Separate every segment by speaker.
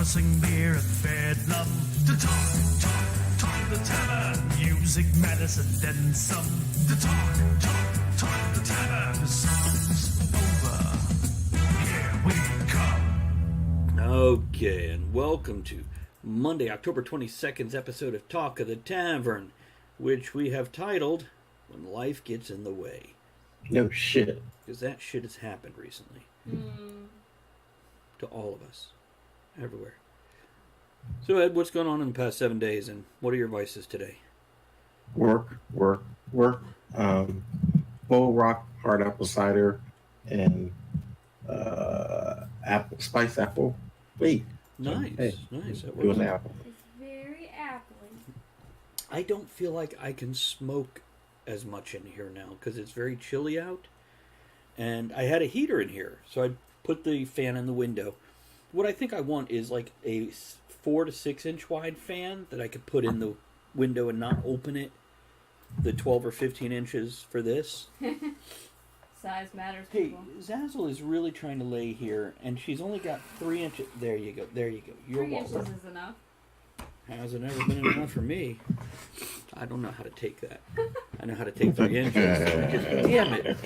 Speaker 1: discussing beer and bedlam. To talk the tavern. Music, medicine, then some. To talk the tavern. The song's over. Here we come.
Speaker 2: Okay, and welcome to Monday, October 22nd's episode of Talk of the Tavern, which we have titled, When Life Gets in the Way.
Speaker 3: No shit.
Speaker 2: Because that shit has happened recently. To all of us. Everywhere. So, Ed, what's going on in the past 7 days, and what are your vices today?
Speaker 3: Work. Bull Rock hard apple cider and spiced apple. Wait.
Speaker 2: Nice,
Speaker 3: Hey,
Speaker 2: nice. That
Speaker 3: it was
Speaker 2: works.
Speaker 3: an apple.
Speaker 4: It's very apple-y.
Speaker 2: I don't feel like I can smoke as much in here now because it's very chilly out. And I had a heater in here, so I put the fan in the window. What I think I want is like a 4 to 6 inch wide fan that I could put in the window and not open it. The 12 or 15 inches for this.
Speaker 4: Size matters,
Speaker 2: Hey,
Speaker 4: people.
Speaker 2: Zazzle is really trying to lay here, and she's only got 3 inches. There you go. You're
Speaker 4: 3 inches
Speaker 2: welcome.
Speaker 4: is enough.
Speaker 2: Hasn't ever been enough for me. I don't know how to take that. I know how to take 3 inches. Damn it.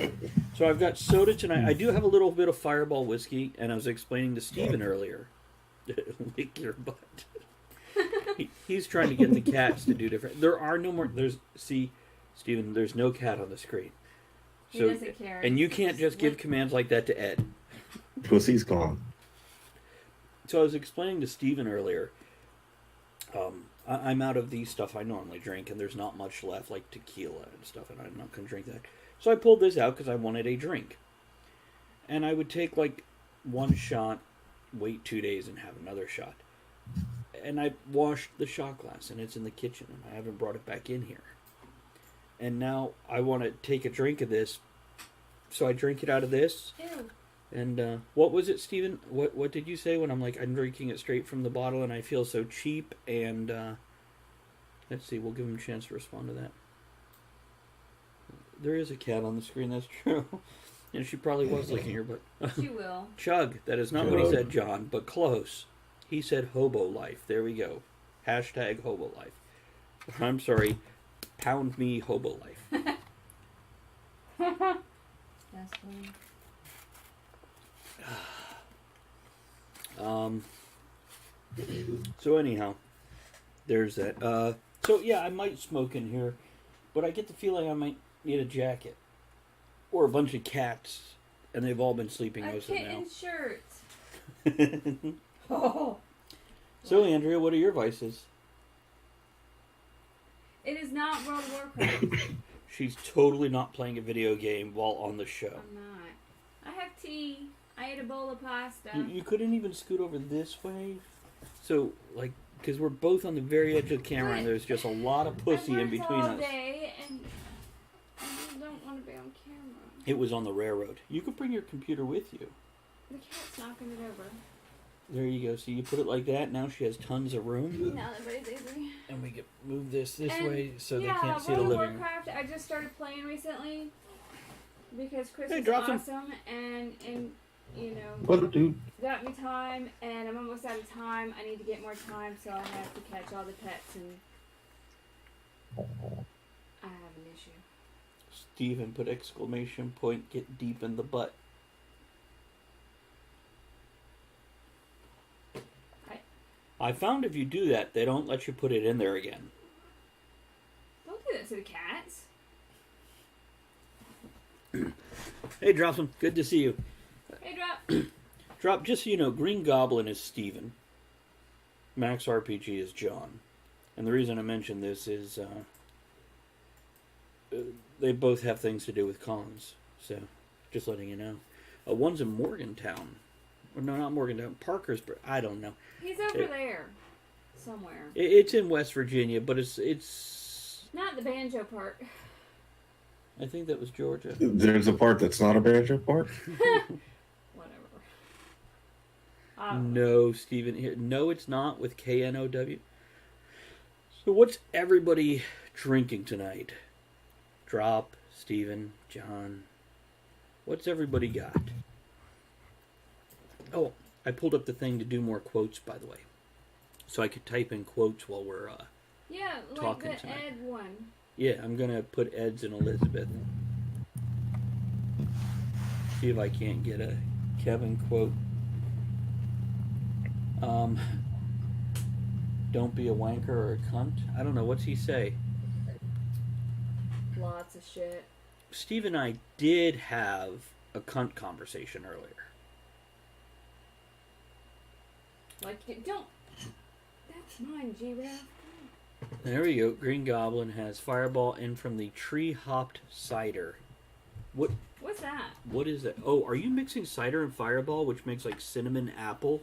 Speaker 2: So I've got soda tonight. I do have a little bit of Fireball whiskey, and I was explaining to Steven earlier. Lick your butt. He's trying to get the cats to do different. There are no more. Steven, there's no cat on the screen.
Speaker 4: He
Speaker 2: So,
Speaker 4: doesn't care.
Speaker 2: and you can't just give commands like that to Ed.
Speaker 3: Pussy's gone.
Speaker 2: So I was explaining to Steven earlier, I'm out of the stuff I normally drink, and there's not much left, like tequila and stuff, and I'm not going to drink that. So I pulled this out because I wanted a drink. And I would take, like, one shot, wait 2 days, and have another shot. And I washed the shot glass, and it's in the kitchen, and I haven't brought it back in here. And now I want to take a drink of this, so I drink it out of this.
Speaker 4: Ew.
Speaker 2: And what was it, Steven? What did you say when I'm like, I'm drinking it straight from the bottle and I feel so cheap? And let's see, we'll give him a chance to respond to that. There is a cat on the screen, that's true. And she probably was licking her butt.
Speaker 4: She will.
Speaker 2: Chug, that is not what he said, John, but close. He said hobo life. There we go. Hashtag hobo life. I'm sorry, pound me hobo life.
Speaker 4: That's funny.
Speaker 2: So anyhow, there's that. So yeah, I might smoke in here, but I get the feeling I might need a jacket or a bunch of cats, and they've all been sleeping
Speaker 4: A
Speaker 2: most of
Speaker 4: kitten
Speaker 2: the
Speaker 4: shirt.
Speaker 2: now.
Speaker 4: Oh.
Speaker 2: So Andrea, what are your vices?
Speaker 4: It is not World of Warcraft.
Speaker 2: She's totally not playing a video game while on the show.
Speaker 4: I'm not. I have tea. I ate a bowl of pasta.
Speaker 2: You couldn't even scoot over this way, so like, because we're both on the very edge of the camera, and there's just a lot of pussy in between
Speaker 4: all
Speaker 2: us.
Speaker 4: day, and I just don't want to be on camera.
Speaker 2: It was on the railroad. You could bring your computer with you.
Speaker 4: The cat's knocking it over.
Speaker 2: There you go. So you put it like that. Now she has tons of room.
Speaker 4: Now everybody's easy.
Speaker 2: And we can move this
Speaker 4: And,
Speaker 2: way so they
Speaker 4: yeah,
Speaker 2: can't see the
Speaker 4: World of
Speaker 2: living room.
Speaker 4: Warcraft, I just started playing recently because Chris
Speaker 2: Hey,
Speaker 4: is
Speaker 2: drop some.
Speaker 4: awesome and you know
Speaker 3: What, dude?
Speaker 4: got me time, and I'm almost out of time. I need to get more time, so I have to catch all the pets, and I have an issue.
Speaker 2: Steven put exclamation point, get deep in the butt. I found if you do that, they don't let you put it in there again.
Speaker 4: Don't do that to the cats.
Speaker 2: Hey, Dropsum, good to see you.
Speaker 4: Hey, Drop.
Speaker 2: Drop, just so you know, Green Goblin is Steven. Max RPG is John. And the reason I mention this is they both have things to do with cons. So, just letting you know. One's in Morgantown. No, not Morgantown. Parkersburg. I don't know.
Speaker 4: He's over there somewhere.
Speaker 2: It's in West Virginia, but it's.
Speaker 4: Not the banjo part.
Speaker 2: I think that was Georgia.
Speaker 3: There's a part that's not a banjo part.
Speaker 4: Whatever.
Speaker 2: No, Steven. Here, no, it's not with KNOW. So what's everybody drinking tonight? Drop, Steven, John. What's everybody got? Oh, I pulled up the thing to do more quotes, by the way. so I could type in quotes while we're
Speaker 4: Yeah, like
Speaker 2: talking
Speaker 4: the
Speaker 2: tonight.
Speaker 4: Ed one.
Speaker 2: Yeah, I'm gonna put Ed's and Elizabeth. See if I can't get a Kevin quote. Don't be a wanker or a cunt. I don't know, what's he say?
Speaker 4: Lots of shit.
Speaker 2: Steve and I did have a cunt conversation earlier.
Speaker 4: Like, don't. That's mine, G-Raf.
Speaker 2: There we go. Green Goblin has Fireball in from the Tree Hopped Cider.
Speaker 4: What's that?
Speaker 2: What is that? Oh, are you mixing cider and Fireball, which makes like cinnamon apple?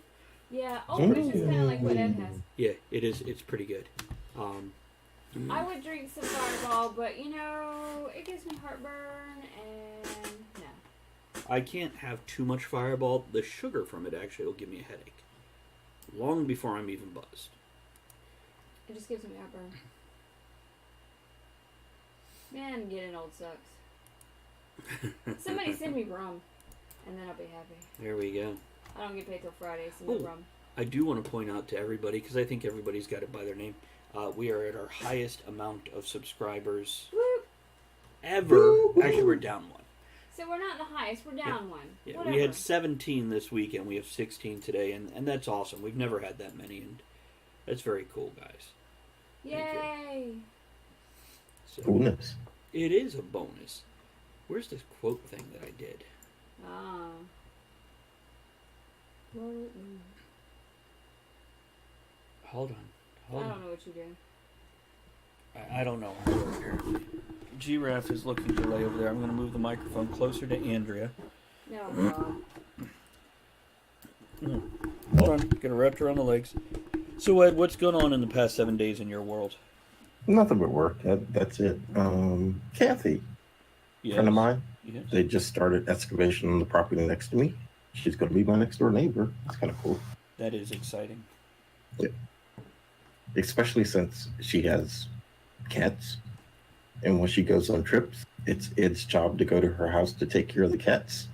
Speaker 4: Yeah. Oh, which is kind of like what Ed has.
Speaker 2: Yeah, it is. It's pretty good.
Speaker 4: I would drink some Fireball, but you know, it gives me heartburn, and no.
Speaker 2: I can't have too much Fireball. The sugar from it actually will give me a headache. Long before I'm even buzzed.
Speaker 4: It just gives me heartburn. Man, getting old sucks. Somebody send me rum, and then I'll be happy.
Speaker 2: There we go.
Speaker 4: I don't get paid till Friday, so no rum.
Speaker 2: I do want to point out to everybody, because I think everybody's got it by their name. We are at our highest amount of subscribers
Speaker 4: Whoop.
Speaker 2: ever. Actually, we're down one.
Speaker 4: So we're not the highest, we're down one.
Speaker 2: Yeah,
Speaker 4: Whatever.
Speaker 2: we had 17 this week, and we have 16 today, and that's awesome. We've never had that many, and that's very cool, guys.
Speaker 4: Yay!
Speaker 2: So,
Speaker 3: Bonus.
Speaker 2: it is a bonus. Where's this quote thing that I did?
Speaker 4: Ah.
Speaker 2: Hold on.
Speaker 4: I don't know what you're doing.
Speaker 2: I don't know. Apparently. G-Raf is looking to lay over there. I'm going to move the microphone closer to Andrea.
Speaker 4: No, God.
Speaker 2: Hold on. Going to wrap her on the legs. So, Ed, what's going on in the past 7 days in your world?
Speaker 3: Nothing but work. That's it. Kathy,
Speaker 2: Yes.
Speaker 3: friend of mine,
Speaker 2: Yes.
Speaker 3: they just started excavation on the property next to me. She's going to be my next door neighbor. It's kind of cool.
Speaker 2: That is exciting.
Speaker 3: Yeah. Especially since she has cats. And when she goes on trips, it's Ed's job to go to her house to take care of the cats.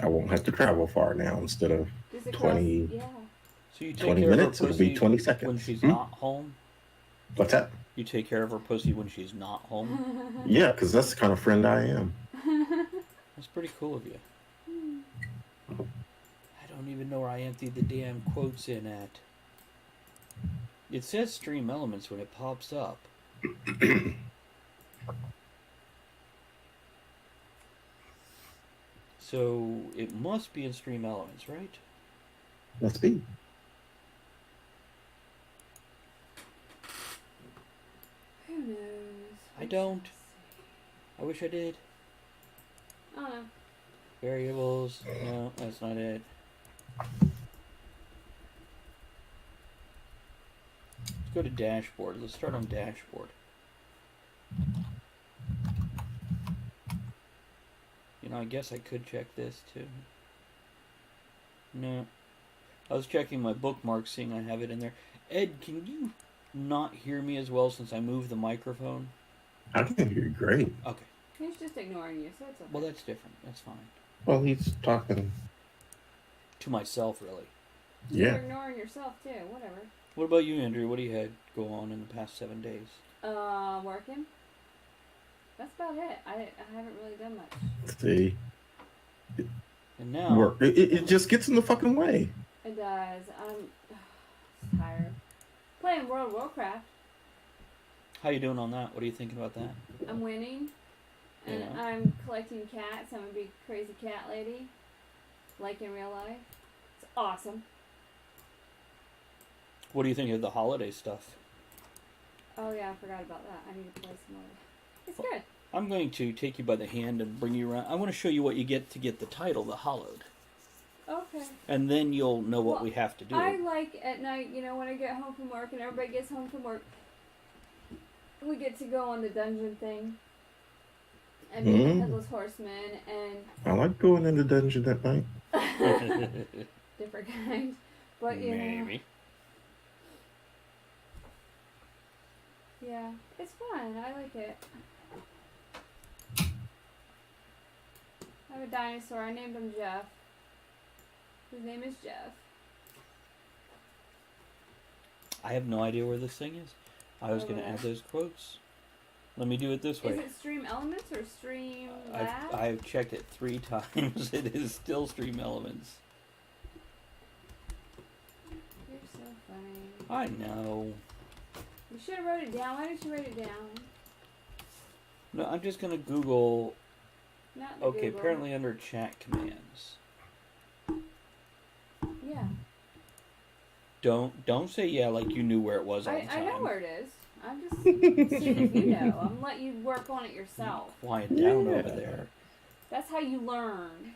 Speaker 3: I won't have to travel far now instead of
Speaker 4: Does it
Speaker 3: 20
Speaker 4: cost- Yeah.
Speaker 2: So you take
Speaker 3: 20
Speaker 2: care
Speaker 3: minutes,
Speaker 2: of her
Speaker 3: it'll be
Speaker 2: pussy
Speaker 3: 20 seconds.
Speaker 2: when she's
Speaker 3: Hmm?
Speaker 2: not home?
Speaker 3: What's that?
Speaker 2: You take care of her pussy when she's not home?
Speaker 3: Yeah, because that's the kind of friend I am.
Speaker 2: That's pretty cool of you. I don't even know where I emptied the damn quotes in at. It says Stream Elements when it pops up. So it must be in Stream Elements, right?
Speaker 3: Must be.
Speaker 4: Who knows?
Speaker 2: I don't. I wish I did.
Speaker 4: I don't know.
Speaker 2: Variables. No, that's not it. Let's go to dashboard. Let's start on dashboard. You know, I guess I could check this too. No. I was checking my bookmarks, seeing I have it in there. Ed, can you not hear me as well since I moved the microphone?
Speaker 3: I can hear you great.
Speaker 2: Okay.
Speaker 4: He's just ignoring you, so it's okay.
Speaker 2: Well, that's different. That's fine.
Speaker 3: Well, he's talking.
Speaker 2: To myself, really.
Speaker 4: You're
Speaker 3: Yeah.
Speaker 4: ignoring yourself too. Whatever.
Speaker 2: What about you, Andrew? What do you had go on in the past 7 days?
Speaker 4: Working. That's about it. I haven't really done much.
Speaker 3: See,
Speaker 2: And now,
Speaker 3: work. It just gets in the fucking way.
Speaker 4: It does. I'm tired. Playing World of Warcraft.
Speaker 2: how you doing on that? What are you thinking about that?
Speaker 4: I'm winning. And
Speaker 2: Yeah.
Speaker 4: I'm collecting cats. I'm a big crazy cat lady. Like in real life. It's awesome.
Speaker 2: What do you think of the holiday stuff?
Speaker 4: Oh yeah, I forgot about that. I need to play some more. It's good.
Speaker 2: I'm going to take you by the hand and bring you around. I want to show you what you get to get the title, The Hollowed.
Speaker 4: Okay.
Speaker 2: And then you'll know what
Speaker 4: Well,
Speaker 2: we have to do.
Speaker 4: I like at night, you know, when I get home from work and everybody gets home from work, we get to go on the dungeon thing. And be the Headless Horseman and
Speaker 3: I like going in the dungeon at night.
Speaker 4: different kind. But you know.
Speaker 2: Maybe.
Speaker 4: Yeah. It's fun. I like it. I have a dinosaur. I named him Jeff. His name is Jeff.
Speaker 2: I have no idea where this thing is. I was going to
Speaker 4: Oh.
Speaker 2: add those quotes. Let me do it this way.
Speaker 4: Is it Stream Elements or Stream Lab?
Speaker 2: I've checked it 3 times. It is still Stream Elements.
Speaker 4: You're so funny.
Speaker 2: I know.
Speaker 4: You should have wrote it down. Why didn't you write it down?
Speaker 2: No, I'm just going to Google.
Speaker 4: Not in the
Speaker 2: Okay,
Speaker 4: Google.
Speaker 2: apparently under chat commands.
Speaker 4: Yeah.
Speaker 2: Don't say yeah like you knew where it was all the
Speaker 4: I
Speaker 2: time.
Speaker 4: know where it is. I'm just seeing if you know. I'm letting you work on it yourself.
Speaker 2: Quiet down
Speaker 3: Yeah.
Speaker 2: over there.
Speaker 4: That's how you learn.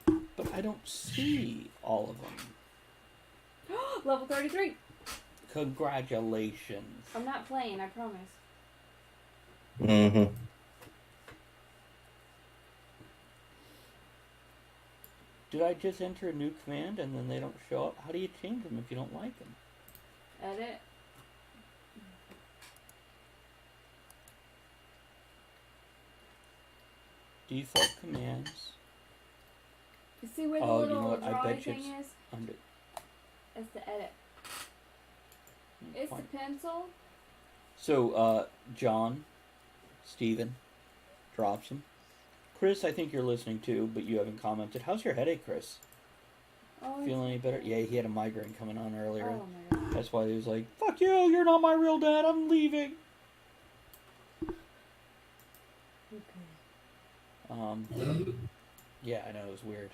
Speaker 2: But I don't see all of them.
Speaker 4: Level 33.
Speaker 2: Congratulations.
Speaker 4: I'm not playing, I promise.
Speaker 3: Mm-hmm.
Speaker 2: Did I just enter a new command and then they don't show up? How do you change them if you don't like them?
Speaker 4: Edit.
Speaker 2: Default commands.
Speaker 4: You see where the
Speaker 2: Oh, you know
Speaker 4: little
Speaker 2: what? I
Speaker 4: drawing
Speaker 2: bet you
Speaker 4: thing
Speaker 2: it's
Speaker 4: is?
Speaker 2: under.
Speaker 4: It's the edit. It's
Speaker 2: Fine.
Speaker 4: the pencil.
Speaker 2: So, John, Steven, drops him. Chris, I think you're listening too, but you haven't commented. How's your headache, Chris?
Speaker 4: Oh,
Speaker 2: Feeling any better? Yeah, he had a migraine coming on earlier.
Speaker 4: Oh my god.
Speaker 2: That's why he was like, "Fuck you! You're not my real dad. I'm leaving."
Speaker 4: Okay.
Speaker 2: Yeah, I know it was weird.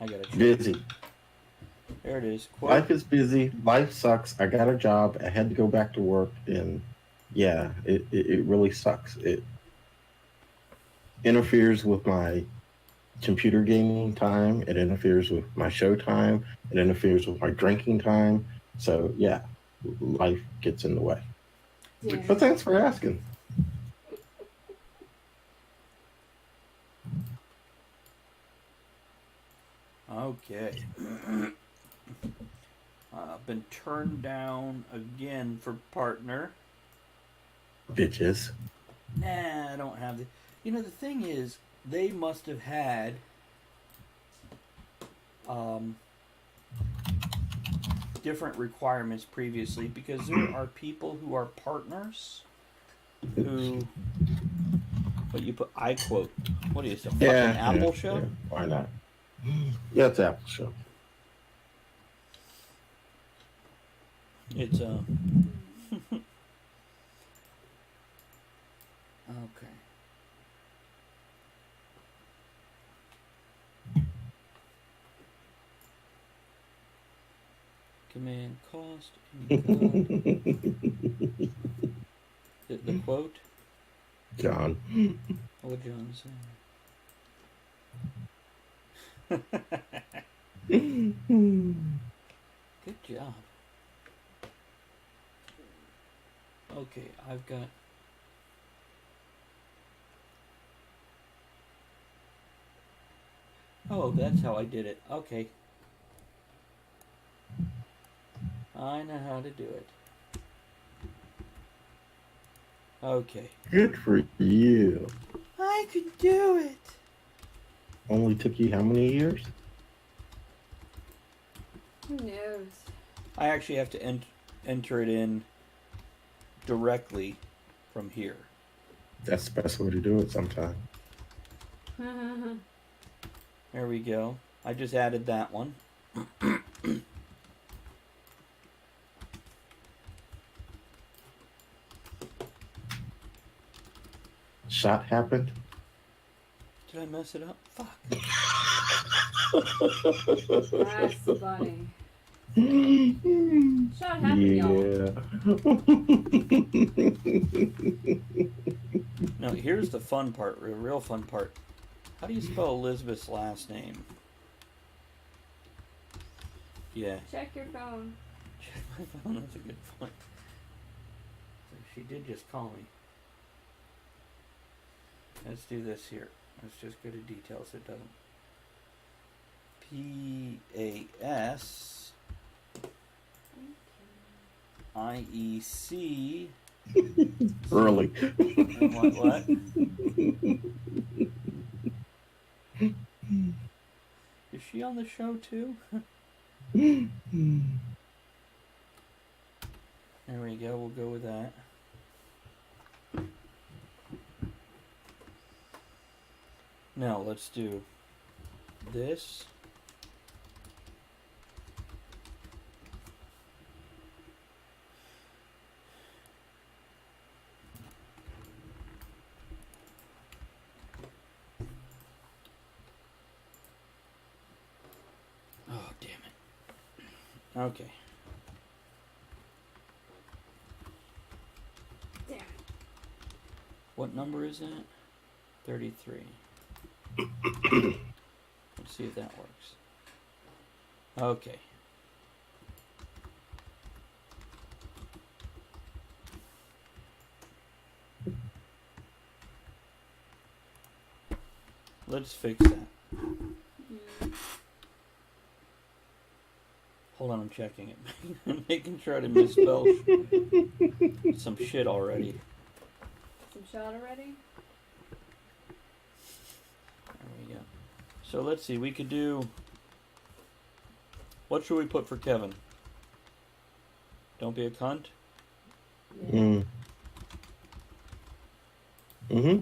Speaker 2: I gotta check.
Speaker 3: Busy.
Speaker 2: There it is. Quote.
Speaker 3: Life is busy. Life sucks. I got a job. I had to go back to work, and yeah, it really sucks. It interferes with my computer gaming time. It interferes with my show time. It interferes with my drinking time. So yeah, life gets in the way.
Speaker 4: Damn.
Speaker 3: But thanks for asking.
Speaker 2: Okay. Been turned down again for partner.
Speaker 3: Bitches.
Speaker 2: Nah, I don't have the. You know, the thing is, they must have had different requirements previously because there are people who are partners who. What you put? I quote. What is it? A fucking Apple show?
Speaker 3: Yeah. Why not? Yeah, it's Apple show.
Speaker 2: It's okay. Command cost. The quote.
Speaker 3: John.
Speaker 2: What would John say? Good job. Okay, I've got. Oh, that's how I did it. Okay. I know how to do it. Okay.
Speaker 3: Good for you.
Speaker 2: I could do it.
Speaker 3: Only took you how many years?
Speaker 4: Who knows?
Speaker 2: I actually have to enter it in directly from here.
Speaker 3: That's the best way to do it sometime.
Speaker 2: There we go. I just added that one.
Speaker 3: Shot happened.
Speaker 2: Did I mess it up? Fuck.
Speaker 4: That's funny. Shot happened, y'all.
Speaker 3: Yeah.
Speaker 2: Now, here's the fun part, the real fun part. How do you spell Elizabeth's last name? Yeah.
Speaker 4: Check your phone.
Speaker 2: Check my phone, that's a good point. So she did just call me. Let's do this here. Let's just go to details. It doesn't. PASIEC.
Speaker 3: Early.
Speaker 2: And what? Is she on the show too? There we go. We'll go with that. Now let's do this. Oh, damn it. Okay.
Speaker 4: Damn it.
Speaker 2: What number is that? 33. Let's see if that works. Okay. Let's fix that. Hold on, I'm checking it. I'm making sure I didn't misspell some shit already.
Speaker 4: Some shot already?
Speaker 2: There we go. So let's see, we could do... What should we put for Kevin? Don't be a cunt?
Speaker 4: Yeah.
Speaker 3: Mm. Mm-hmm.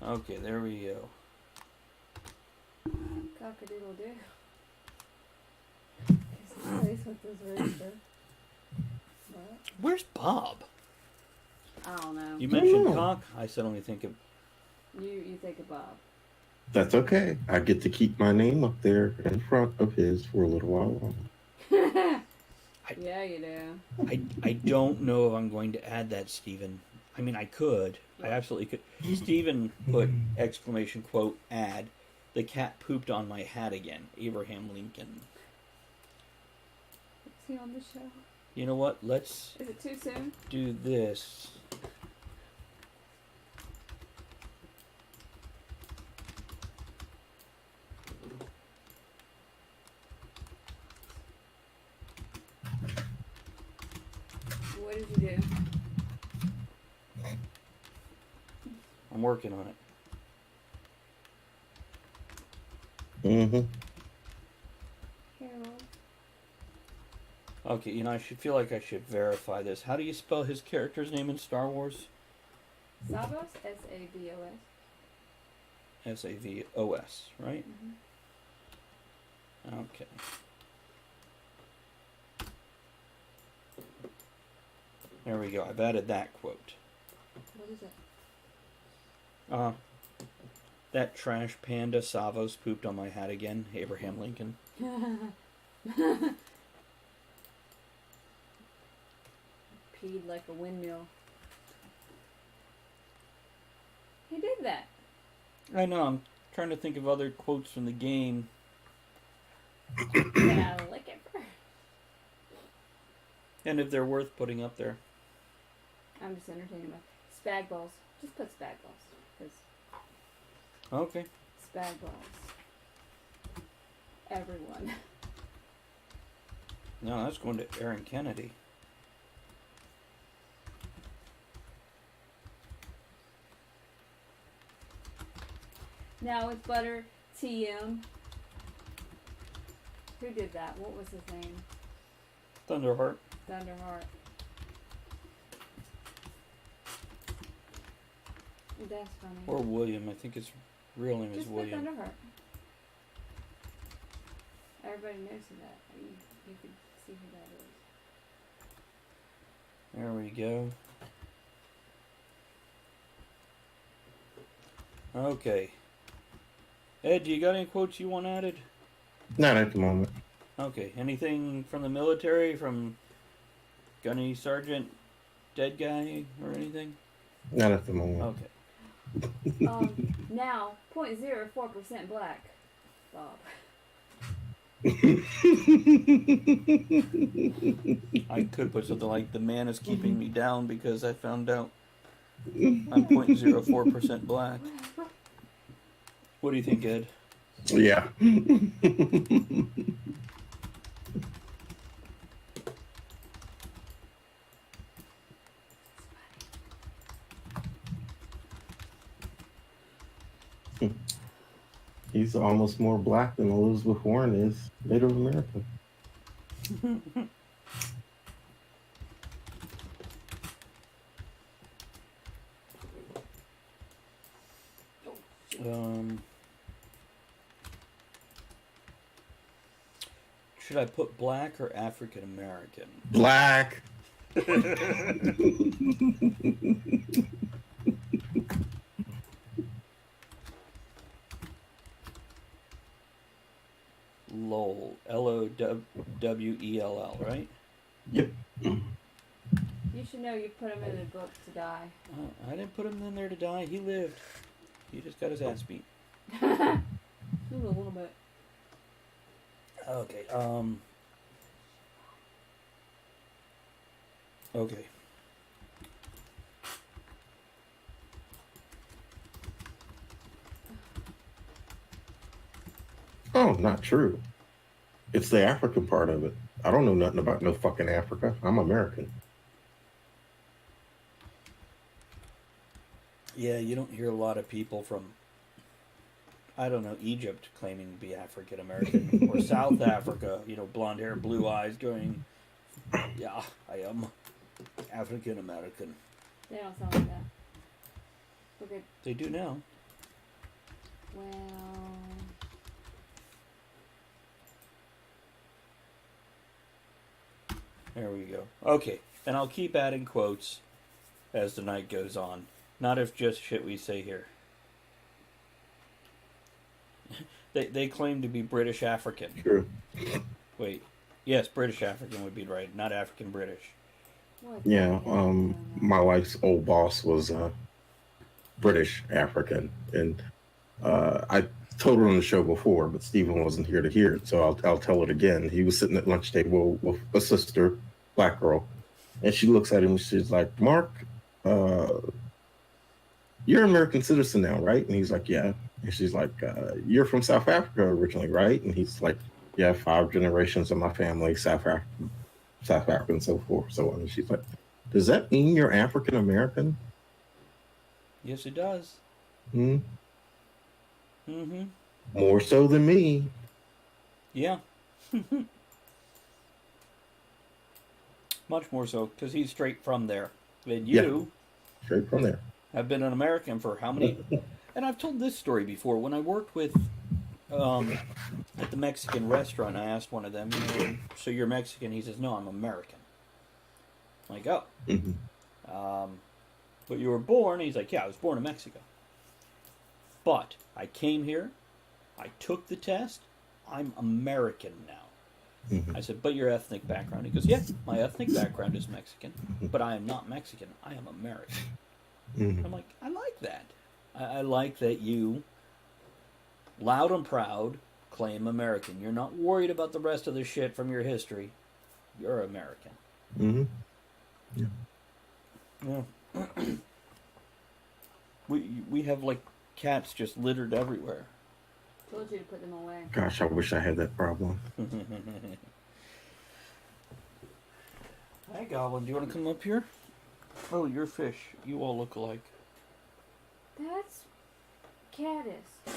Speaker 2: Okay, there we go.
Speaker 4: Cock-a-doodle-doo. Is that place with this rooster? What?
Speaker 2: Where's Bob?
Speaker 4: I don't know.
Speaker 2: You mentioned
Speaker 3: know.
Speaker 2: cock. I suddenly think of...
Speaker 4: You think of Bob.
Speaker 3: That's okay. I get to keep my name up there in front of his for a little while.
Speaker 4: Yeah, you do.
Speaker 2: I don't know if I'm going to add that, Stephen. I mean, I could. I absolutely could. Stephen put exclamation quote add. The cat pooped on my hat again. Abraham Lincoln.
Speaker 4: Is he on the show?
Speaker 2: You know what? Let's
Speaker 4: Is it too soon?
Speaker 2: do this.
Speaker 4: What did you do?
Speaker 2: I'm working on it.
Speaker 3: Mm-hmm.
Speaker 4: Harold.
Speaker 2: Okay, you know, I should feel like I should verify this. How do you spell his character's name in Star Wars?
Speaker 4: Savos? S-A-V-O-S.
Speaker 2: S-A-V-O-S, right?
Speaker 4: Mm-hmm.
Speaker 2: Okay. There we go. I've added that quote.
Speaker 4: What is it?
Speaker 2: That trash panda Savos pooped on my hat again. Abraham Lincoln.
Speaker 4: Peed like a windmill. He did that.
Speaker 2: I know. I'm trying to think of other quotes from the game.
Speaker 4: Yeah, lick it first.
Speaker 2: And if they're worth putting up there.
Speaker 4: I'm just entertaining myself. Spag balls. Just put spag balls. Because
Speaker 2: Okay.
Speaker 4: spag balls. Everyone.
Speaker 2: No, that's going to Aaron Kennedy.
Speaker 4: Now it's Butter TM. Who did that? What was his name?
Speaker 2: Thunderheart.
Speaker 4: Thunderheart. That's funny.
Speaker 2: Or William. I think his real name is
Speaker 4: Just put
Speaker 2: William.
Speaker 4: Thunderheart. Everybody knows who that. You can see who that is.
Speaker 2: There we go. Okay. Ed, do you got any quotes you want added?
Speaker 3: Not at the moment.
Speaker 2: Okay. Anything from the military, from Gunny Sergeant, dead guy, or anything?
Speaker 3: Not at the moment.
Speaker 2: Okay.
Speaker 4: Now 0.04% black. Bob.
Speaker 2: I could put something like, the man is keeping me down because I found out I'm 0.04% black. What do you think, Ed?
Speaker 3: Yeah. He's almost more black than Elizabeth Warren is Native American.
Speaker 2: Should I put black or African American?
Speaker 3: Black.
Speaker 2: Lowell. Lowell, right?
Speaker 3: Yep.
Speaker 4: You should know you put him in the book to die.
Speaker 2: I didn't put him in there to die. He lived. He just got his ass beat.
Speaker 4: A little bit.
Speaker 2: Okay. Okay.
Speaker 3: Oh, not true. It's the African part of it. I don't know nothing about no fucking Africa. I'm American.
Speaker 2: Yeah, you don't hear a lot of people from, I don't know, Egypt claiming to be African American or South Africa, blonde hair, blue eyes, going, yeah, I am African American.
Speaker 4: They don't sound like that. Okay.
Speaker 2: They do now.
Speaker 4: Well.
Speaker 2: There we go. Okay, and I'll keep adding quotes as the night goes on. Not if just shit we say here. They claim to be British African.
Speaker 3: True.
Speaker 2: Wait. Yes, British African would be right, not African British.
Speaker 3: Yeah, my wife's old boss was British African, and I told her on the show before, but Stephen wasn't here to hear it, so I'll tell it again. He was sitting at lunch table with a sister, black girl, and she looks at him and she's like, "Mark, you're an American citizen now, right?" And he's like, "Yeah." And she's like, "You're from South Africa originally, right?" And he's like, "Yeah, 5 generations of my family, South African, so forth, so on." And she's like, "Does that mean you're African American?"
Speaker 2: Yes, it does.
Speaker 3: Hmm.
Speaker 2: Mm-hmm.
Speaker 3: More so than me.
Speaker 2: Yeah. Much more so, because he's straight from there. And you
Speaker 3: Straight from there.
Speaker 2: have been an American for how many... And I've told this story before. When I worked with... at the Mexican restaurant, I asked one of them, "So you're Mexican?" He says, "No, I'm American." I'm like, "Oh.
Speaker 3: Mm-hmm.
Speaker 2: But you were born?" He's like, "Yeah, I was born in Mexico. But I came here, I took the test, I'm American now."
Speaker 3: Mm-hmm.
Speaker 2: I said, "But your ethnic background?" He goes, "Yeah, my ethnic background is Mexican, but I am not Mexican, I am American."
Speaker 3: Mm-hmm.
Speaker 2: I'm like, I like that. I like that you, loud and proud, claim American. You're not worried about the rest of the shit from your history. You're American.
Speaker 3: Mm-hmm. Yeah.
Speaker 2: Yeah. We have like cats just littered everywhere.
Speaker 4: Told you to put them away.
Speaker 3: Gosh, I wish I had that problem.
Speaker 2: Hi, Goblin. Do you want to come up here? Oh, you're fish. You all look alike.
Speaker 4: That's Caddis.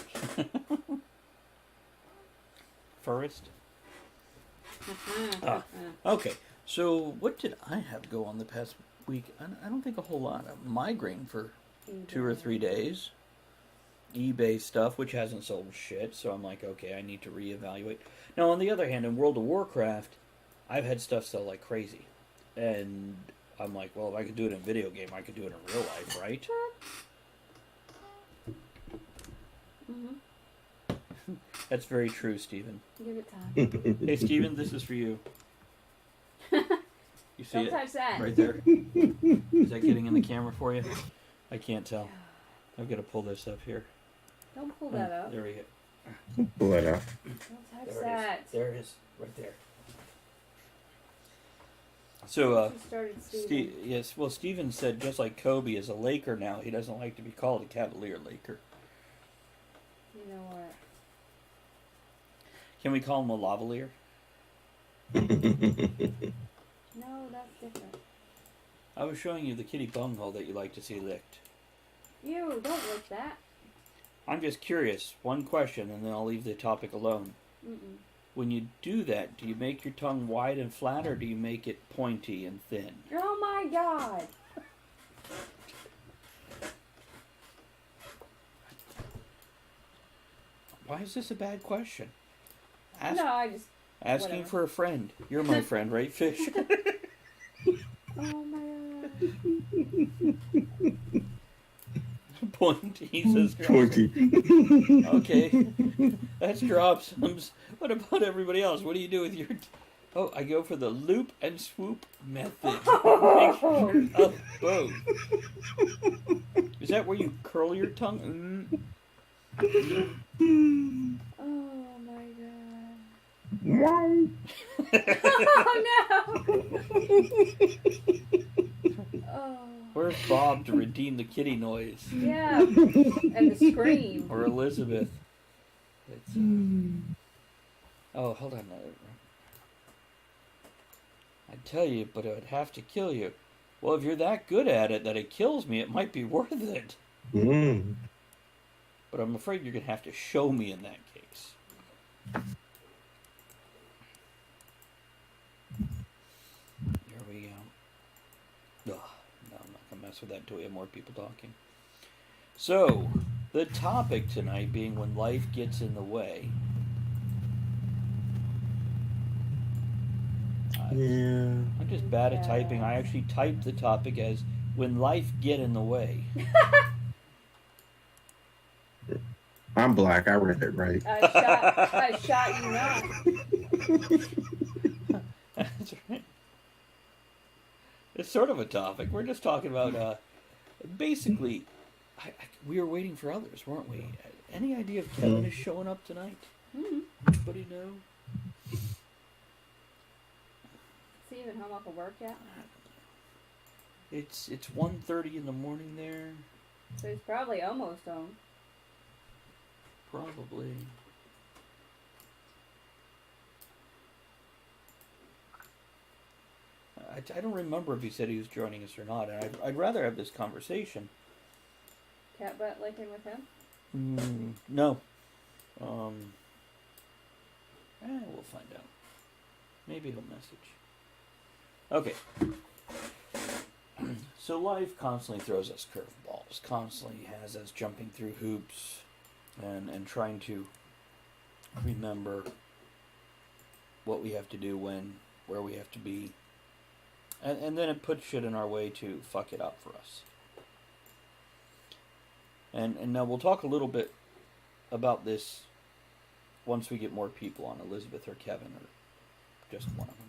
Speaker 2: First. Okay. So, what did I have go on the past week? I don't think a whole lot. A migraine for 2 or 3 days. eBay stuff, which hasn't sold shit. So I'm like, okay, I need to reevaluate. Now, on the other hand, in World of Warcraft, I've had stuff sell like crazy. And I'm like, well, if I could do it in a video game, I could do it in real life, right?
Speaker 4: Mm-hmm.
Speaker 2: That's very true, Stephen.
Speaker 4: Give it time.
Speaker 2: Hey, Stephen, this is for you. You see
Speaker 4: Don't
Speaker 2: it
Speaker 4: touch that.
Speaker 2: right there? Is that getting in the camera for you? I can't tell. I've got to pull this up here.
Speaker 4: Don't pull that up.
Speaker 2: There we go.
Speaker 3: Pull that out.
Speaker 4: Don't touch
Speaker 2: There
Speaker 4: that.
Speaker 2: it is. There it is. Right there. So,
Speaker 4: You started Steven.
Speaker 2: yes, well, Steven said just like Kobe is a Laker now, he doesn't like to be called a Cavalier Laker.
Speaker 4: You know what?
Speaker 2: Can we call him a Lavalier?
Speaker 4: No, that's different.
Speaker 2: I was showing you the kitty bunghole that you like to see licked.
Speaker 4: You don't lick that.
Speaker 2: I'm just curious. One question, and then I'll leave the topic alone.
Speaker 4: Mm-mm.
Speaker 2: When you do that, do you make your tongue wide and flat, or do you make it pointy and thin?
Speaker 4: Oh my god!
Speaker 2: Why is this a bad question?
Speaker 4: No, I just...
Speaker 2: Asking
Speaker 4: whatever.
Speaker 2: for a friend. You're my friend, right, Fish?
Speaker 4: Oh my god.
Speaker 2: Pointy, he says.
Speaker 3: Pointy.
Speaker 2: Okay, that's dropsums. What about everybody else? What do you do with your... Oh, I go for the loop and swoop method. Mixture of both. Is that where you curl your tongue?
Speaker 4: Oh my god.
Speaker 3: Wow.
Speaker 4: Oh no! Oh.
Speaker 2: Where's Bob to redeem the kitty noise?
Speaker 4: Yeah. And the scream.
Speaker 2: Or Elizabeth? It's, oh, hold on. I'd tell you, but it would have to kill you. Well, if you're that good at it that it kills me, it might be worth it.
Speaker 3: Mm.
Speaker 2: But I'm afraid you're going to have to show me in that case. There we go. Ugh, no, I'm not going to mess with that until we have more people talking. So, the topic tonight being when life gets in the way.
Speaker 3: Yeah.
Speaker 2: I'm just bad at typing. I actually typed the topic as when life get in the way.
Speaker 3: I'm black. I read it right.
Speaker 4: I shot you not.
Speaker 2: That's right. It's sort of a topic. We're just talking about, basically, we were waiting for others, weren't we? Any idea if Kevin is showing up tonight?
Speaker 4: Mm-hmm.
Speaker 2: Anybody know?
Speaker 4: Is he even home off of work yet?
Speaker 2: It's 1:30 in the morning there.
Speaker 4: So he's probably almost home.
Speaker 2: Probably. I don't remember if he said he was joining us or not, and I'd rather have this conversation.
Speaker 4: Cat butt licking with him?
Speaker 2: No. We'll find out. Maybe he'll message. Okay. So life constantly throws us curveballs, constantly has us jumping through hoops and trying to remember what we have to do when, where we have to be. And then it puts shit in our way to fuck it up for us. And now we'll talk a little bit about this once we get more people on, Elizabeth or Kevin or just one of them.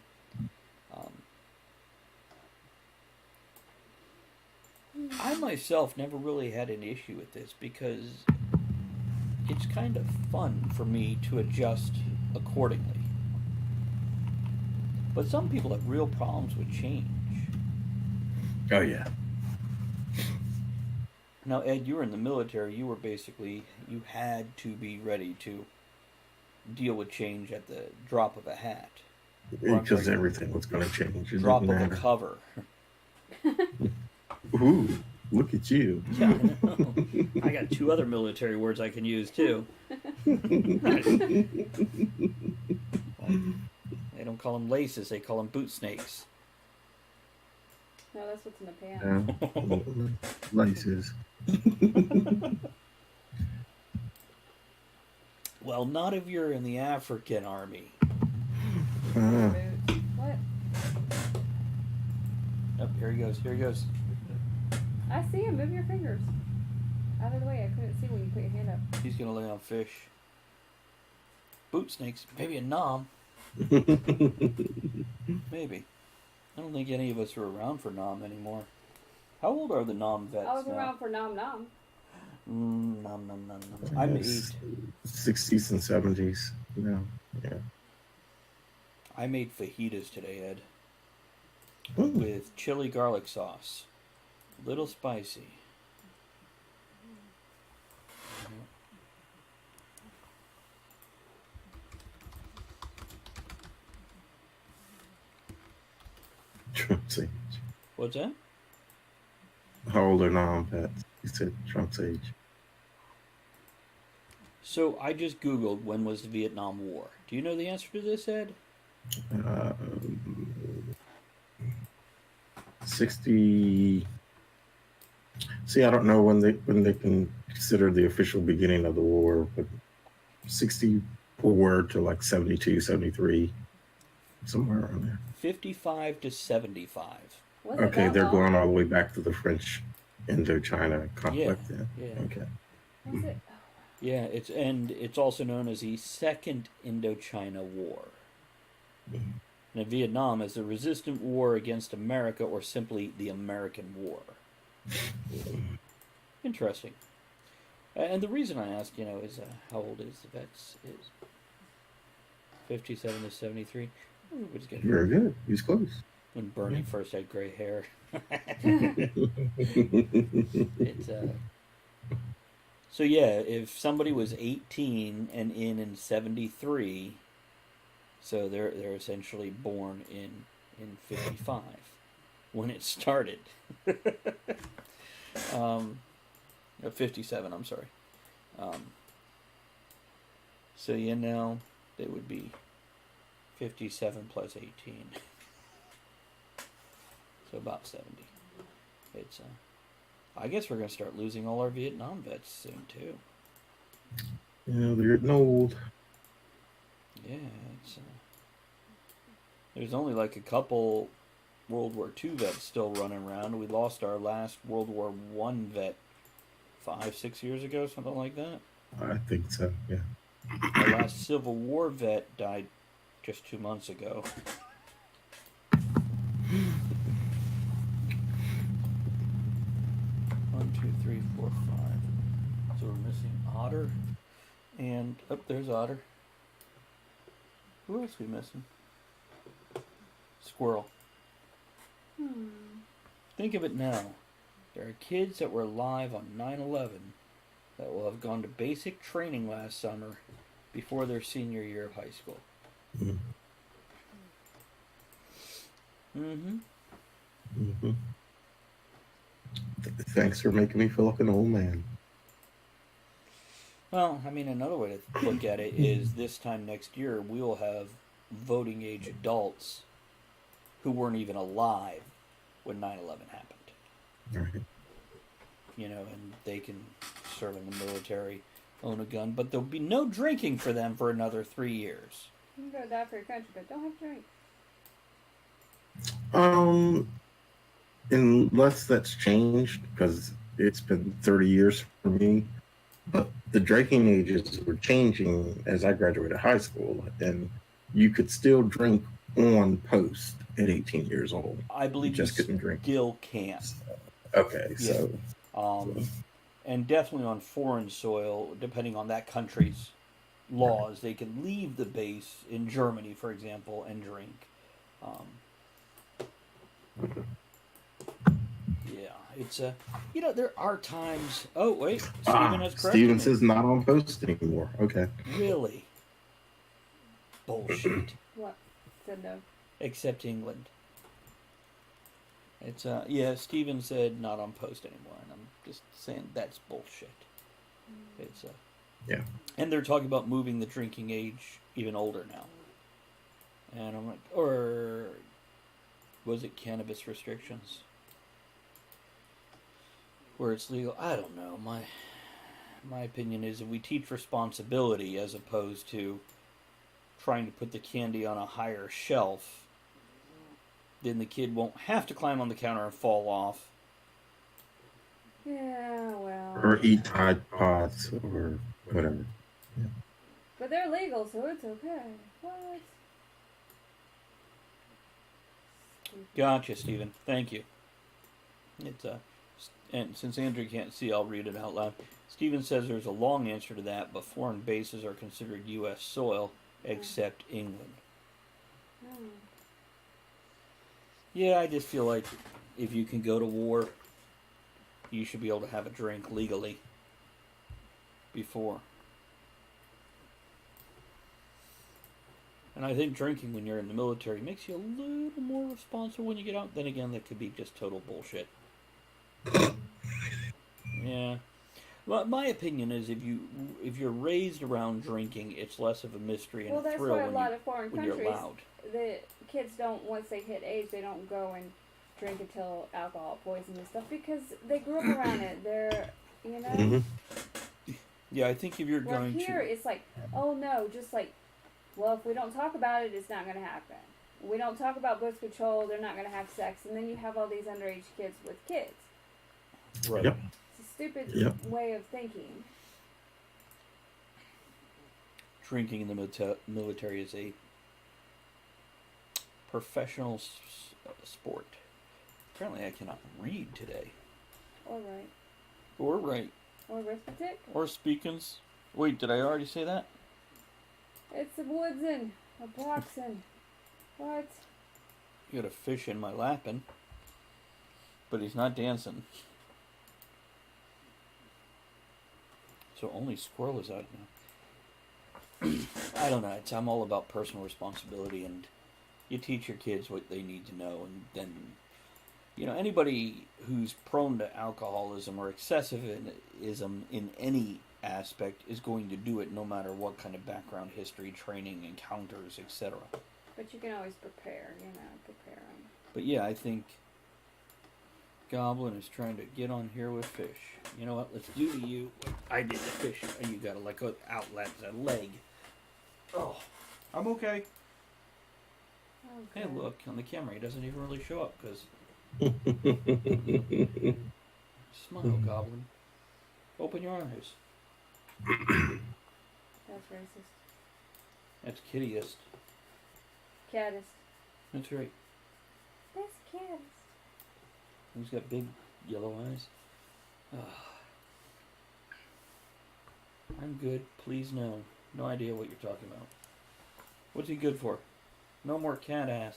Speaker 2: I myself never really had an issue with this because it's kind of fun for me to adjust accordingly. But some people have real problems with change.
Speaker 3: Oh, yeah.
Speaker 2: Now, Ed, you were in the military. You were basically, you had to be ready to deal with change at the drop of a hat.
Speaker 3: Because everything was going to change. It
Speaker 2: Drop of
Speaker 3: didn't
Speaker 2: a
Speaker 3: matter.
Speaker 2: cover.
Speaker 3: Ooh, look at you.
Speaker 2: Yeah, I know. I got two other military words I can use, too. They don't call them laces, they call them boot snakes.
Speaker 4: No, that's what's in the pants.
Speaker 3: Laces.
Speaker 2: Well, not if you're in the African army.
Speaker 4: What?
Speaker 2: Oh, here he goes, here he goes.
Speaker 4: I see him. Move your fingers. Out of the way. I couldn't see when you put your hand up.
Speaker 2: He's gonna lay on fish. Boot snakes, maybe a nom. Maybe. I don't think any of us are around for nom anymore. How old are the nom vets
Speaker 4: I was
Speaker 2: now?
Speaker 4: around for Nom Nom.
Speaker 2: Nom nom nom nom. I'm 8.
Speaker 3: 60s and 70s. Yeah.
Speaker 2: I made fajitas today, Ed.
Speaker 3: Ooh.
Speaker 2: With chili garlic sauce. Little spicy.
Speaker 3: Trump's age.
Speaker 2: What's that?
Speaker 3: How old are non-pets? You said Trump's age.
Speaker 2: So I just Googled when was the Vietnam War. Do you know the answer to this, Ed?
Speaker 3: Uh, 60. See, I don't know when they can consider the official beginning of the war, but 64 to like 72, 73, somewhere around there.
Speaker 2: 55 to 75.
Speaker 4: Was it
Speaker 3: Okay,
Speaker 4: that
Speaker 3: they're going
Speaker 4: long?
Speaker 3: all the way back to the French Indochina
Speaker 2: Yeah,
Speaker 3: conflict then.
Speaker 2: yeah.
Speaker 3: Okay.
Speaker 4: Was it?
Speaker 2: Yeah, it's also known as the Second Indochina War. Now, Vietnam is the resistant war against America, or simply the American War. Interesting. And the reason I ask, is how old is the vets? Is 57 to 73. Everybody's getting
Speaker 3: Very good. He's close.
Speaker 2: when Bernie first had gray hair. It's So yeah, if somebody was 18 and in 73, so they're essentially born in 55 when it started. 57, I'm sorry. So they would be 57 plus 18. So about 70. It's I guess we're gonna start losing all our Vietnam vets soon too.
Speaker 3: Yeah, they're getting old.
Speaker 2: Yeah, it's there's only like a couple World War II vets still running around. We lost our last World War One vet 5-6 years ago, something like that.
Speaker 3: I think so, yeah.
Speaker 2: Our last Civil War vet died just 2 months ago. 1, 2, 3, 4, 5. So we're missing Otter, and there's Otter. Who else are we missing? Squirrel. Think of it now. There are kids that were alive on 9/11 that will have gone to basic training last summer before their senior year of high school. Mm-hmm.
Speaker 3: Mm-hmm. Thanks for making me feel like an old man.
Speaker 2: Well, I mean, another way to look at it is this time next year we will have voting age adults who weren't even alive when 9/11 happened.
Speaker 3: Right.
Speaker 2: And they can serve in the military, own a gun, but there'll be no drinking for them for another 3 years.
Speaker 4: You can go die for your country, but don't have to drink.
Speaker 3: Unless that's changed, because it's been 30 years for me. But the drinking ages were changing as I graduated high school, and you could still drink on post at 18 years old.
Speaker 2: I believe
Speaker 3: you just couldn't drink.
Speaker 2: Still can.
Speaker 3: Okay,
Speaker 2: Yeah.
Speaker 3: so
Speaker 2: And definitely on foreign soil, depending on that country's laws, they can leave the base in Germany, for example, and drink. Yeah, it's there are times. Oh wait, Stephen has corrected
Speaker 3: Steven
Speaker 2: me.
Speaker 3: says not on post anymore. Okay.
Speaker 2: Really? Bullshit.
Speaker 4: What? Said no.
Speaker 2: Except England. It's Stephen said not on post anymore, and I'm just saying that's bullshit. It's
Speaker 3: Yeah.
Speaker 2: And they're talking about moving the drinking age even older now. And I'm like, or was it cannabis restrictions? Where it's legal? I don't know. My opinion is if we teach responsibility as opposed to trying to put the candy on a higher shelf, then the kid won't have to climb on the counter and fall off.
Speaker 4: Yeah, well.
Speaker 3: Or eat Tide Pods or whatever. Yeah.
Speaker 4: But they're legal, so it's okay. What?
Speaker 2: Gotcha, Stephen. Thank you. It's and since Andrew can't see, I'll read it out loud. Stephen says there's a long answer to that, but foreign bases are considered U.S. soil, except England. Yeah, I just feel like if you can go to war, you should be able to have a drink legally before. And I think drinking when you're in the military makes you a little more responsible when you get out. Then again, that could be just total bullshit. Yeah. Well, my opinion is if you're raised around drinking, it's less of a mystery and
Speaker 4: Well,
Speaker 2: a
Speaker 4: that's
Speaker 2: thrill
Speaker 4: why a lot of foreign
Speaker 2: when you're
Speaker 4: countries,
Speaker 2: allowed.
Speaker 4: the kids don't, once they hit age, they don't go and drink until alcohol poison and stuff because they grew up around it. They're, you know.
Speaker 3: Mm-hmm.
Speaker 2: Yeah, I think if you're
Speaker 4: Where
Speaker 2: going
Speaker 4: here,
Speaker 2: to,
Speaker 4: it's like, oh no, just like, well, if we don't talk about it, it's not going to happen. We don't talk about birth control, they're not going to have sex, and then you have all these underage kids with kids.
Speaker 2: right?
Speaker 3: Yep.
Speaker 4: It's a stupid
Speaker 3: Yep.
Speaker 4: way of thinking.
Speaker 2: Drinking in the military is a professional sport. Apparently, I cannot read today.
Speaker 4: Or right.
Speaker 2: Or write.
Speaker 4: Or arithmetic.
Speaker 2: Or speakins. Wait, did I already say that?
Speaker 4: It's a woodsin. A boxin. What?
Speaker 2: You got a fish in my lappin'. But he's not dancing. So only squirrel is out now. I don't know. I'm all about personal responsibility, and you teach your kids what they need to know, and then, anybody who's prone to alcoholism or excessivism in any aspect is going to do it no matter what kind of background, history, training, encounters, etc.
Speaker 4: But you can always prepare, prepare them.
Speaker 2: But yeah, I think Goblin is trying to get on here with fish. You know what? Let's do to you what I did to fish. And you gotta let go outlet, a leg. Oh, I'm okay.
Speaker 4: Okay.
Speaker 2: Hey, look, on the camera, he doesn't even really show up because. Smile, Goblin. Open your eyes.
Speaker 4: That's racist.
Speaker 2: That's kittiest.
Speaker 4: Caddist.
Speaker 2: That's right.
Speaker 4: That's caddist.
Speaker 2: He's got big yellow eyes. Ah. I'm good. Please no. No idea what you're talking about. What's he good for? No more cat ass.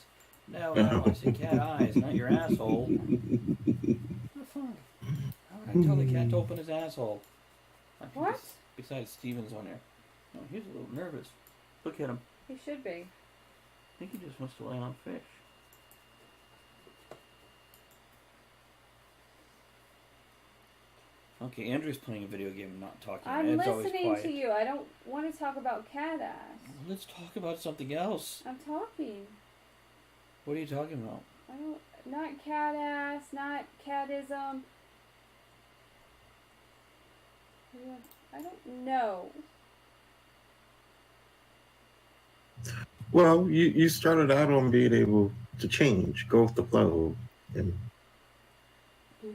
Speaker 2: No, I say cat eyes, not your asshole. Oh, fine. How would I tell the cat to open his asshole?
Speaker 4: What?
Speaker 2: Besides, Steven's on there. No, he's a little nervous. Look at him.
Speaker 4: He should be.
Speaker 2: I think he just wants to lay on fish. Okay, Andrew's playing a video game and not talking.
Speaker 4: I'm
Speaker 2: Ed's always
Speaker 4: listening
Speaker 2: quiet.
Speaker 4: to you. I don't want to talk about cat ass.
Speaker 2: Well, let's talk about something else.
Speaker 4: I'm talking.
Speaker 2: What are you talking about?
Speaker 4: Not cat ass, not catism. I don't know.
Speaker 3: Well, you started out on being able to change, go with the flow. And
Speaker 4: Yeah.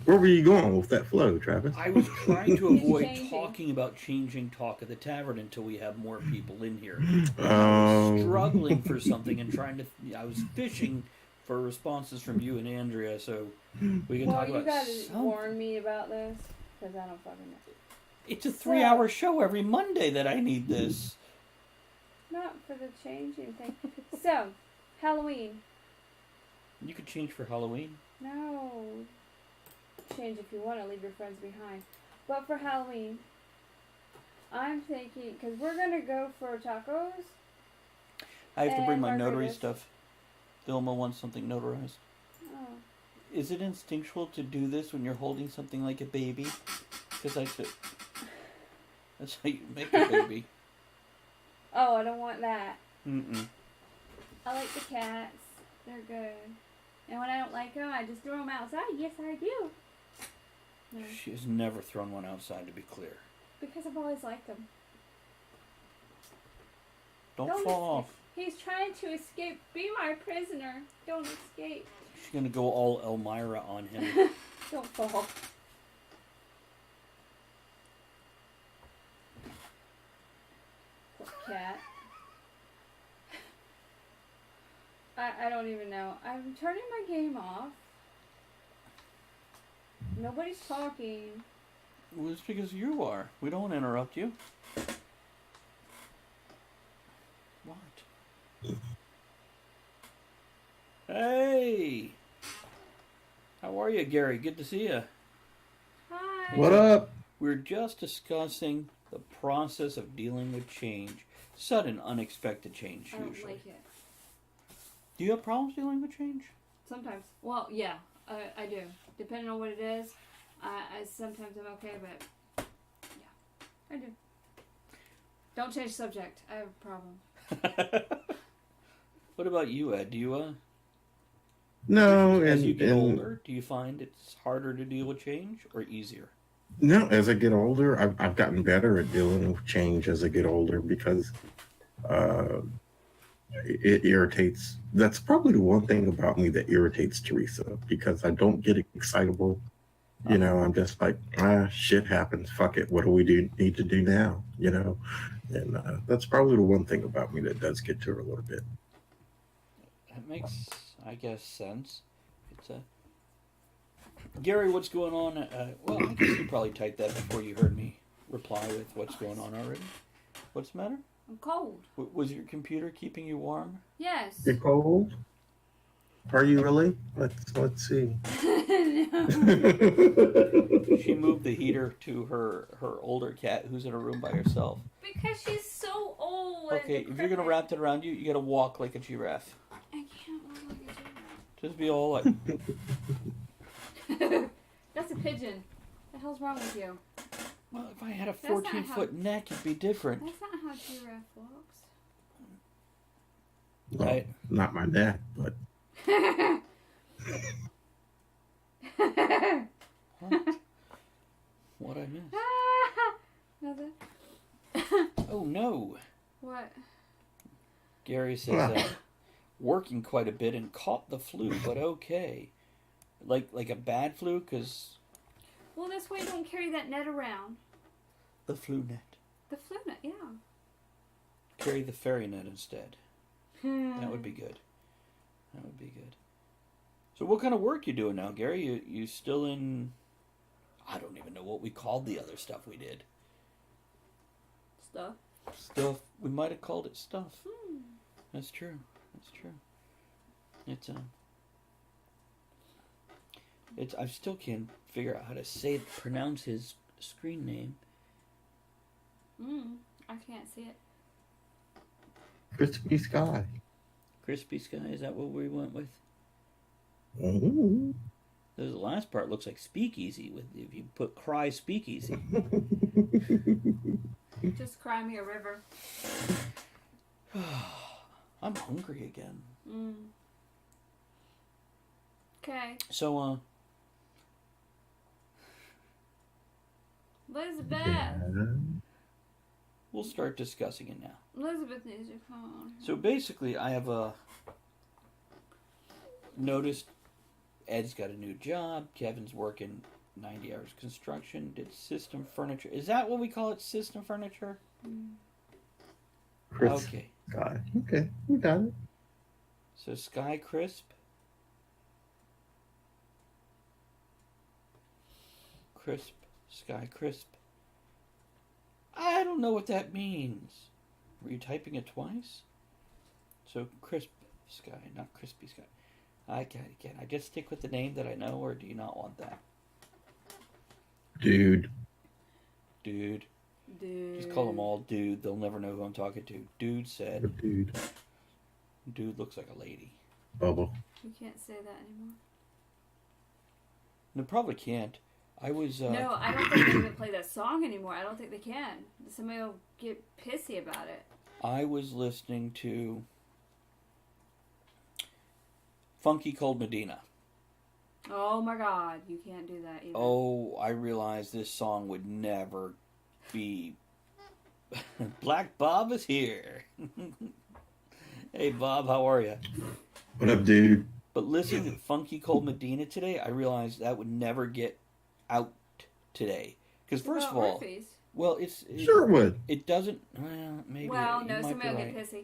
Speaker 3: where were you going with that flow, Travis?
Speaker 2: I was trying to
Speaker 4: He's
Speaker 2: avoid
Speaker 4: changing.
Speaker 2: talking about changing talk at the tavern until we have more people in here. I was struggling for something and I was fishing for responses from you and Andrea so we can
Speaker 4: Well,
Speaker 2: talk
Speaker 4: you
Speaker 2: about
Speaker 4: gotta
Speaker 2: something.
Speaker 4: warn me about this, because I don't fucking know.
Speaker 2: It's a 3-hour show every Monday that I need this.
Speaker 4: Not for the changing thing. So, Halloween.
Speaker 2: You could change for Halloween.
Speaker 4: No. Change if you want to, leave your friends behind. But for Halloween, I'm thinking, because we're going to go for tacos.
Speaker 2: I have to bring
Speaker 4: And
Speaker 2: my notary
Speaker 4: margaritas.
Speaker 2: stuff. Vilma wants something notarized.
Speaker 4: Oh.
Speaker 2: Is it instinctual to do this when you're holding something like a baby? Because that's how you make a baby.
Speaker 4: Oh, I don't want that.
Speaker 2: Mm-mm.
Speaker 4: I like the cats. They're good. And when I don't like them, I just throw them outside. Yes, I do. No,
Speaker 2: She has never thrown one outside, to be clear.
Speaker 4: because I've always liked them.
Speaker 2: Don't fall off.
Speaker 4: He's trying to escape. Be my prisoner. Don't escape.
Speaker 2: She's gonna go all Elmira on him.
Speaker 4: Don't fall. Poor cat. I don't even know. I'm turning my game off. Nobody's talking.
Speaker 2: Well, it's because you are. We don't want to interrupt you. What? Hey! How are you, Gary? Good to see you.
Speaker 4: Hi.
Speaker 3: What up?
Speaker 2: We're just discussing the process of dealing with change. Sudden, unexpected change,
Speaker 4: I don't
Speaker 2: usually.
Speaker 4: like it.
Speaker 2: Do you have problems dealing with change?
Speaker 4: Sometimes. Well, yeah, I do. Depending on what it is. I sometimes I'm okay, but yeah, I do. Don't change subject. I have a problem.
Speaker 2: What about you, Ed? Do you
Speaker 3: No,
Speaker 2: as
Speaker 3: and
Speaker 2: you get
Speaker 3: and
Speaker 2: older, do you find it's harder to deal with change or easier?
Speaker 3: no, as I get older, I've gotten better at dealing with change as I get older because uh, it irritates. That's probably the one thing about me that irritates Teresa because I don't get excitable. I'm just like, shit happens. Fuck it. What do we need to do now? And that's probably the one thing about me that does get to her a little bit.
Speaker 2: That makes, I guess, sense. It's Gary, what's going on? Well, I guess you probably typed that before you heard me reply with what's going on already. What's the matter?
Speaker 4: I'm cold.
Speaker 2: Was your computer keeping you warm?
Speaker 4: Yes.
Speaker 3: You're cold? Are you really? Let's see.
Speaker 2: She moved the heater to her older cat who's in a room by herself.
Speaker 4: Because she's so old.
Speaker 2: Okay, if you're gonna wrap it around you, you gotta walk like a giraffe.
Speaker 4: I can't walk like a giraffe.
Speaker 2: Just be all like.
Speaker 4: That's a pigeon. What the hell's wrong with you?
Speaker 2: Well, if I had a 14-foot neck, it'd be different.
Speaker 4: That's not how giraffe walks.
Speaker 3: Well,
Speaker 2: Right.
Speaker 3: Not my neck, but.
Speaker 2: What I missed?
Speaker 4: Nothing.
Speaker 2: Oh no.
Speaker 4: What?
Speaker 2: Gary says working quite a bit and caught the flu, but okay. Like a bad flu, because
Speaker 4: Well, that's why you don't carry that net around.
Speaker 2: the flu net.
Speaker 4: The flu net, yeah.
Speaker 2: Carry the fairy net instead. That would be good. That would be good. So what kind of work you doing now, Gary? You still in? I don't even know what we called the other stuff we did.
Speaker 4: Stuff.
Speaker 2: Stuff. We might have called it stuff. That's true. That's true. It's I still can't figure out how to pronounce his screen name.
Speaker 4: I can't see it.
Speaker 3: Crispy Sky.
Speaker 2: Crispy Sky, is that what we went with?
Speaker 3: Ooh.
Speaker 2: The last part looks like Speakeasy if you put Cry Speakeasy.
Speaker 4: Just cry me a river.
Speaker 2: I'm hungry again.
Speaker 4: Okay.
Speaker 2: So
Speaker 4: Elizabeth.
Speaker 3: Yeah.
Speaker 2: we'll start discussing it now.
Speaker 4: Elizabeth needs your phone.
Speaker 2: So basically, I have noticed Ed's got a new job. Kevin's working 90 hours construction. Did system furniture. Is that what we call it? System furniture?
Speaker 3: Crispy
Speaker 2: Okay.
Speaker 3: Sky. Okay, we got it.
Speaker 2: So Sky Crisp. Crisp. Sky Crisp. I don't know what that means. Were you typing it twice? So Crisp Sky, not Crispy Sky. Can I just stick with the name that I know, or do you not want that?
Speaker 3: Dude.
Speaker 4: Dude.
Speaker 2: Just call them all dude. They'll never know who I'm talking to. Dude said.
Speaker 3: Dude.
Speaker 2: Dude looks like a lady.
Speaker 3: Bubble.
Speaker 4: You can't say that anymore.
Speaker 2: No, probably can't. I was.
Speaker 4: No, I don't think they even play that song anymore. I don't think they can. Somebody will get pissy about it.
Speaker 2: I was listening to Funky Cold Medina.
Speaker 4: Oh my God, you can't do that either.
Speaker 2: Oh, I realized this song would never be. Black Bob is here. Hey Bob, how are you?
Speaker 3: What up, dude?
Speaker 2: But listening to Funky Cold Medina today, I realized that would never get out today. Because first of all, well,
Speaker 3: Sure it would.
Speaker 2: It doesn't. Well, maybe.
Speaker 4: Well,
Speaker 2: you
Speaker 4: no,
Speaker 2: might
Speaker 4: somebody
Speaker 2: be
Speaker 4: will
Speaker 2: right.
Speaker 4: get pissy.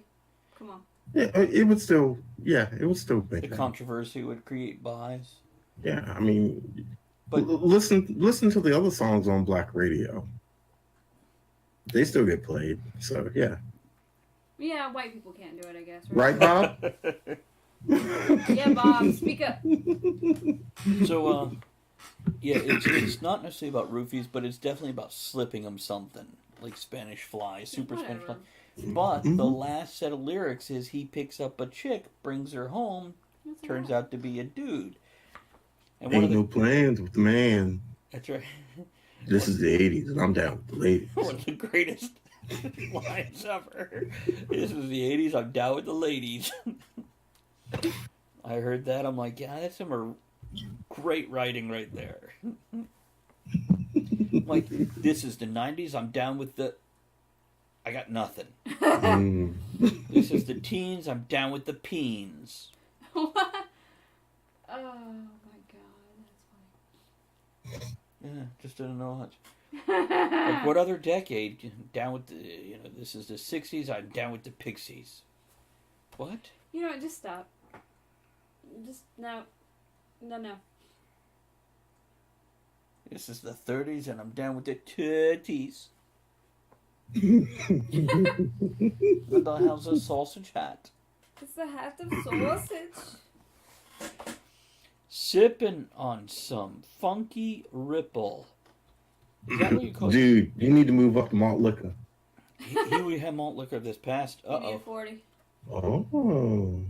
Speaker 4: Come on.
Speaker 3: Yeah, it would still. Yeah, it would still make
Speaker 2: The
Speaker 3: that.
Speaker 2: controversy would create buys.
Speaker 3: Yeah, I mean,
Speaker 2: But
Speaker 3: listen to the other songs on Black Radio. They still get played. So yeah.
Speaker 4: Yeah, white people can't do it, I guess.
Speaker 3: Right, Bob?
Speaker 4: Yeah, Bob, speak up.
Speaker 2: So, yeah, it's not necessarily about roofies, but it's definitely about slipping them something. Like Spanish Fly, Super Spanish Fly. But the last set of lyrics is he picks up a chick, brings her home, turns out to be a dude. And
Speaker 3: Ain't no plans with the man.
Speaker 2: That's right.
Speaker 3: This is the 80s, and I'm down with the ladies.
Speaker 2: One of the greatest lines ever. This is the 80s. I'm down with the ladies. I heard that. I'm like, yeah, that's some great writing right there. Like, this is the 90s. I'm down with the... I got nothing. This is the teens. I'm down with the peens.
Speaker 4: What? Oh my god, that's funny.
Speaker 2: Yeah, just didn't know much. Like, what other decade? Down with the... this is the 60s. I'm down with the Pixies. What?
Speaker 4: You know what? Just stop. Just, no. No.
Speaker 2: This is the 30s, and I'm down with the titties. What the hell's a sausage hat?
Speaker 4: It's the hat of sausage.
Speaker 2: Sipping on some funky ripple. Is that what you call it?
Speaker 3: Dude, you need to move up to malt liquor.
Speaker 2: We had malt liquor this past.
Speaker 4: Give me a 40.
Speaker 3: Oh.
Speaker 4: It's a lot of words.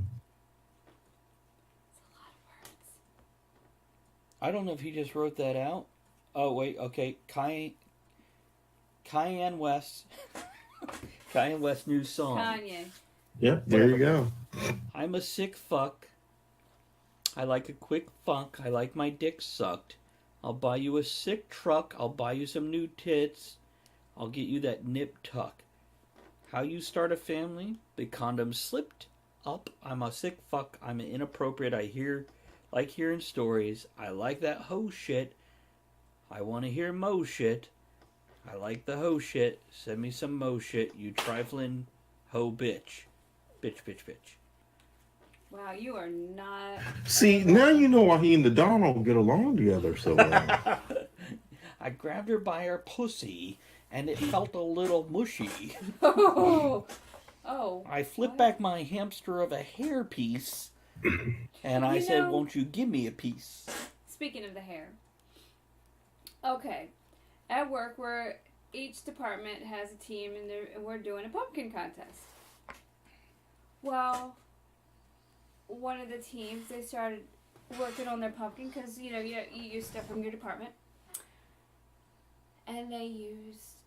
Speaker 2: I don't know if he just wrote that out. Oh, wait, okay. Cayenne West. Cayenne West new song.
Speaker 4: Kanye.
Speaker 3: Yeah, there you go.
Speaker 2: I'm a sick fuck. I like a quick funk. I like my dick sucked. I'll buy you a sick truck. I'll buy you some new tits. I'll get you that nip tuck. How you start a family? The condom slipped up. I'm a sick fuck. I'm inappropriate. I like hearing stories. I like that hoe shit. I want to hear mo shit. I like the hoe shit. Send me some mo shit. You trifling hoe bitch. Bitch.
Speaker 4: Wow, you are not.
Speaker 3: See, now you know why he and the Donald get along together so well.
Speaker 2: I grabbed her by her pussy, and it felt a little mushy.
Speaker 4: Oh.
Speaker 2: I flipped back my hamster of a hair piece, and I said, won't you give me a piece?
Speaker 4: Speaking of the hair. Okay. At work, where each department has a team, and we're doing a pumpkin contest. Well, one of the teams, they started working on their pumpkin because, you use stuff from your department. And they used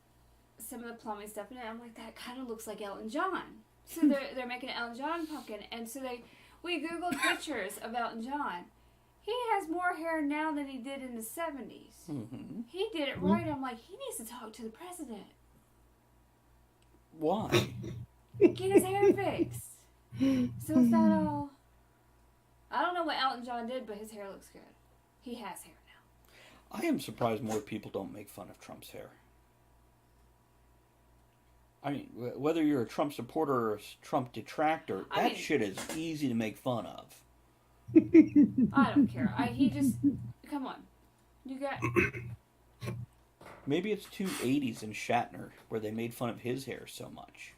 Speaker 4: some of the plumbing stuff in it. I'm like, that kind of looks like Elton John. So they're making an Elton John pumpkin. And so we Googled pictures of Elton John. He has more hair now than he did in the 70s.
Speaker 2: Mm-hmm.
Speaker 4: He did it right. I'm like, he needs to talk to the president.
Speaker 2: Why?
Speaker 4: Get his hair fixed. So it's not all... I don't know what Elton John did, but his hair looks good. He has hair now.
Speaker 2: I am surprised more people don't make fun of Trump's hair. I mean, whether you're a Trump supporter or a Trump detractor, shit is easy to make fun of.
Speaker 4: I don't care. He just... Come on. You got...
Speaker 2: Maybe it's too 80s in Shatner, where they made fun of his hair so much.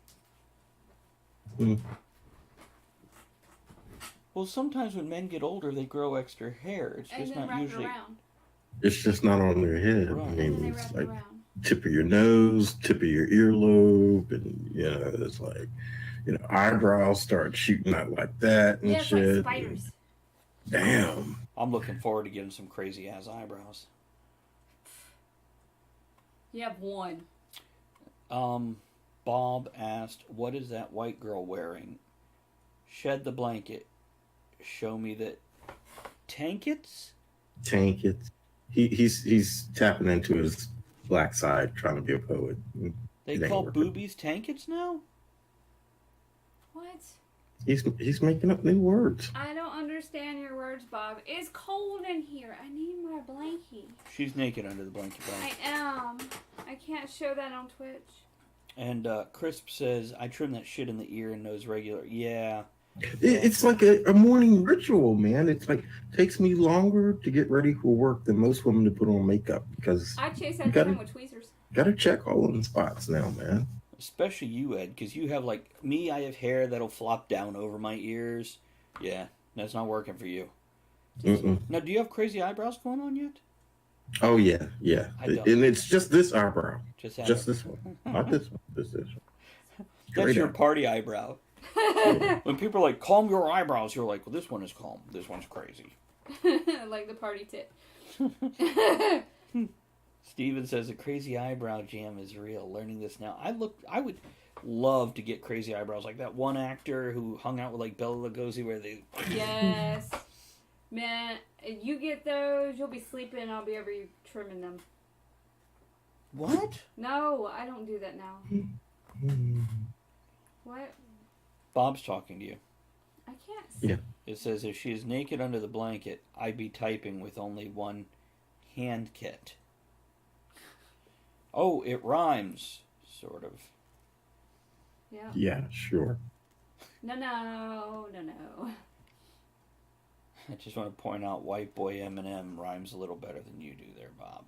Speaker 2: Well, sometimes when men get older, they grow extra hair. It's just not usually...
Speaker 3: It's just not on their head.
Speaker 2: Right.
Speaker 3: I mean, it's like tip of your nose, tip of your earlobe, and, it's like, eyebrows start shooting out like that and shit.
Speaker 4: It's like spiders.
Speaker 3: Damn.
Speaker 2: I'm looking forward to getting some crazy-ass eyebrows.
Speaker 4: You have one.
Speaker 2: Bob asked, what is that white girl wearing? Shed the blanket. Show me that... Tankets?
Speaker 3: Tankets. He's tapping into his black side, trying to be a poet.
Speaker 2: They call boobies tankets now?
Speaker 4: What?
Speaker 3: He's making up new words.
Speaker 4: I don't understand your words, Bob. It's cold in here. I need my blankie.
Speaker 2: She's naked under the blanket.
Speaker 4: I am. I can't show that on Twitch.
Speaker 2: And Crisp says, I trim that shit in the ear and nose regular. Yeah.
Speaker 3: It's like a morning ritual, man. It's like, takes me longer to get ready for work than most women to put on makeup because
Speaker 4: I chase that down with tweezers.
Speaker 3: Gotta check all of the spots now, man.
Speaker 2: Especially you, Ed, because you have, like, me, I have hair that'll flop down over my ears. Yeah, that's not working for you. Now, do you have crazy eyebrows going on yet?
Speaker 3: Oh, yeah. And it's just this eyebrow.
Speaker 2: Just
Speaker 3: this one. Not this one. This one.
Speaker 2: That's your party eyebrow. When people are like, calm your eyebrows, you're like, well, this one is calm. This one's crazy.
Speaker 4: Like the party tit.
Speaker 2: Steven says a crazy eyebrow jam is real. Learning this now. I would love to get crazy eyebrows like that one actor who hung out with like Bela Lugosi where they.
Speaker 4: Yes. Man, if you get those, you'll be sleeping and I'll be over you trimming them.
Speaker 2: What?
Speaker 4: No, I don't do that now. What?
Speaker 2: Bob's talking to you.
Speaker 4: I can't see.
Speaker 3: Yeah.
Speaker 2: It says if she is naked under the blanket, I'd be typing with only one hand kit. Oh, it rhymes, sort of.
Speaker 4: Yeah.
Speaker 3: Yeah, sure.
Speaker 4: No.
Speaker 2: I just want to point out White Boy Eminem rhymes a little better than you do there, Bob.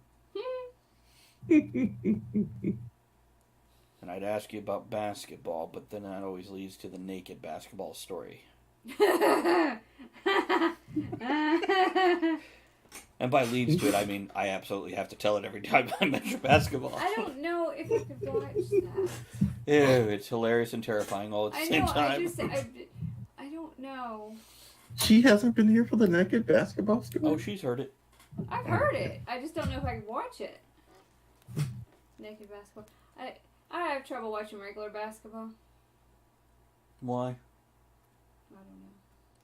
Speaker 2: And I'd ask you about basketball, but then that always leads to the naked basketball story. And by leads to it, I mean I absolutely have to tell it every time I mention basketball.
Speaker 4: I don't know if I could watch that.
Speaker 2: Ew, it's hilarious and terrifying all at the same time.
Speaker 4: I don't know.
Speaker 3: She hasn't been here for the naked basketball story?
Speaker 2: Oh, she's heard it.
Speaker 4: I've heard it. I just don't know if I could watch it. Naked basketball. I have trouble watching regular basketball.
Speaker 2: Why?
Speaker 4: I don't know.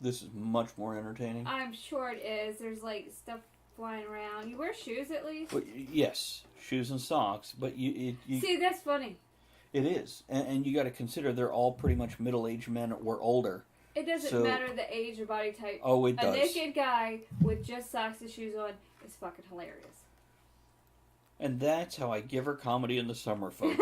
Speaker 2: This is much more entertaining.
Speaker 4: I'm sure it is. There's like stuff flying around. You wear shoes at least?
Speaker 2: But yes, shoes and socks. But you
Speaker 4: See, that's funny.
Speaker 2: It is, and you got to consider they're all pretty much middle-aged men or older.
Speaker 4: It doesn't matter the age or body type.
Speaker 2: Oh, it does.
Speaker 4: A naked guy with just socks and shoes on is fucking hilarious.
Speaker 2: And that's how I give her comedy in the summer, folks.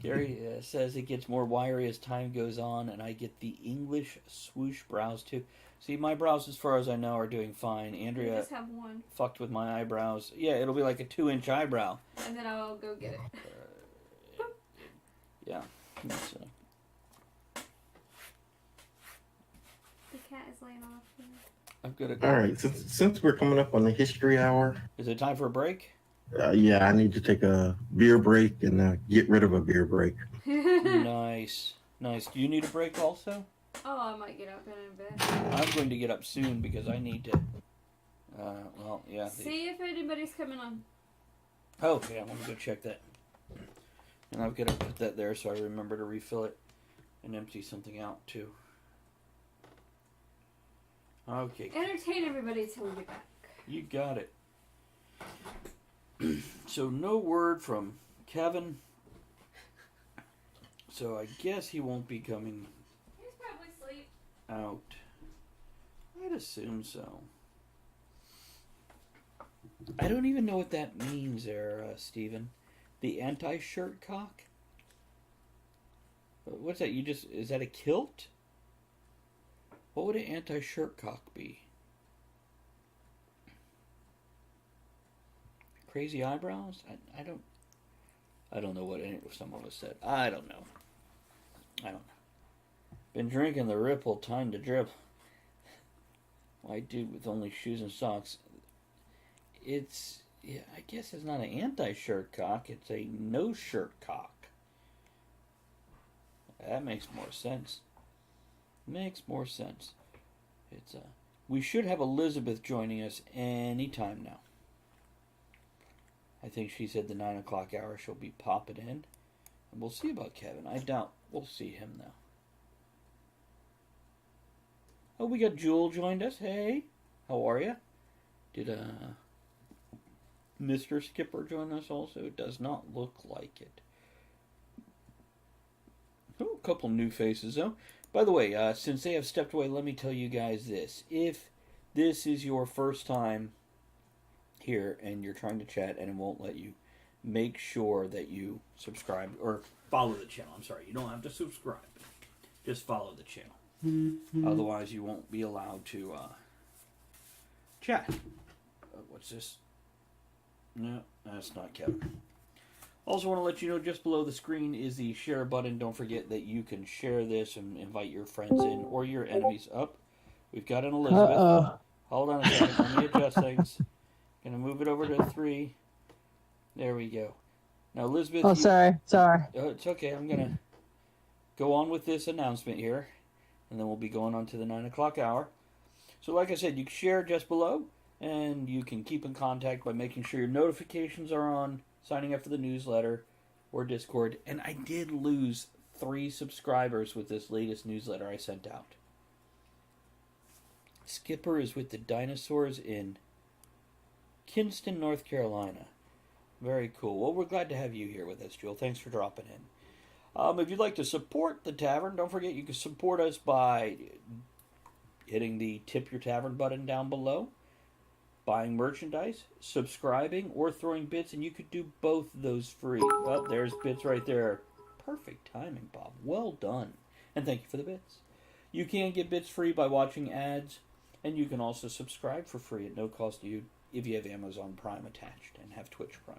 Speaker 2: Gary says it gets more wiry as time goes on, and I get the English swoosh brows too. See, my brows, as far as I know, are doing fine. Andrea
Speaker 4: I just have one.
Speaker 2: fucked with my eyebrows. Yeah, it'll be like a 2-inch eyebrow.
Speaker 4: And then I'll go get it.
Speaker 2: Yeah. That's,
Speaker 4: The cat is laying off here.
Speaker 2: I've got a.
Speaker 3: All right, since we're coming up on the history hour,
Speaker 2: Is it time for a break?
Speaker 3: yeah, I need to take a beer break and get rid of a beer break.
Speaker 2: Nice. Do you need a break also?
Speaker 4: Oh, I might get up in a bit.
Speaker 2: I'm going to get up soon because I need to. Well, yeah.
Speaker 4: See if anybody's coming on.
Speaker 2: Oh, yeah. Let me go check that. And I've got to put that there so I remember to refill it and empty something out too. Okay.
Speaker 4: Entertain everybody till we get back.
Speaker 2: You got it. So no word from Kevin. So I guess he won't be coming
Speaker 4: He's probably asleep.
Speaker 2: out. I'd assume so. I don't even know what that means there, Stephen. The anti-shirt cock? What's that? Is that a kilt? What would an anti-shirt cock be? Crazy eyebrows? I don't know what someone has said. I don't know. Been drinking the Ripple, time to drip. Why dude with only shoes and socks? Yeah, I guess it's not an anti-shirt cock. It's a no-shirt cock. That makes more sense. It's we should have Elizabeth joining us anytime now. I think she said the 9 o'clock hour she'll be popping in. And we'll see about Kevin. I doubt we'll see him now. Oh, we got Jewel joined us. Hey, how are you? Did Mr. Skipper join us also? It does not look like it. Oh, a couple new faces though. By the way, since they have stepped away, let me tell you guys this. If this is your first time here and you're trying to chat and it won't let you, make sure that you subscribe or follow the channel. I'm sorry, you don't have to subscribe. Just follow the channel. Otherwise, you won't be allowed to chat. What's this? No, that's not Kevin. Also want to let you know just below the screen is the share button. Don't forget that you can share this and invite your friends in or your enemies up. We've got an Elizabeth. Hold on a second. Let me adjust things. Gonna move it over to 3. There we go. Now, Elizabeth.
Speaker 5: Oh, sorry.
Speaker 2: Oh, it's okay. I'm gonna go on with this announcement here, and then we'll be going on to the 9 o'clock hour. So like I said, you can share just below, and you can keep in contact by making sure your notifications are on, signing up for the newsletter or Discord. And I did lose 3 subscribers with this latest newsletter I sent out. Skipper is with the dinosaurs in Kinston, North Carolina. Very cool. Well, we're glad to have you here with us, Jewel. Thanks for dropping in. If you'd like to support the tavern, don't forget you can support us by hitting the Tip Your Tavern button down below, buying merchandise, subscribing, or throwing bits, and you could do both of those free. Well, there's bits right there. Perfect timing, Bob. Well done. And thank you for the bits. You can get bits free by watching ads, and you can also subscribe for free at no cost to you if you have Amazon Prime attached and have Twitch Prime.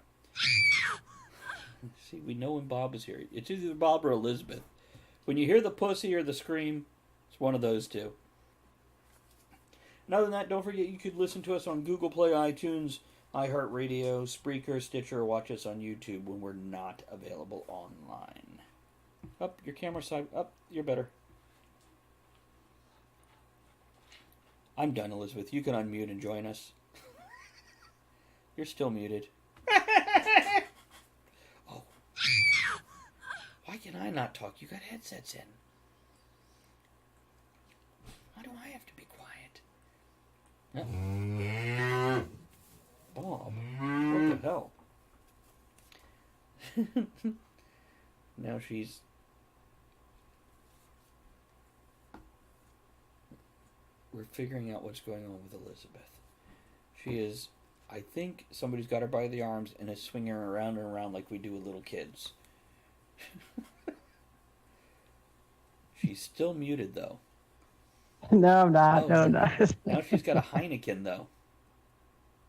Speaker 2: See, we know when Bob is here. It's either Bob or Elizabeth. When you hear the pussy or the scream, it's one of those two. And other than that, don't forget you could listen to us on Google Play, iTunes, iHeartRadio, Spreaker, Stitcher, or watch us on YouTube when we're not available online. Up, your camera side. Up, you're better. I'm done, Elizabeth. You can unmute and join us. You're still muted. Oh. Why can I not talk? You got headsets in. Why do I have to be quiet? Bob, what the hell? Now she's... We're figuring out what's going on with Elizabeth. She is... I think somebody's got her by the arms and is swinging her around and around like we do with little kids. She's still muted, though.
Speaker 5: No, I'm not.
Speaker 2: Oh,
Speaker 5: no, I'm not.
Speaker 2: Now she's got a Heineken, though.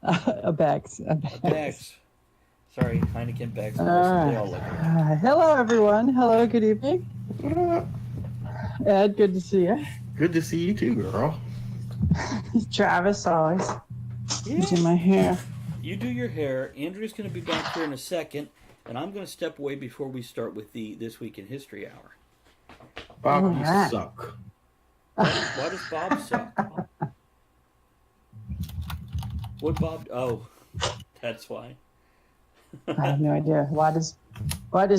Speaker 5: A Bex.
Speaker 2: A Bex. Sorry, Heineken, Bex. They all look
Speaker 5: hello, everyone. Hello, good evening. Ed, good to see you.
Speaker 3: Good to see you too, girl.
Speaker 5: Travis, always.
Speaker 2: Yeah.
Speaker 5: Do my hair.
Speaker 2: You do your hair. Andrew's going to be back here in a second, and I'm going to step away before we start with the This Week in History Hour.
Speaker 3: Bob, you
Speaker 5: Alright.
Speaker 3: suck.
Speaker 2: Why does Bob suck? What Bob... Oh, that's why.
Speaker 5: I have no idea. Why does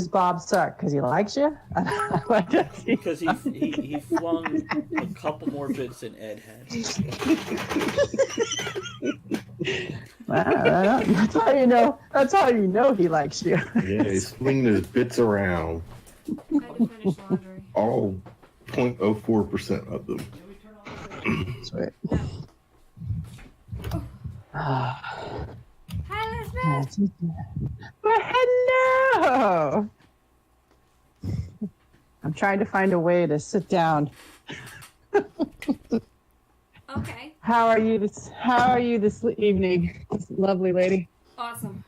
Speaker 5: Bob suck? Because he likes you? Why does he?
Speaker 2: Because he flung a couple more bits than Ed had.
Speaker 5: Wow, that's how you know. That's how you know he likes you.
Speaker 3: Yeah, he's flinging his bits around.
Speaker 4: I had to finish laundry.
Speaker 3: All 0.04% of them.
Speaker 5: Sweet.
Speaker 4: Hi, Elizabeth.
Speaker 5: Well, hello. I'm trying to find a way to sit down.
Speaker 4: Okay.
Speaker 5: How are you this evening, this lovely lady?
Speaker 4: Awesome.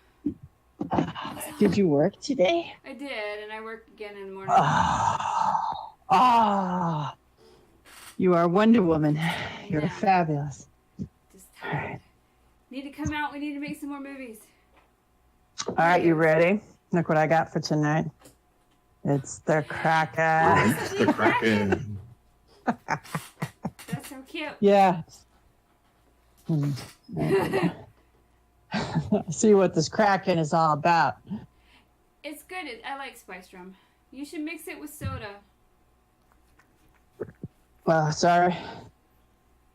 Speaker 5: Did you work today?
Speaker 4: I did, and I work again in the morning.
Speaker 5: You are Wonder Woman. You're
Speaker 4: Yeah.
Speaker 5: fabulous.
Speaker 4: Just tired. Need to come out. We need to make some more movies.
Speaker 5: All right, you ready? Look what I got for tonight. It's the Kraken.
Speaker 3: It's the Kraken.
Speaker 4: That's so cute.
Speaker 5: Yeah. See what this Kraken is all about.
Speaker 4: It's good. I like spice rum. You should mix it with soda.
Speaker 5: Well, sorry.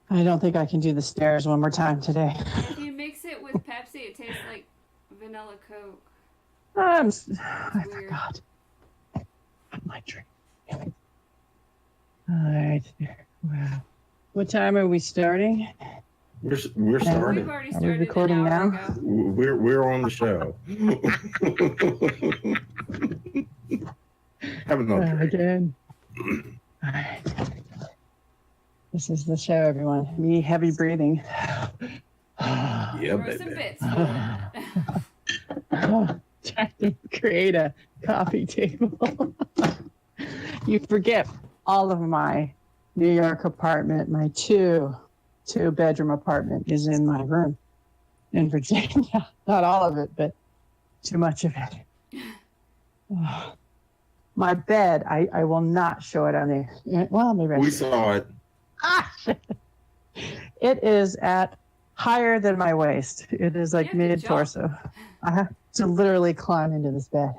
Speaker 5: I don't think I can do the stairs one more time today.
Speaker 4: If you mix it with Pepsi, it tastes like vanilla Coke.
Speaker 5: I
Speaker 4: weird.
Speaker 5: forgot. My drink. All right. Wow. What time are we starting?
Speaker 3: We're
Speaker 4: We've
Speaker 3: started.
Speaker 4: already
Speaker 5: Are we
Speaker 4: started
Speaker 5: recording
Speaker 4: an hour
Speaker 5: now?
Speaker 4: ago.
Speaker 3: We're on the show. Have another drink.
Speaker 5: Again. All right. This is the show, everyone. Me heavy breathing.
Speaker 3: Yeah,
Speaker 4: Throw some
Speaker 3: baby.
Speaker 4: bits.
Speaker 5: Trying to create a coffee table. You forget all of my New York apartment, my two-bedroom apartment is in my room in Virginia. Not all of it, but too much of it. My bed, I will not show it on there. Well, maybe I
Speaker 3: We
Speaker 5: should.
Speaker 3: saw it.
Speaker 5: Ah, shit. It is at higher than my waist. It is like
Speaker 4: You have to
Speaker 5: mid torso. I have to literally climb into this bed.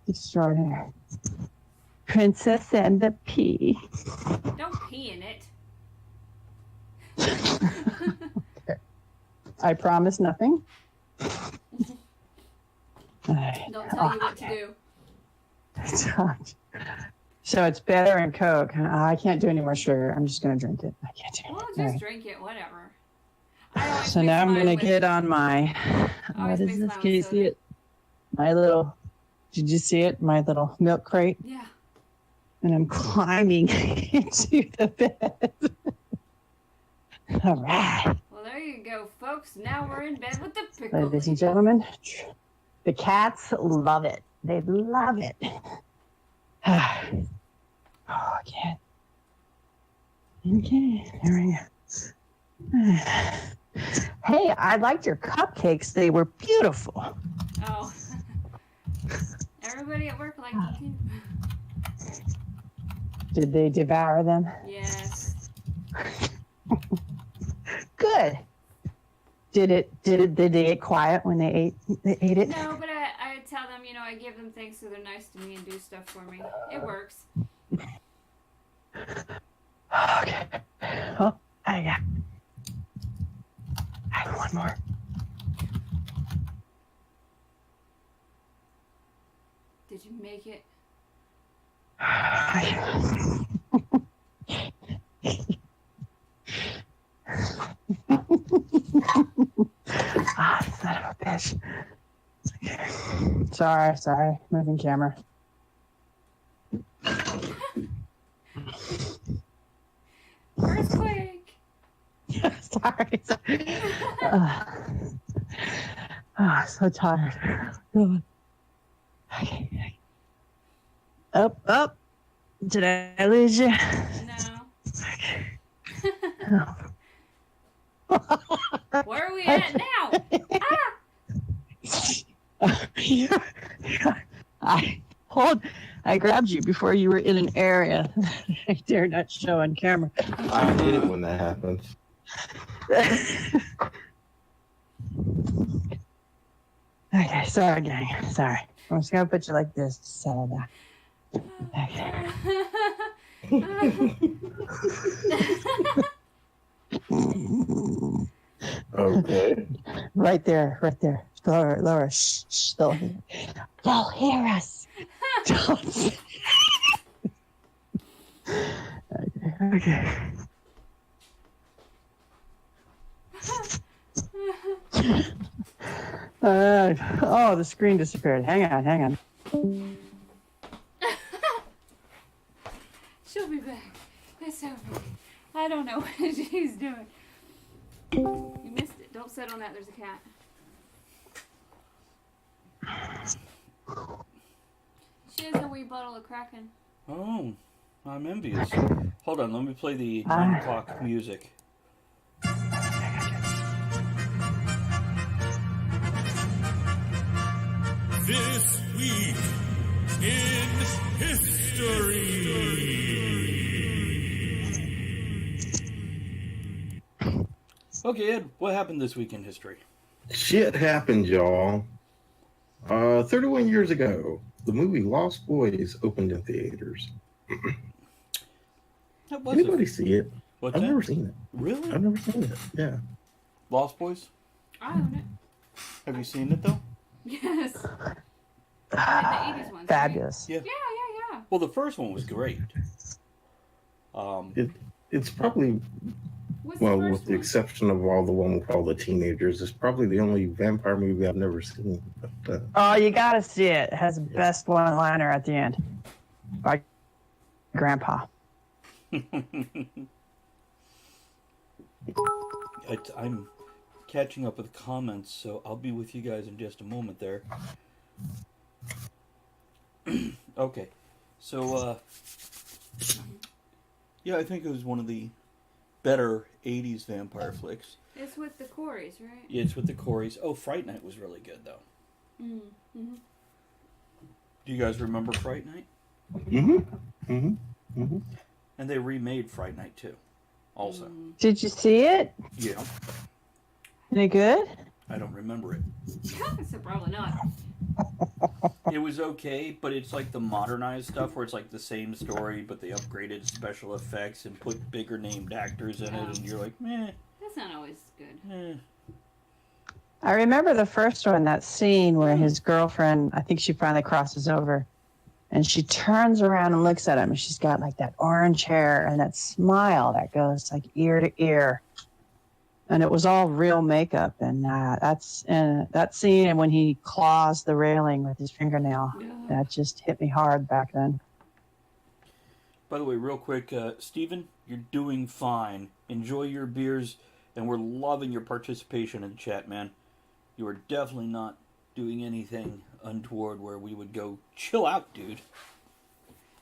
Speaker 5: Extraordinary. Princess and the Pea.
Speaker 4: Don't pee in it.
Speaker 5: I promise nothing.
Speaker 4: Don't tell you what to do.
Speaker 5: So it's better and Coke. I can't do any more sugar. I'm just going to drink it. I can't do it.
Speaker 4: Well,
Speaker 5: All
Speaker 4: just
Speaker 5: right.
Speaker 4: drink it, whatever. I always
Speaker 5: So
Speaker 4: mix
Speaker 5: now I'm
Speaker 4: mine
Speaker 5: going to
Speaker 4: with-
Speaker 5: get on my,
Speaker 4: I always
Speaker 5: what
Speaker 4: mix
Speaker 5: is this?
Speaker 4: mine
Speaker 5: Can you
Speaker 4: with
Speaker 5: see
Speaker 4: soda.
Speaker 5: it? My little, did you see it? My little milk crate.
Speaker 4: Yeah.
Speaker 5: And I'm climbing into the bed. All right.
Speaker 4: Well, there you go, folks. Now we're in bed with the pickle.
Speaker 5: Ladies and gentlemen, the cats love it. They love it. Oh, I can't. Okay, there we go. Hey, I liked your cupcakes. They were beautiful.
Speaker 4: Oh. Everybody at work liked it too.
Speaker 5: Did they devour them?
Speaker 4: Yes.
Speaker 5: Good. Did they get quiet when they ate it?
Speaker 4: No, but I tell them, I give them things so they're nice to me and do stuff for me. It works.
Speaker 5: Okay. Oh, I got. I have one more.
Speaker 4: Did you make it?
Speaker 5: Son of a bitch. Okay. Sorry. Moving camera.
Speaker 4: Earthquake!
Speaker 5: sorry. So tired. Okay. Up. Did I lose you?
Speaker 4: No. Where are we at now?
Speaker 5: I grabbed you before you were in an area I dare not show on camera.
Speaker 3: I hate it when that happens.
Speaker 5: Okay, sorry, gang. Sorry. I'm just gonna put you like this to settle down. Okay.
Speaker 3: Okay.
Speaker 5: Right there. Laura, shh, they'll hear us. Don't. Okay. The screen disappeared. Hang on.
Speaker 4: She'll be back. It's over. I don't know what she's doing. You missed it. Don't sit on that. There's a cat. She has a wee bottle of Kraken.
Speaker 2: Oh, I'm envious. Hold on, let me play the 9 o'clock music.
Speaker 1: This week in history.
Speaker 2: Okay, Ed, what happened this week in history?
Speaker 3: Shit happened, y'all. 31 years ago, the movie Lost Boys opened in theaters.
Speaker 2: That was
Speaker 3: Anybody see it?
Speaker 2: What's
Speaker 3: I've
Speaker 2: that?
Speaker 3: never seen it.
Speaker 2: Really?
Speaker 3: I've never seen it. Yeah.
Speaker 2: Lost Boys?
Speaker 4: I own it.
Speaker 2: Have you seen it though?
Speaker 4: Yes. The 80s ones.
Speaker 5: Fabulous.
Speaker 2: Yeah.
Speaker 4: Right? Yeah.
Speaker 2: Well, the first one was great.
Speaker 3: It's probably,
Speaker 4: What's
Speaker 3: well,
Speaker 4: the
Speaker 3: with
Speaker 4: first
Speaker 3: the
Speaker 4: one?
Speaker 3: exception of all the one with all the teenagers, it's probably the only vampire movie I've never seen. But,
Speaker 5: Oh, you gotta see it. It has the best one-liner at the end. By Grandpa.
Speaker 2: I'm catching up with comments, so I'll be with you guys in just a moment there. Okay, so yeah, I think it was one of the better 80s vampire flicks.
Speaker 4: It's with the Coreys, right?
Speaker 2: Yeah, it's with the Coreys. Oh, Fright Night was really good, though.
Speaker 4: Mm-hmm.
Speaker 2: Do you guys remember Fright Night?
Speaker 3: And
Speaker 2: And they remade Fright Night, too. also.
Speaker 5: Did you see it?
Speaker 2: Yeah.
Speaker 5: Any good?
Speaker 2: I don't remember it.
Speaker 4: So probably not.
Speaker 2: It was okay, but it's like the modernized stuff where it's like the same story, but they upgraded special effects and put bigger named actors in it, and you're like, meh,
Speaker 4: That's not always good.
Speaker 2: eh.
Speaker 5: I remember the first one, that scene where his girlfriend, I think she finally crosses over, and she turns around and looks at him, and she's got like that orange hair and that smile that goes like ear to ear. And it was all real makeup, and that scene, and when he claws the railing with his fingernail, that just hit me hard back then.
Speaker 2: By the way, real quick, Steven, you're doing fine. Enjoy your beers, and we're loving your participation in the chat, man. You are definitely not doing anything untoward where we would go, chill out, dude.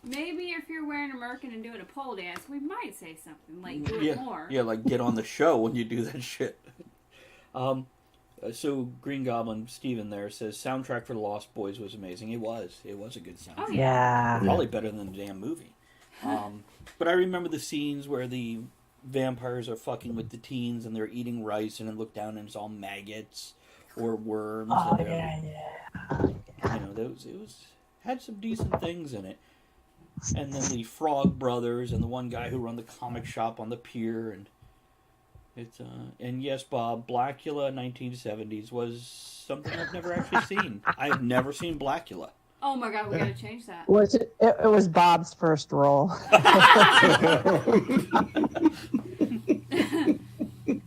Speaker 4: Maybe if you're wearing a merkin and doing a pole dance, we might say something like do it more.
Speaker 2: Yeah, like get on the show when you do that shit. So Green Goblin Steven there says soundtrack for the Lost Boys was amazing. It was a good soundtrack.
Speaker 4: Oh,
Speaker 5: Yeah.
Speaker 2: Probably better than the damn movie. But I remember the scenes where the vampires are fucking with the teens and they're eating rice and then look down and it's all maggots or worms.
Speaker 5: Oh,
Speaker 2: and
Speaker 5: yeah.
Speaker 2: You know, it was had some decent things in it. And then the Frog Brothers and the one guy who run the comic shop on the pier, and it's and yes, Bob, Blackula 1970s was something I've never actually seen. I've never seen Blackula.
Speaker 4: Oh my god, we gotta change that.
Speaker 5: Was it? It was Bob's first role.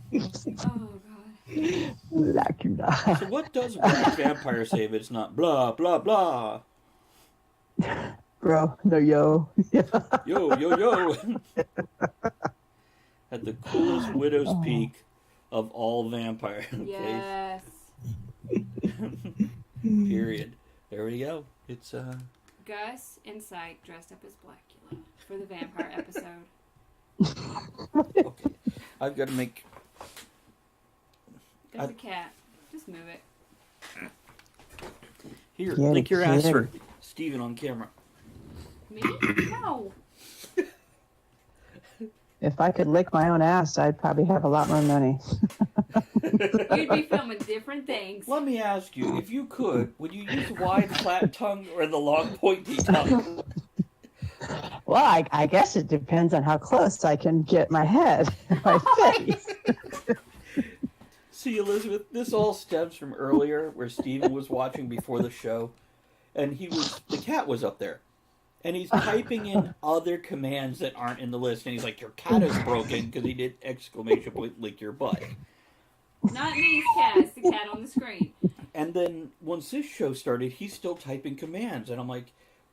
Speaker 4: Oh god.
Speaker 5: Blackula.
Speaker 2: So what does a vampire say if it's not blah blah blah?
Speaker 5: Bro, no yo.
Speaker 2: Yo yo yo. At the coolest widow's peak of all vampires.
Speaker 4: Yes.
Speaker 2: Period. There we go. It's
Speaker 4: Gus Insight dressed up as Blackula for the vampire episode.
Speaker 2: okay. I've got to make.
Speaker 4: There's a cat. Just move it.
Speaker 2: Here,
Speaker 5: Get
Speaker 2: lick
Speaker 5: it,
Speaker 2: your ass
Speaker 5: get
Speaker 2: for
Speaker 5: it.
Speaker 2: Steven on camera.
Speaker 4: Me? No.
Speaker 5: If I could lick my own ass, I'd probably have a lot more money.
Speaker 4: You'd be filming different things.
Speaker 2: Let me ask you, if you could, would you use the wide flat tongue or the long pointy tongue?
Speaker 5: Well, I guess it depends on how close I can get my head, my face.
Speaker 2: See, Elizabeth, this all stems from earlier where Steven was watching before the show, and the cat was up there. And he's typing in other commands that aren't in the list, and he's like, your cat is broken, because he did exclamation point, lick your butt.
Speaker 4: Not these cats, the cat on the screen.
Speaker 2: And then, once this show started, he's still typing commands, and I'm like,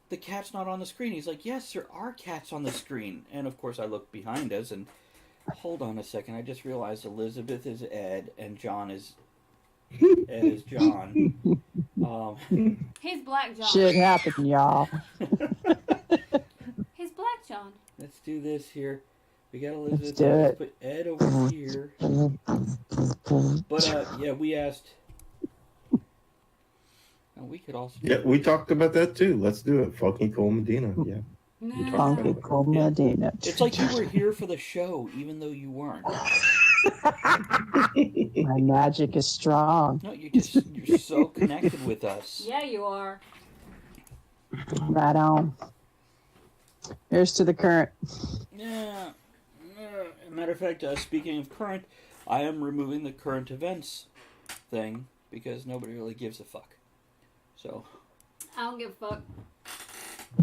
Speaker 2: the cat's not on the screen. He's like, yes, there are cats on the screen. And, of course, I look behind us, and hold on a second, I just realized Elizabeth is Ed, and John is John.
Speaker 4: He's Black John.
Speaker 5: Shit happened, y'all.
Speaker 4: He's Black John.
Speaker 2: Let's do this here. We got Elizabeth.
Speaker 5: Let's do
Speaker 2: Let's
Speaker 5: it.
Speaker 2: put Ed over here. But, yeah, we asked... we could also...
Speaker 3: Yeah, we talked about that too. Let's do it. Fucking Cole Medina. Yeah.
Speaker 4: No.
Speaker 5: Funky Cold Medina.
Speaker 2: It's like you were here for the show, even though you weren't.
Speaker 5: My magic is strong.
Speaker 2: No, you're so connected with us.
Speaker 4: Yeah, you are.
Speaker 5: Right on. Here's to the current.
Speaker 2: Yeah. Matter of fact, speaking of current, I am removing the current events thing because nobody really gives a fuck. So.
Speaker 4: I don't give a fuck.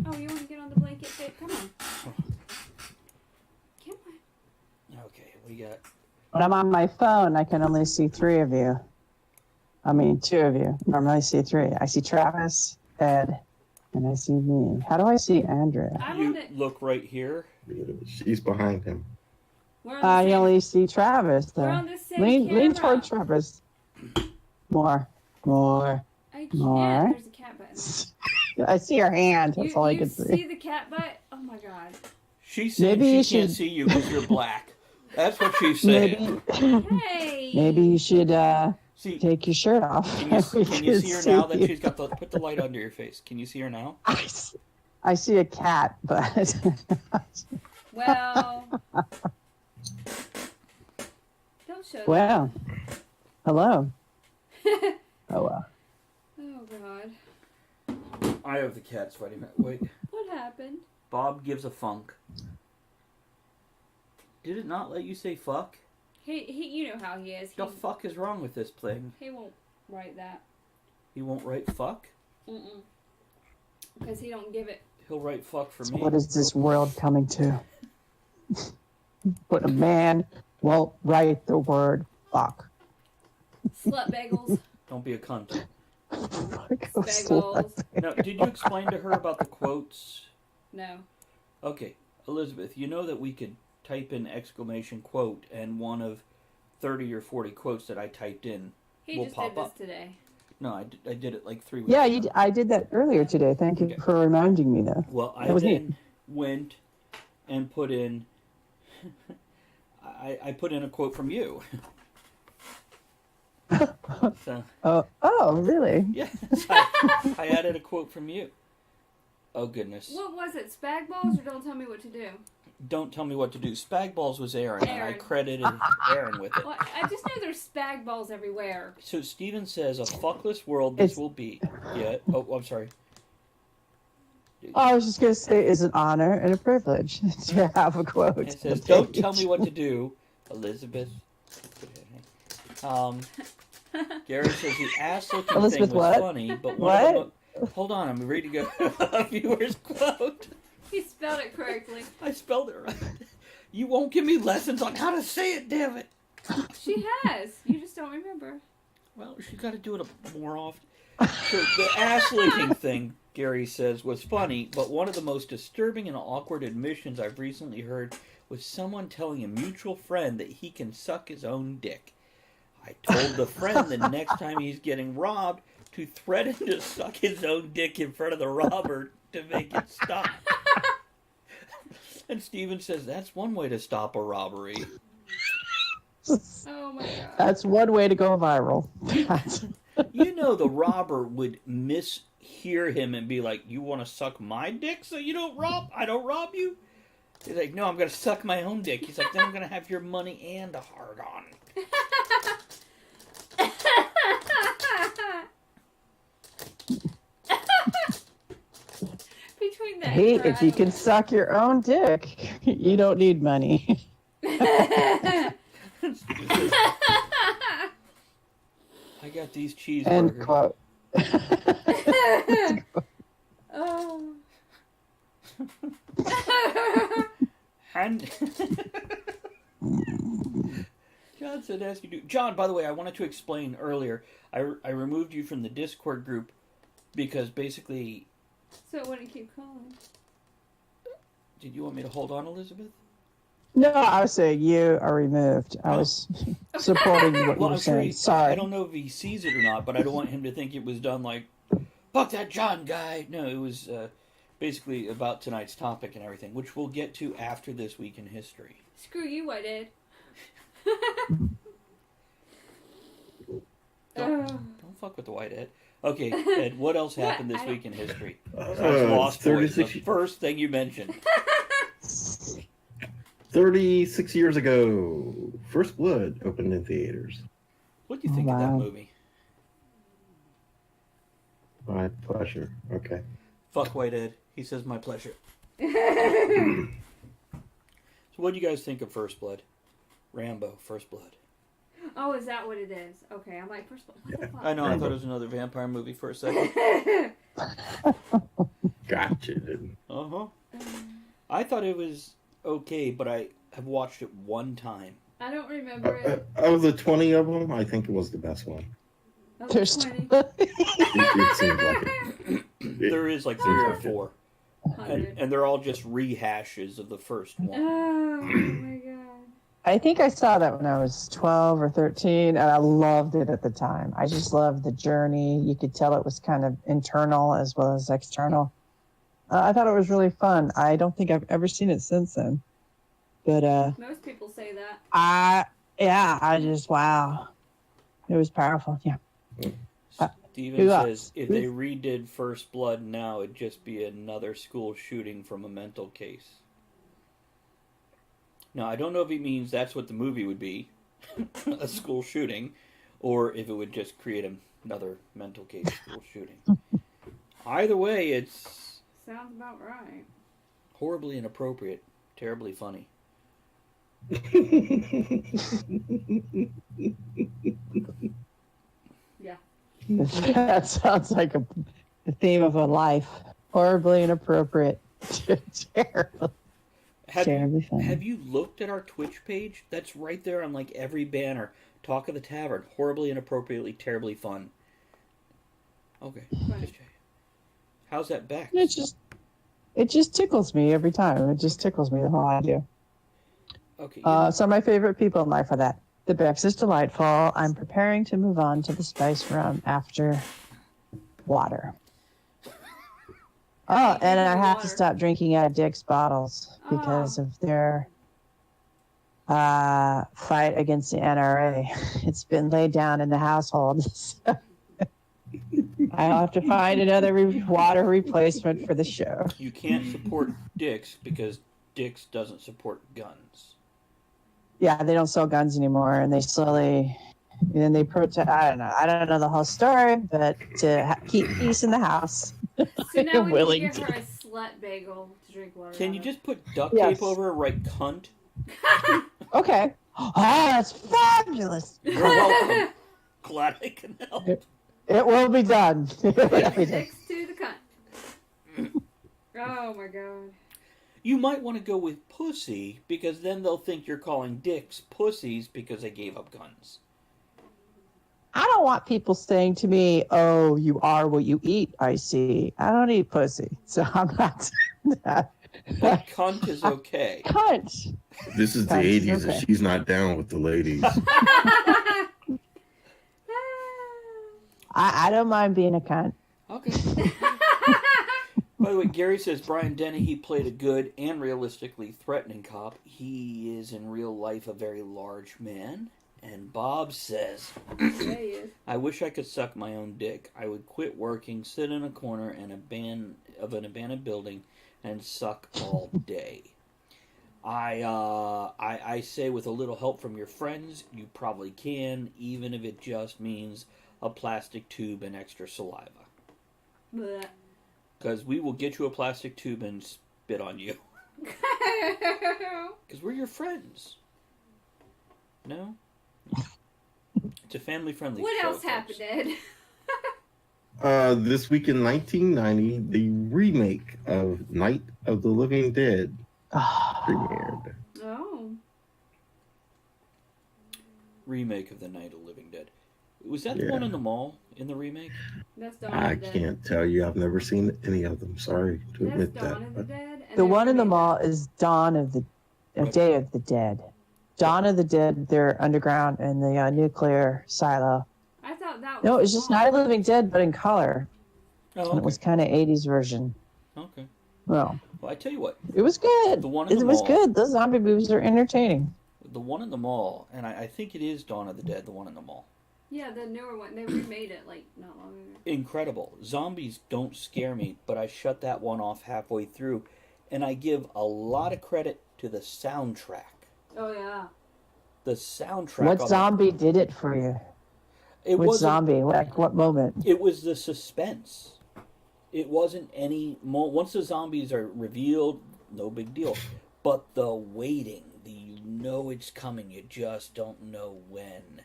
Speaker 4: Oh, you want to get on the blanket, babe? Come on. Come on.
Speaker 2: Okay, we got.
Speaker 5: When I'm on my phone, I can only see three of you. I mean, two of you. Normally I see three. I see Travis, Ed, and I see me. How do I see Andrea?
Speaker 4: I
Speaker 2: You
Speaker 4: want to.
Speaker 2: look right here.
Speaker 3: She's behind him.
Speaker 4: We're on the
Speaker 5: I
Speaker 4: same,
Speaker 5: only see Travis.
Speaker 4: we're
Speaker 5: There.
Speaker 4: on the same
Speaker 5: Lean
Speaker 4: camera.
Speaker 5: toward Travis. More.
Speaker 4: I can't.
Speaker 5: More.
Speaker 4: There's a cat button.
Speaker 5: I see her hand. That's all I can
Speaker 4: see
Speaker 5: see.
Speaker 4: the cat butt? Oh my god.
Speaker 2: She's saying
Speaker 5: Maybe
Speaker 2: she
Speaker 5: you
Speaker 2: can't
Speaker 5: should-
Speaker 2: see you because you're black. That's what she's saying.
Speaker 5: Maybe,
Speaker 4: Hey.
Speaker 5: maybe you should
Speaker 2: See,
Speaker 5: take your shirt off.
Speaker 2: can you see her now that
Speaker 5: you.
Speaker 2: she's got put the light under your face? Can you see her now?
Speaker 5: I see a cat, but
Speaker 4: Well, show.
Speaker 5: Well, hello. Oh, well.
Speaker 4: Oh, God.
Speaker 2: I have the cat's fighting. Wait.
Speaker 4: What happened?
Speaker 2: Bob gives a funk. Did it not let you say fuck?
Speaker 4: He you know how he is.
Speaker 2: The fuck is wrong with this thing?
Speaker 4: He won't write that.
Speaker 2: He won't write fuck?
Speaker 4: Because he don't give it.
Speaker 2: He'll write fuck for
Speaker 5: So
Speaker 2: me.
Speaker 5: what is this world coming to? But a man won't write the word fuck.
Speaker 4: Slut bagels.
Speaker 2: Don't be a cunt.
Speaker 4: Bagels.
Speaker 2: Now, did you explain to her about the quotes?
Speaker 4: No.
Speaker 2: Okay, Elizabeth, you know that we could type in exclamation quote and one of 30 or 40 quotes that I typed in
Speaker 4: He
Speaker 2: will
Speaker 4: just
Speaker 2: pop
Speaker 4: did this
Speaker 2: up.
Speaker 4: today.
Speaker 2: No, I did it like 3 weeks
Speaker 5: Yeah,
Speaker 2: ago.
Speaker 5: I did that earlier today. Thank you
Speaker 2: Okay.
Speaker 5: for reminding me, though.
Speaker 2: Well, I
Speaker 5: That was
Speaker 2: then
Speaker 5: neat.
Speaker 2: went and put in... I put in a quote from you. So,
Speaker 5: Oh, really?
Speaker 2: yeah, I added a quote from you. Oh, goodness.
Speaker 4: What was it? Spag balls or don't tell me what to do?
Speaker 2: Don't tell me what to do. Spagballs was Aaron, and I
Speaker 4: Aaron.
Speaker 2: credited Aaron with it.
Speaker 4: Well, I just know there's spag balls everywhere.
Speaker 2: So Steven says, a fuckless world this
Speaker 5: It's-
Speaker 2: will be. Yeah. Oh, I'm sorry.
Speaker 5: I was just going to say it's an honor and a privilege to have a quote.
Speaker 2: It says, don't tell me what to do, Elizabeth. Gary says the ass-looking
Speaker 5: Elizabeth
Speaker 2: thing was
Speaker 5: what?
Speaker 2: funny, but
Speaker 5: What?
Speaker 2: Hold on, I'm reading a viewer's quote.
Speaker 4: He spelled it correctly.
Speaker 2: I spelled it right. You won't give me lessons on how to say it, damn it.
Speaker 4: She has. You just don't remember.
Speaker 2: Well, she's got to do it more often. So the ass-licking thing, Gary says, was funny, but one of the most disturbing and awkward admissions I've recently heard was someone telling a mutual friend that he can suck his own dick. I told the friend the next time he's getting robbed to threaten to suck his own dick in front of the robber to make it stop. And Steven says that's one way to stop a robbery.
Speaker 4: Oh my god.
Speaker 5: That's one way to go viral.
Speaker 2: You know the robber would mishear him and be like, you want to suck my dick so you don't rob? I don't rob you? He's like, no, I'm going to suck my own dick. He's like, then I'm going to have your money and a hard-on.
Speaker 4: Between that.
Speaker 5: Hey,
Speaker 4: and her,
Speaker 5: if you can suck your own dick, you don't need money.
Speaker 2: I got these
Speaker 5: End
Speaker 2: cheeseburgers.
Speaker 5: quote.
Speaker 4: Oh.
Speaker 2: And John said, ask you to. John, by the way, I wanted to explain earlier. I removed you from the Discord group because basically,
Speaker 4: So it wouldn't keep calling.
Speaker 2: did you want me to hold on, Elizabeth?
Speaker 5: No, I was saying you are removed. I was supporting what you
Speaker 2: Well,
Speaker 5: were
Speaker 2: I'm sure
Speaker 5: saying.
Speaker 2: I
Speaker 5: Sorry.
Speaker 2: don't know if he sees it or not, but I don't want him to think it was done like, fuck that John guy. No, it was basically about tonight's topic and everything, which we'll get to after this week in history.
Speaker 4: Screw you, I did.
Speaker 2: Don't fuck with the white Ed. Okay, Ed, what else happened this week in history? Besides
Speaker 3: Uh,
Speaker 2: Lost Boys, the
Speaker 3: 36
Speaker 2: first thing you mentioned.
Speaker 3: 36 years ago, First Blood opened in theaters.
Speaker 2: What do you think of that
Speaker 5: Wow.
Speaker 2: movie?
Speaker 3: My pleasure. Okay.
Speaker 2: Fuck white Ed. He says my pleasure. So what do you guys think of First Blood? Rambo, First Blood.
Speaker 4: Oh, is that what it is? Okay, I'm like, first of all, what the fuck?
Speaker 2: I know, I
Speaker 3: Rambo.
Speaker 2: thought it was another vampire movie for a second.
Speaker 3: Gotcha, dude.
Speaker 2: Uh-huh. I thought it was okay, but I have watched it one time.
Speaker 4: I don't remember it.
Speaker 3: Of the 20 of them, I think it was the best one.
Speaker 4: I was
Speaker 5: There's
Speaker 4: 20,
Speaker 3: It seemed like it.
Speaker 2: There is like 3 or 4.
Speaker 4: 100.
Speaker 2: And they're all just rehashes of the first one.
Speaker 4: Oh my god.
Speaker 5: I think I saw that when I was 12 or 13, and I loved it at the time. I just loved the journey. You could tell it was kind of internal as well as external. I thought it was really fun. I don't think I've ever seen it since then. But
Speaker 4: Most people say that.
Speaker 5: I just, wow. It was powerful, yeah.
Speaker 2: Steven
Speaker 5: Who else?
Speaker 2: says if they redid First Blood now, it'd just be another school shooting from a mental case. Now, I don't know if he means that's what the movie would be. a school shooting, or if it would just create another mental case school shooting. Either way, it's
Speaker 4: Sounds about right.
Speaker 2: horribly inappropriate, terribly funny.
Speaker 4: Yeah.
Speaker 5: That sounds like the theme of a life. Horribly inappropriate. Terrible. Terribly funny.
Speaker 2: Have you looked at our Twitch page? That's right there on like every banner. Talk of the Tavern. Horribly inappropriately, terribly fun. Okay. Just check. How's that back?
Speaker 5: It just tickles me every time. It just tickles me the whole idea.
Speaker 2: Okay.
Speaker 5: Some of my favorite people in life are that. The Bex is delightful. I'm preparing to move on to the spice rum after water. Oh, and I have to stop drinking out of Dick's bottles because of their fight against the NRA. It's been laid down in the household. So I'll have to find another water replacement for the show.
Speaker 2: You can't support Dick's because Dick's doesn't support guns.
Speaker 5: Yeah, they don't sell guns anymore, and they slowly. And they protest. I don't know the whole story, but to keep peace in the house.
Speaker 4: So now we
Speaker 5: Willing
Speaker 4: can give
Speaker 5: to-
Speaker 4: her a slut bagel to drink water.
Speaker 2: Can
Speaker 4: out
Speaker 2: you
Speaker 4: of.
Speaker 2: just put duct
Speaker 5: Yes.
Speaker 2: tape over it, right, cunt?
Speaker 5: Okay. Oh, that's fabulous.
Speaker 2: You're welcome. Glad I can help.
Speaker 5: It will be done. It will be done.
Speaker 4: Next to the cunt. Oh my god.
Speaker 2: You might want to go with pussy, because then they'll think you're calling dicks pussies because they gave up guns.
Speaker 5: I don't want people saying to me, "Oh, you are what you eat." I see. I don't eat pussy, so I'm not saying that.
Speaker 2: But cunt is okay.
Speaker 5: Cunt.
Speaker 3: This is the
Speaker 5: That's
Speaker 3: 80s,
Speaker 5: okay.
Speaker 3: and she's not down with the ladies.
Speaker 5: I don't mind being a cunt.
Speaker 2: Okay. By the way, Gary says Brian Dennehy played a good and realistically threatening cop. He is in real life a very large man. And Bob says,
Speaker 4: Yeah, he is.
Speaker 2: I wish I could suck my own dick. I would quit working, sit in a corner in an abandoned building, and suck all day. I say with a little help from your friends, you probably can, even if it just means a plastic tube and extra saliva.
Speaker 4: Blech.
Speaker 2: Because we will get you a plastic tube and spit on you. Because we're your friends. No? It's a family-friendly
Speaker 4: What
Speaker 2: show,
Speaker 4: else happened,
Speaker 2: folks.
Speaker 4: Ed?
Speaker 3: This week in 1990, the remake of Night of the Living Dead premiered.
Speaker 4: Oh.
Speaker 2: Remake of The Night of the Living Dead. Was that the
Speaker 3: Yeah.
Speaker 2: one in the mall in the remake?
Speaker 4: That's Dawn
Speaker 3: I
Speaker 4: of the Dead.
Speaker 3: can't tell you. I've never seen any of them. Sorry to
Speaker 4: That's
Speaker 3: admit
Speaker 4: Dawn
Speaker 3: that.
Speaker 4: of the
Speaker 3: but-
Speaker 4: Dead. and
Speaker 5: The
Speaker 4: they
Speaker 5: one in the
Speaker 4: remade
Speaker 5: mall
Speaker 4: that.
Speaker 5: is Dawn of the Day of the Dead. Dawn of the Dead. They're underground in the nuclear silo.
Speaker 4: I thought that was.
Speaker 5: No,
Speaker 4: the
Speaker 5: it's just
Speaker 4: mall.
Speaker 5: Night of the Living Dead, but in color.
Speaker 2: Oh,
Speaker 5: And it was kind of 80s version.
Speaker 2: Okay.
Speaker 5: Well,
Speaker 2: Well, I tell you what.
Speaker 5: it was good.
Speaker 2: The one in
Speaker 5: It
Speaker 2: the
Speaker 5: was
Speaker 2: mall.
Speaker 5: good. Those zombie movies are entertaining.
Speaker 2: The one in the mall, and I think it is Dawn of the Dead, the one in the mall.
Speaker 4: Yeah, the newer one. They remade it like not long ago.
Speaker 2: Incredible. Zombies don't scare me, but I shut that one off halfway through, and I give a lot of credit to the soundtrack.
Speaker 4: Oh yeah.
Speaker 2: The soundtrack.
Speaker 5: What
Speaker 2: on
Speaker 5: zombie did it for you?
Speaker 2: It
Speaker 5: Which
Speaker 2: wasn't-
Speaker 5: zombie? Like what moment?
Speaker 2: It was the suspense. It wasn't any once the zombies are revealed, no big deal. But the waiting, you know it's coming, you just don't know when.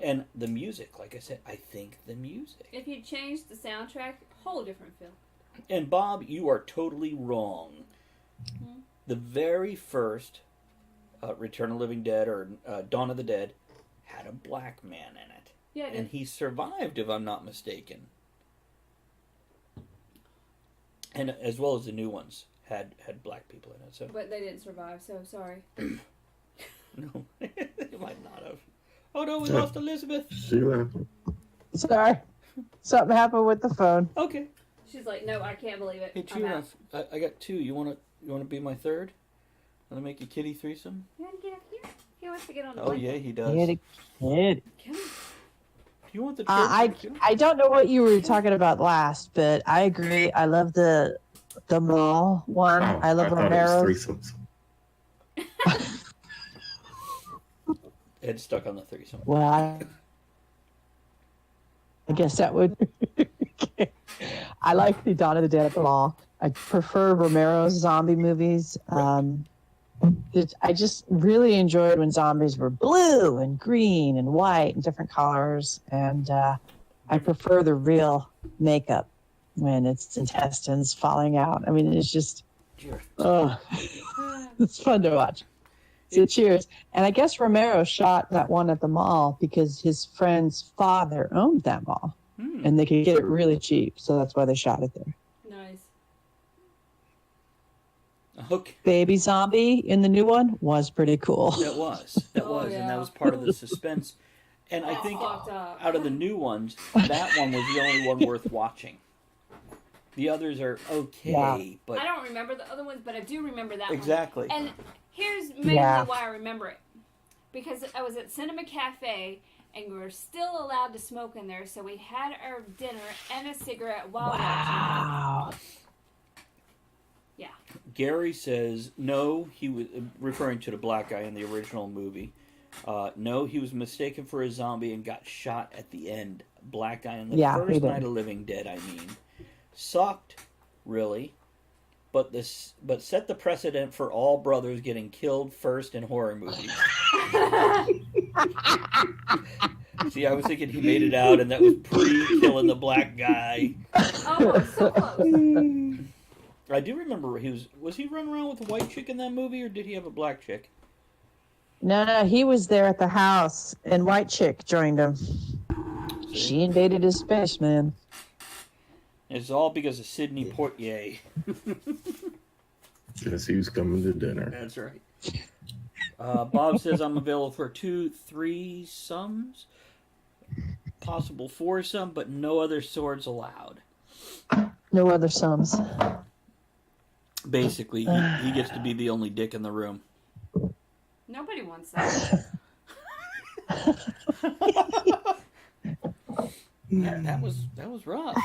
Speaker 2: And the music, like I said, I think the music.
Speaker 4: If you change the soundtrack, whole different feel.
Speaker 2: And Bob, you are totally wrong.
Speaker 4: Mhm.
Speaker 2: The very first Return of the Living Dead or Dawn of the Dead had a black man in it.
Speaker 4: Yeah, it
Speaker 2: And
Speaker 4: did.
Speaker 2: he survived, if I'm not mistaken. And as well as the new ones had black people in it. So
Speaker 4: But they didn't survive, so sorry.
Speaker 2: no, they might not have. Oh no, we lost Elizabeth.
Speaker 3: Sheila.
Speaker 5: Sorry. Something happened with the phone.
Speaker 2: Okay,
Speaker 4: She's like, no, I can't believe it.
Speaker 2: hey
Speaker 4: I'm out.
Speaker 2: Cheetah, I got two. You wanna be my third? Wanna make a kitty threesome?
Speaker 4: You want to get up here? He wants to get on the
Speaker 2: Oh
Speaker 4: blanket.
Speaker 2: yeah, he does.
Speaker 5: Kid, kid.
Speaker 4: Come on.
Speaker 2: You want the
Speaker 5: I
Speaker 2: trophy, too?
Speaker 5: I don't know what you were talking about last, but I agree. I love the mall one.
Speaker 3: Oh,
Speaker 5: I love
Speaker 3: thought it was
Speaker 5: Romero's.
Speaker 3: threesomes.
Speaker 2: Ed stuck on the threesome.
Speaker 5: Well, I guess that would. I like the Dawn of the Dead at the Mall. I prefer Romero's zombie movies. I just really enjoyed when zombies were blue and green and white and different colors. And I prefer the real makeup when it's intestines falling out. I mean, it's just, it's fun to watch. So cheers. And I guess Romero shot that one at the mall because his friend's father owned that mall. And they could get it really cheap. So that's why they shot it there.
Speaker 4: Nice.
Speaker 2: Okay.
Speaker 5: Baby zombie in the new one was pretty cool.
Speaker 2: That was. And that was part of the suspense. And I think out of the new ones, that one was the only one worth watching. The others are okay, but
Speaker 4: I don't remember the other ones, but I do remember that one.
Speaker 2: Exactly.
Speaker 4: And here's mainly why I remember it. Because I was at Cinema Cafe, and we were still allowed to smoke in there, so we had our dinner and a cigarette while watching. Yeah.
Speaker 2: Gary says, no, he was referring to the black guy in the original movie. No, he was mistaken for a zombie and got shot at the end. Black guy in the first Night of Living Dead, I mean. Sucked, really. But set the precedent for all brothers getting killed first in horror movies. See, I was thinking he made it out, and that was pre-killing the black guy.
Speaker 4: Oh, so close.
Speaker 2: I do remember was he running around with a white chick in that movie, or did he have a black chick?
Speaker 5: No, he was there at the house, and white chick joined him.
Speaker 2: See?
Speaker 5: She invaded his space, man.
Speaker 2: It's all because of Sidney Poitier.
Speaker 3: Guess he was coming to dinner.
Speaker 2: That's right. Bob says I'm available for 2 threesomes, possible foursome, but no other swords allowed.
Speaker 5: No other sums.
Speaker 2: Basically, he gets to be the only dick in the room.
Speaker 4: Nobody wants that.
Speaker 2: That was rough.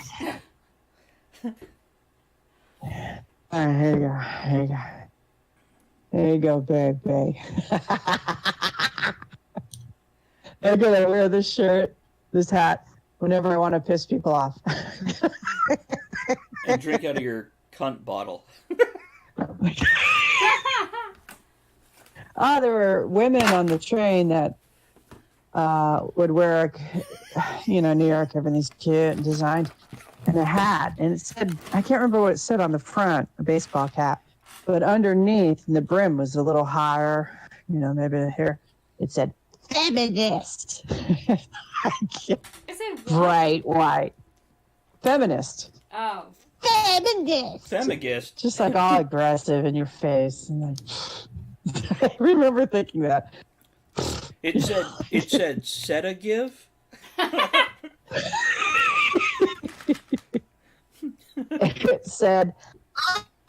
Speaker 5: All right, here you go. Here you go. There you go, baby. I'm gonna wear this shirt, this hat, whenever I want to piss people off.
Speaker 2: And drink out of your cunt bottle.
Speaker 5: There were women on the train that would wear, New York, everything's cute and designed, and a hat. And it said, I can't remember what it said on the front, a baseball cap, but underneath, and the brim was a little higher, maybe here, it said, feminist.
Speaker 4: Is it what?
Speaker 5: Bright white. Feminist.
Speaker 4: Oh.
Speaker 5: Feminist.
Speaker 2: Femigist.
Speaker 5: Just like all aggressive in your face. And I remember thinking that.
Speaker 2: It said set a give.
Speaker 5: It said,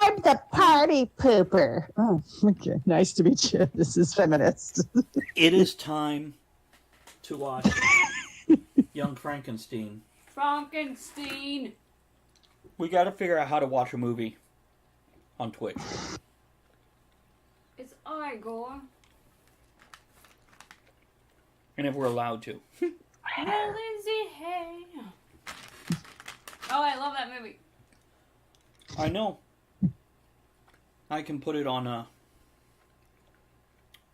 Speaker 5: I'm the party pooper. Oh, okay. Nice to meet you. This is feminist.
Speaker 2: It is time to watch Young Frankenstein.
Speaker 4: Frankenstein.
Speaker 2: We got to figure out how to watch a movie on Twitch.
Speaker 4: It's Igor.
Speaker 2: And if we're allowed to.
Speaker 4: Well, Lizzie, hey. Oh, I love that movie.
Speaker 2: I know. I can put it on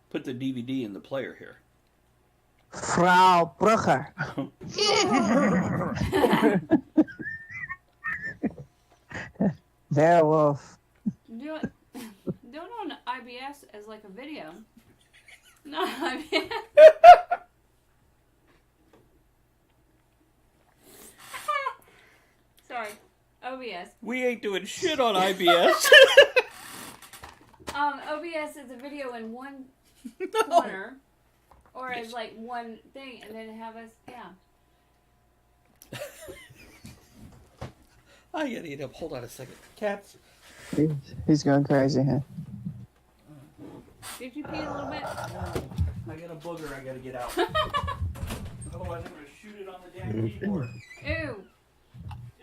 Speaker 2: put the DVD in the player here.
Speaker 5: Frau Brugger. Werewolf.
Speaker 4: Do it on IBS as like a video. No, IBS. Sorry, OBS.
Speaker 2: We ain't doing shit on IBS.
Speaker 4: OBS is a video in one corner, or as like one thing, and then have us,
Speaker 2: I gotta eat up. Hold on a second. Cats.
Speaker 5: He's going crazy, huh?
Speaker 4: Did you pee a little bit?
Speaker 2: I got a booger I gotta get out. Otherwise I'm gonna shoot it on the damn keyboard.
Speaker 4: Ew.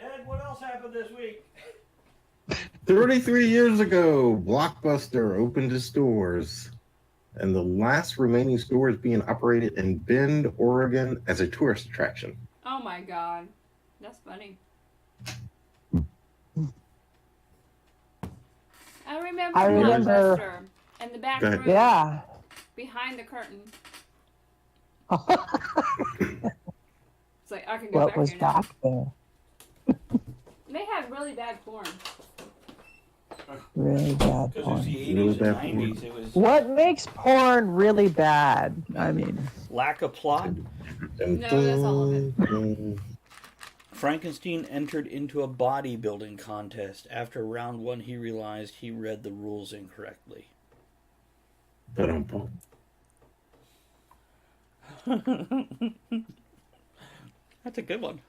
Speaker 2: Ed, what else happened this week?
Speaker 3: 33 years ago, Blockbuster opened its doors. And the last remaining store is being operated in Bend, Oregon as a tourist attraction.
Speaker 4: Oh my god. That's funny. I remember
Speaker 5: I remember-
Speaker 4: Blockbuster and the back
Speaker 3: Go ahead.
Speaker 4: room
Speaker 5: Yeah.
Speaker 4: behind the curtain. It's like I can go
Speaker 5: What
Speaker 4: back
Speaker 5: was
Speaker 4: here now.
Speaker 5: back there?
Speaker 4: They had really bad porn.
Speaker 5: Really bad
Speaker 2: Because it was
Speaker 5: porn.
Speaker 2: the 80s
Speaker 3: Really
Speaker 2: and
Speaker 3: bad
Speaker 2: 90s. It was
Speaker 5: What makes porn really bad? I mean,
Speaker 2: lack of plot.
Speaker 3: Dun,
Speaker 4: No, that's all of it.
Speaker 3: dun.
Speaker 2: Frankenstein entered into a bodybuilding contest. After round 1, he realized he read the rules incorrectly.
Speaker 3: Ba-dum-bum.
Speaker 2: That's a good one.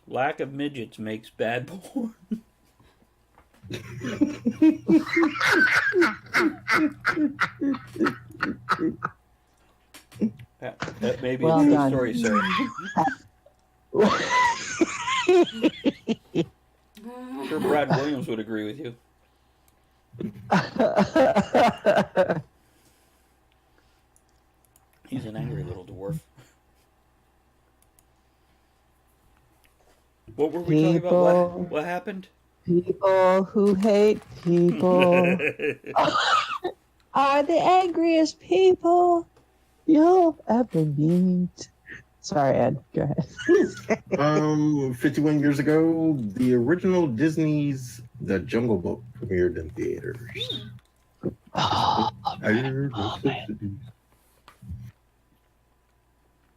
Speaker 2: Lack of midgets makes bad porn. That may be
Speaker 5: Well
Speaker 2: a true
Speaker 5: done.
Speaker 2: story, sir. I'm sure Brad Williams would agree with you. He's an angry little dwarf. What were we talking about?
Speaker 5: People.
Speaker 2: What happened?
Speaker 5: people who hate people are the angriest people you'll ever meet. Sorry, Ed. Go ahead.
Speaker 3: 51 years ago, the original Disney's The Jungle Book premiered in theaters.
Speaker 5: Oh,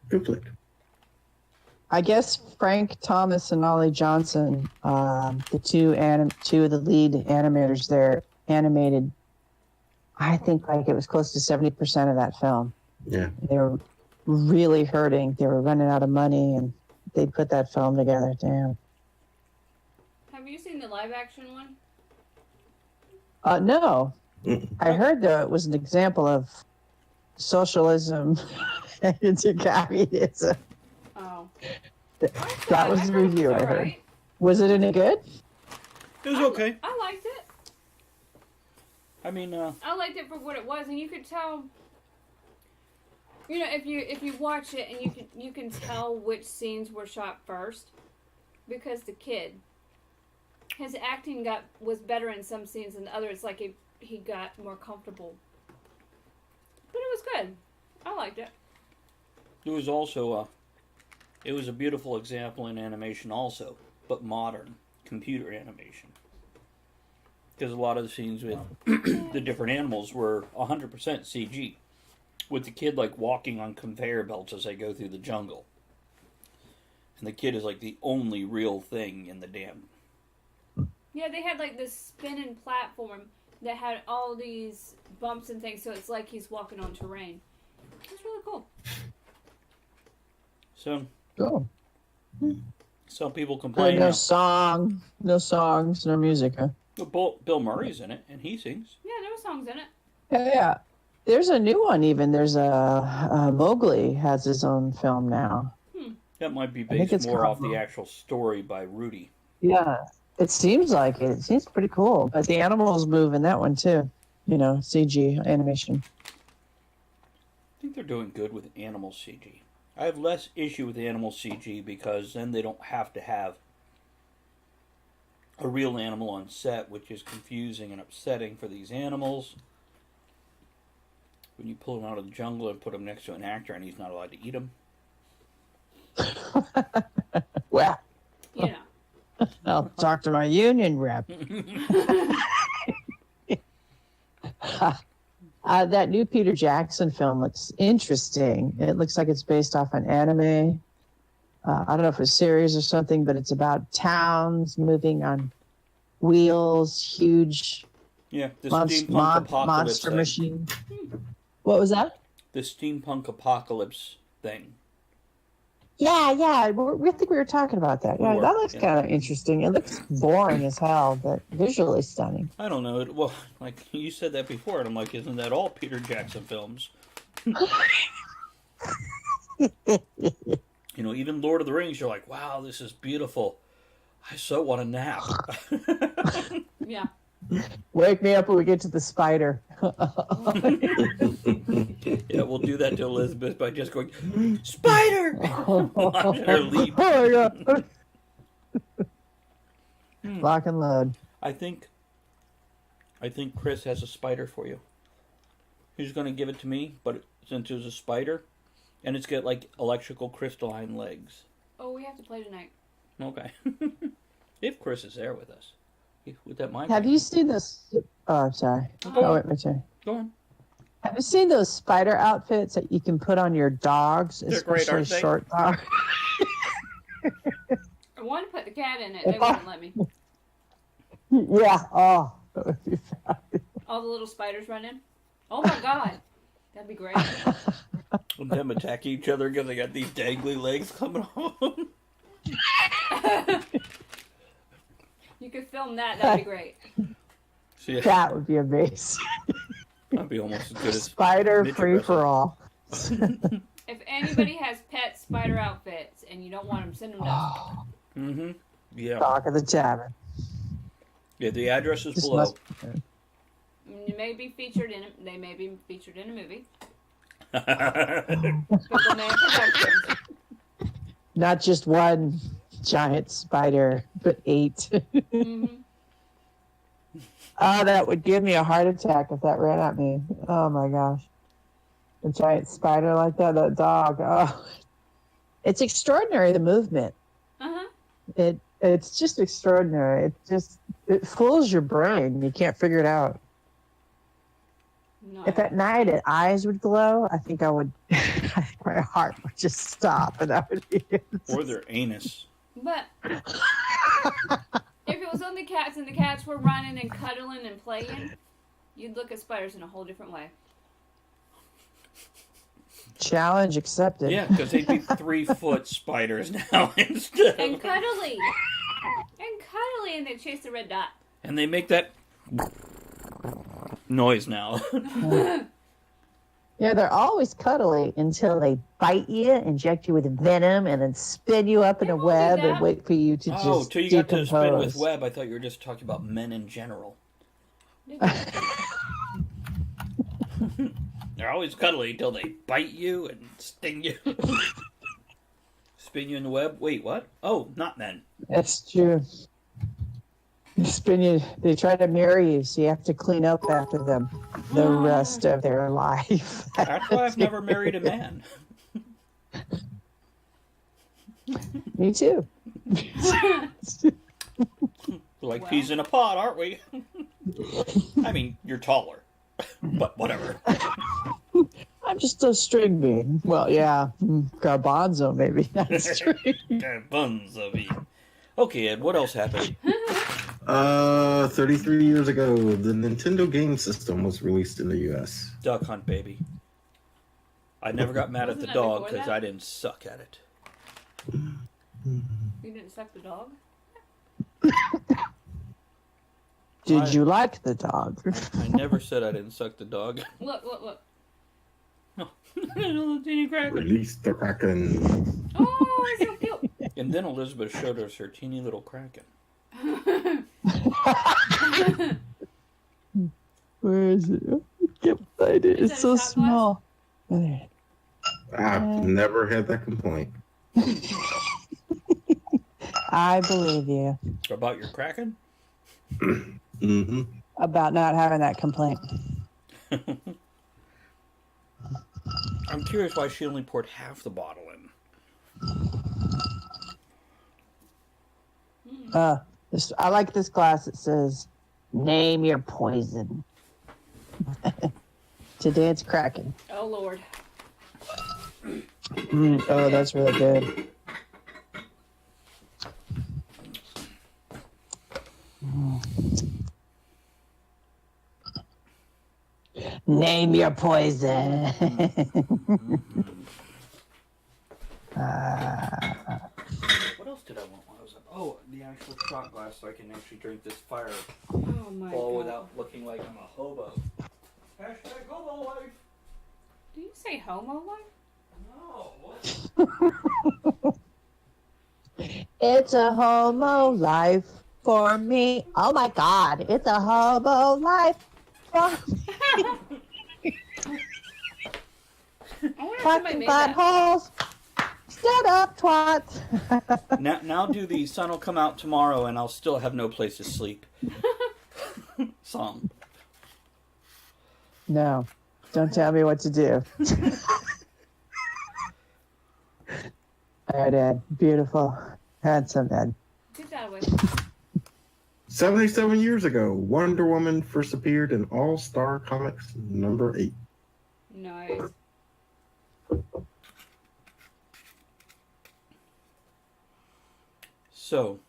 Speaker 3: Good flick.
Speaker 5: I guess Frank Thomas and Ollie Johnson, the two of the lead animators there, animated. I think like it was close to 70% of that film.
Speaker 3: Yeah.
Speaker 5: They were really hurting. They were running out of money, and they put that film together. Damn.
Speaker 4: Have you seen the live action one?
Speaker 5: No,
Speaker 3: Mm.
Speaker 5: I heard though it was an example of socialism into communism.
Speaker 4: Oh.
Speaker 5: That was the review I heard.
Speaker 4: Alright.
Speaker 5: Was it any good?
Speaker 2: It was okay.
Speaker 4: I liked it.
Speaker 2: I mean,
Speaker 4: I liked it for what it was, and you could tell. You know, if you watch it, and you can tell which scenes were shot first, because the kid, his acting was better in some scenes than others. Like he got more comfortable, but it was good. I liked it.
Speaker 2: it was also it was a beautiful example in animation also, but modern computer animation. Because a lot of the scenes with the different animals were 100% CG. With the kid like walking on conveyor belts as they go through the jungle. And the kid is like the only real thing in the dam.
Speaker 4: Yeah, they had like this spinning platform that had all these bumps and things, so it's like he's walking on terrain. It's really cool.
Speaker 2: So
Speaker 5: Oh.
Speaker 2: some people
Speaker 5: But
Speaker 2: complain.
Speaker 5: no songs, no music, huh?
Speaker 2: Bill Murray's in it, and he sings.
Speaker 4: Yeah, there were songs in it.
Speaker 5: Yeah. There's a new one even. There's a Mowgli has his own film now.
Speaker 2: That might be
Speaker 5: I think
Speaker 2: based
Speaker 5: it's
Speaker 2: more off
Speaker 5: called-
Speaker 2: the actual story by Rudy.
Speaker 5: Yeah. It seems like it. It seems pretty cool. But the animals move in that one too. You know, CG animation.
Speaker 2: I think they're doing good with animal CG. I have less issue with animal CG because then they don't have to have a real animal on set, which is confusing and upsetting for these animals. When you pull them out of the jungle and put them next to an actor and he's not allowed to eat them.
Speaker 5: Well,
Speaker 4: You know.
Speaker 5: I'll talk to my union rep. That new Peter Jackson film looks interesting. It looks like it's based off an anime. I don't know if it's a series or something, but it's about towns moving on wheels, huge
Speaker 2: Yeah, the
Speaker 5: monster,
Speaker 2: steampunk apocalypse
Speaker 5: monster
Speaker 2: thing.
Speaker 5: machine. What was that?
Speaker 2: The steampunk apocalypse thing.
Speaker 5: Yeah. We think we were talking about that.
Speaker 2: We
Speaker 5: Yeah,
Speaker 2: were,
Speaker 5: that looks
Speaker 2: yeah.
Speaker 5: kind of interesting. It looks boring as hell, but visually stunning.
Speaker 2: I don't know. Well, like you said that before, and I'm like, isn't that all Peter Jackson films? You know, even Lord of the Rings, you're like, wow, this is beautiful. I so want a nap.
Speaker 4: Yeah.
Speaker 5: Wake me up when we get to the spider.
Speaker 2: Yeah, we'll do that to Elizabeth by just going, spider! Watch her leap.
Speaker 5: Oh my god. Lock and load.
Speaker 2: I think Chris has a spider for you. He's going to give it to me, but since it was a spider, and it's got like electrical crystalline legs.
Speaker 4: Oh, we have to play tonight.
Speaker 2: Okay. If Chris is there with us. With that mind.
Speaker 5: Have you seen this? Oh, I'm sorry. Oh, wait, my turn.
Speaker 2: Go on.
Speaker 5: Have you seen those spider outfits that you can put on your dogs,
Speaker 2: They're great,
Speaker 5: especially
Speaker 2: aren't they?
Speaker 5: short dogs?
Speaker 4: I want to put the cat in it. They wouldn't let me.
Speaker 5: Yeah. Oh, that would be fabulous.
Speaker 4: All the little spiders run in. Oh my god. That'd be great.
Speaker 2: And them attacking each other because they got these dangly legs coming off.
Speaker 4: You could film that. That'd be great.
Speaker 2: See,
Speaker 5: That would be amazing.
Speaker 2: that'd be almost as good as
Speaker 5: Spider
Speaker 2: midget
Speaker 5: free for all.
Speaker 4: If anybody has pet spider outfits and you don't want them, send them to us.
Speaker 2: Mm-hmm. Yeah.
Speaker 5: Talk of the tavern.
Speaker 2: Yeah, the address is
Speaker 5: This
Speaker 2: below.
Speaker 5: must-
Speaker 4: They may be featured in. They may be featured in a movie.
Speaker 2: Mm-hmm.
Speaker 4: Pickle Man Productions.
Speaker 5: Not just one giant spider, but 8.
Speaker 4: hmm
Speaker 5: Oh, that would give me a heart attack if that ran at me. Oh my gosh. A giant spider like that, that dog. Oh. It's extraordinary, the movement.
Speaker 4: Uh-huh.
Speaker 5: It's just extraordinary. It fools your brain. You can't figure it out.
Speaker 4: No.
Speaker 5: If at night its eyes would glow, I think my heart would just stop and that would be it.
Speaker 2: Or their anus.
Speaker 4: But if it was on the cats and the cats were running and cuddling and playing, you'd look at spiders in a whole different way.
Speaker 5: Challenge accepted.
Speaker 2: Yeah, because they'd be 3-foot spiders now instead.
Speaker 4: And cuddly. And they chase the red dot.
Speaker 2: And they make that noise now.
Speaker 5: Yeah, they're always cuddly until they bite you, inject you with venom, and then spin you up in
Speaker 4: They
Speaker 5: a
Speaker 4: won't do
Speaker 5: web and
Speaker 4: that.
Speaker 5: wait for you to
Speaker 2: Oh,
Speaker 5: just
Speaker 2: till you got to
Speaker 5: decompose.
Speaker 2: spin with web. I thought you were just talking about men in general. They're always cuddly until they bite you and sting you. Spin you in the web? Wait, what? Oh, not men.
Speaker 5: That's true. They spin you. They try to marry you, so you have to clean up after them the rest of their life.
Speaker 2: That's why I've never married a man.
Speaker 5: Me too.
Speaker 2: We're like
Speaker 4: Well.
Speaker 2: peas in a pod, aren't we? I mean, you're taller. But whatever.
Speaker 5: I'm just a string bean. Well, yeah, garbanzo maybe. That's true.
Speaker 2: Garbanzo. Okay, Ed, what else happened?
Speaker 3: 33 years ago, the Nintendo game system was released in the U.S.
Speaker 2: Duck Hunt, baby. I never got mad at the
Speaker 4: Wasn't that
Speaker 2: dog
Speaker 4: before
Speaker 2: because
Speaker 4: that?
Speaker 2: I didn't suck at it.
Speaker 4: You didn't suck the dog?
Speaker 5: Did you like the dog?
Speaker 2: I never said I didn't suck the dog.
Speaker 4: Look.
Speaker 2: No. Little teeny Kraken.
Speaker 3: Release the Kraken.
Speaker 4: Oh, it's so cute.
Speaker 2: And then Elizabeth showed us her teeny little Kraken.
Speaker 5: Where is it? I can't find it.
Speaker 4: Is
Speaker 5: It's
Speaker 4: that
Speaker 5: so
Speaker 4: a shot glass?
Speaker 5: small. There.
Speaker 3: I've never had that complaint.
Speaker 5: I believe you
Speaker 2: About your Kraken?
Speaker 3: Mm-hmm.
Speaker 5: about not having that complaint.
Speaker 2: I'm curious why she only poured half the bottle in.
Speaker 5: I like this glass. It says, "Name your poison." Today it's Kraken.
Speaker 4: Oh, Lord.
Speaker 5: Oh, that's really good. Name your poison.
Speaker 2: What else did I want while I was up? Oh, the actual shot glass so I can actually drink this fireball
Speaker 4: Oh, my God.
Speaker 2: without looking like I'm a hobo. Hashtag hobo life.
Speaker 4: Did you say homo life?
Speaker 2: No, what?
Speaker 5: It's a homo life. for me. Oh my God, it's a hobo life.
Speaker 4: I wonder if somebody
Speaker 5: Fucking
Speaker 4: made that.
Speaker 5: buttholes. Shut up, twats.
Speaker 2: Now do the sun will come out tomorrow and I'll still have no place to sleep. Song.
Speaker 5: No, don't tell me what to do. There, Ed. Beautiful. Handsome Ed.
Speaker 4: Good job, Wade.
Speaker 3: 77 years ago, Wonder Woman first appeared in All Star Comics number 8.
Speaker 4: Nice.
Speaker 2: So,